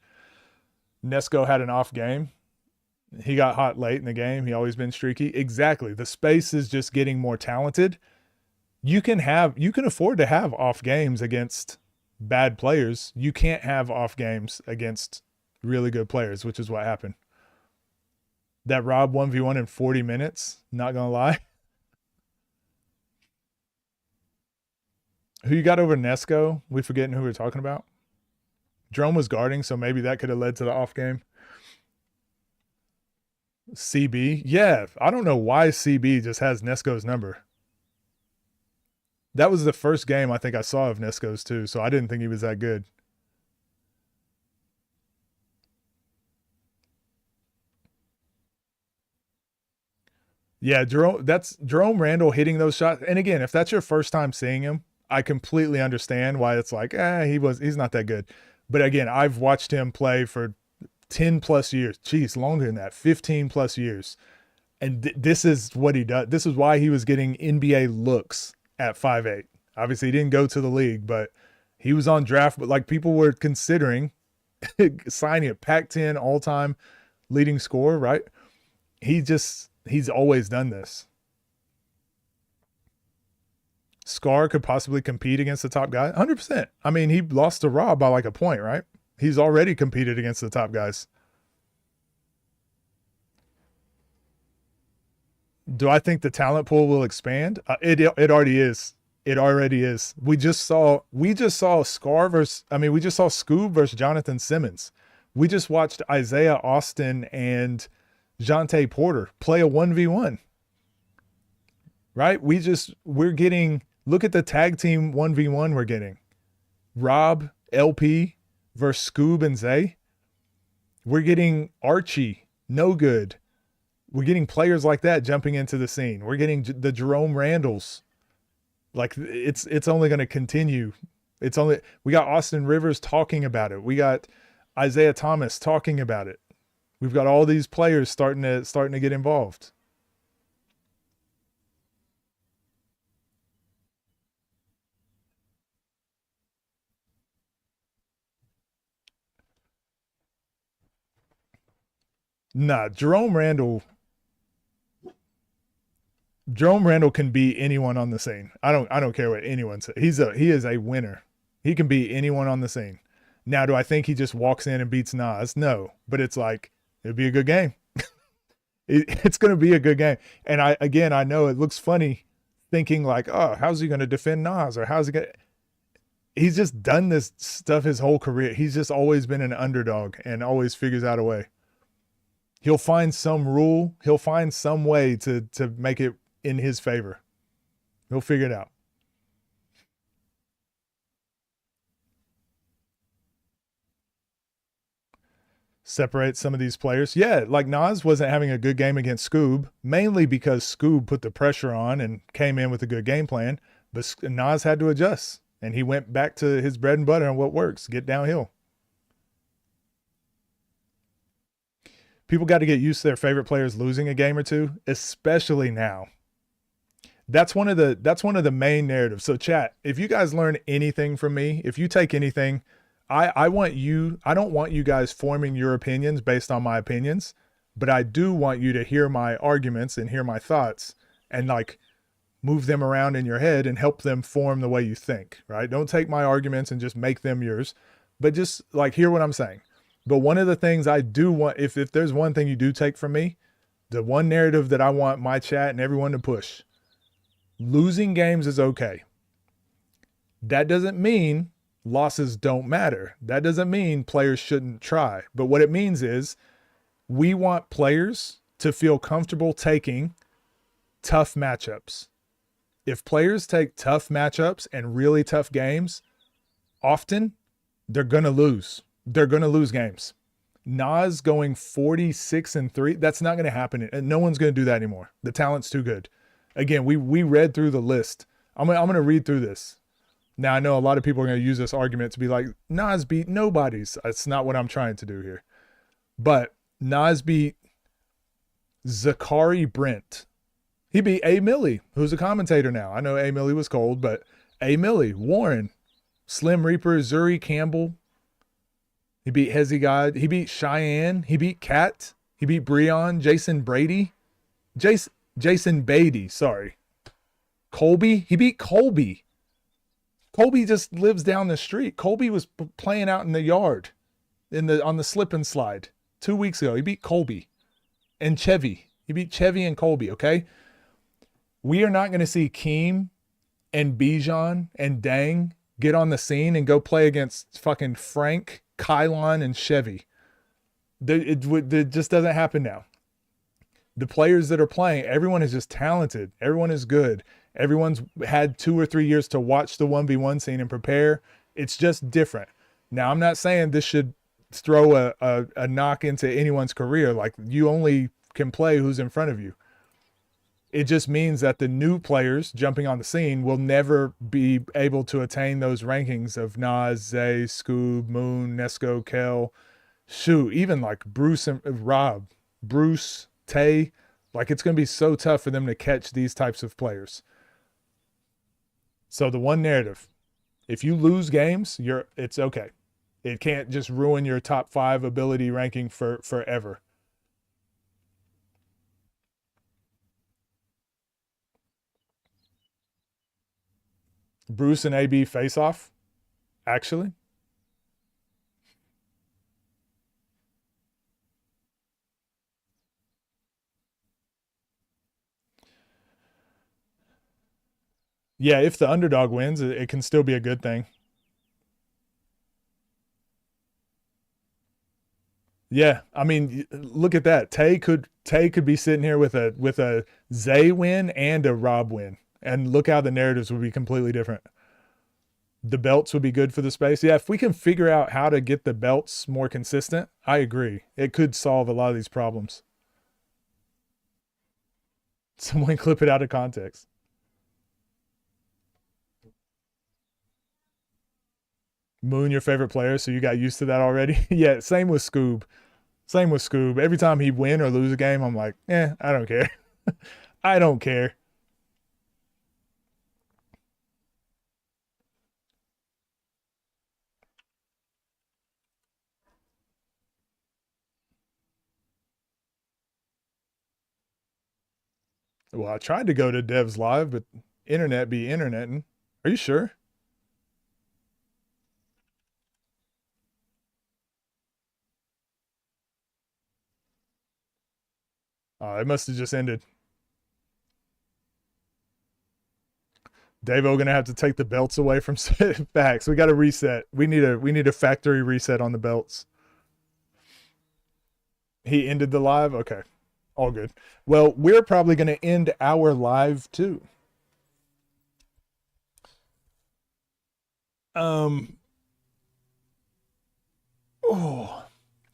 Nesco had an off game. He got hot late in the game. He always been streaky. Exactly. The space is just getting more talented. You can afford to have off games against bad players. You can't have off games against really good players, which is what happened. That Rob 1v1 in 40 minutes, not gonna lie. Who you got over Nesco? We forgetting who we're talking about. Jerome was guarding, so maybe that could have led to the off game. CB, yeah, I don't know why CB just has Nesco's number. That was the first game I think I saw of Nesco's too, so I didn't think he was that good. Yeah, Jerome Randall hitting those shots. And again, if that's your first time seeing him, I completely understand why it's like, he's not that good. But again, I've watched him play for 10 plus years. Geez, longer than that, 15 plus years. And this is what he does. This is why he was getting NBA looks at 5'8". Obviously, he didn't go to the league, but he was on draft. But like people were considering signing a Pac-10 all-time leading scorer, right? He's always done this. Scar could possibly compete against the top guy. 100%. I mean, he lost to Rob by like a point, right? He's already competed against the top guys. Do I think the talent pool will expand? It already is. It already is. We just saw Scar versus, we just saw Scoob versus Jonathan Simmons. We just watched Isaiah Austin and Jonte Porter play a 1v1. Right? We're getting, look at the tag team 1v1 we're getting. Rob, LP versus Scoob and Zay. We're getting Archie, No Good. We're getting players like that jumping into the scene. We're getting the Jerome Randalls. Like it's only going to continue. We got Austin Rivers talking about it. We got Isaiah Thomas talking about it. We've got all these players starting to get involved. Nah, Jerome Randall can beat anyone on the scene. I don't care what anyone says. He is a winner. He can beat anyone on the scene. Now, do I think he just walks in and beats Nas? No, but it's like, it'd be a good game. It's going to be a good game. And I know it looks funny thinking like, oh, how's he going to defend Nas? Or how's he going to, he's just done this stuff his whole career. He's just always been an underdog and always figures out a way. He'll find some rule. He'll find some way to make it in his favor. He'll figure it out. Separate some of these players. Yeah, like Nas wasn't having a good game against Scoob, mainly because Scoob put the pressure on and came in with a good game plan, but Nas had to adjust, and he went back to his bread and butter and what works, get downhill. People got to get used to their favorite players losing a game or two, especially now. That's one of the main narratives. So chat, if you guys learn anything from me, if you take anything, I don't want you guys forming your opinions based on my opinions, but I do want you to hear my arguments and hear my thoughts and like move them around in your head and help them form the way you think, right? Don't take my arguments and just make them yours, but just like hear what I'm saying. But one of the things I do want, if there's one thing you do take from me, the one narrative that I want my chat and everyone to push, losing games is okay. That doesn't mean losses don't matter. That doesn't mean players shouldn't try. But what it means is we want players to feel comfortable taking tough matchups. If players take tough matchups and really tough games, often they're going to lose. They're going to lose games. Nas going 46-3, that's not going to happen. And no one's going to do that anymore. The talent's too good. Again, we read through the list. I'm going to read through this. Now, I know a lot of people are going to use this argument to be like, Nas beat nobodies. That's not what I'm trying to do here. But Nas beat Zachary Brent. He beat A. Millie, who's a commentator now. I know A. Millie was cold, but A. Millie, Warren, Slim Reaper, Zuri Campbell. He beat Hezzy God. He beat Cheyenne. He beat Kat. He beat Breon, Jason Brady. Jason Beatty, sorry. Colby. He beat Colby. Colby just lives down the street. Colby was playing out in the yard on the slip and slide 2 weeks ago. He beat Colby and Chevy. He beat Chevy and Colby, okay? We are not going to see Keem and Bijan and Dang get on the scene and go play against fucking Frank, Kylon, and Chevy. It just doesn't happen now. The players that are playing, everyone is just talented. Everyone is good. Everyone's had 2 or 3 years to watch the 1v1 scene and prepare. It's just different. Now, I'm not saying this should throw a knock into anyone's career. Like, you only can play who's in front of you. It just means that the new players jumping on the scene will never be able to attain those rankings of Nas, Zay, Scoob, Moon, Nesco, Kel. Shoot, even like Bruce and Rob, Bruce, Tay. Like, it's going to be so tough for them to catch these types of players. So the one narrative, if you lose games, it's okay. It can't just ruin your top 5 ability ranking forever. Bruce and AB face off, actually. Yeah, if the underdog wins, it can still be a good thing. Yeah, I mean, look at that. Tay could be sitting here with a Zay win and a Rob win, and look how the narratives would be completely different. The belts would be good for the space. Yeah, if we can figure out how to get the belts more consistent, I agree. It could solve a lot of these problems. Someone clip it out of context. Moon, your favorite player, so you got used to that already? Yeah, same with Scoob. Same with Scoob. Every time he win or lose a game, I'm like, I don't care. I don't care. Well, I tried to go to Devs Live, but internet be interneting. Are you sure? Oh, it must have just ended. Davo gonna have to take the belts away from Facts. We got to reset. We need a factory reset on the belts. He ended the live. Okay, all good. Well, we're probably gonna end our live too.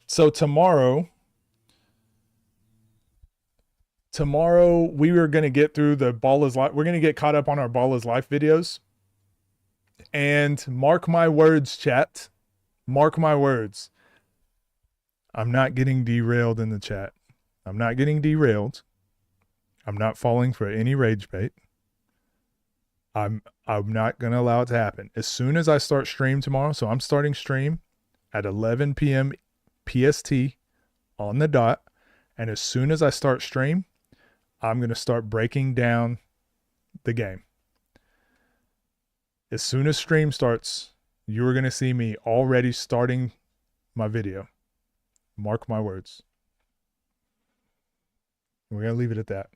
So tomorrow we were going to get through the Ball is Life. We're going to get caught up on our Ball is Life videos. And mark my words, chat. Mark my words. I'm not getting derailed in the chat. I'm not getting derailed. I'm not falling for any rage bait. I'm not going to allow it to happen. As soon as I start stream tomorrow, so I'm starting stream at 11 p.m. PST on the dot. And as soon as I start stream, I'm going to start breaking down the game. As soon as stream starts, you're going to see me already starting my video. Mark my words. We're going to leave it at that.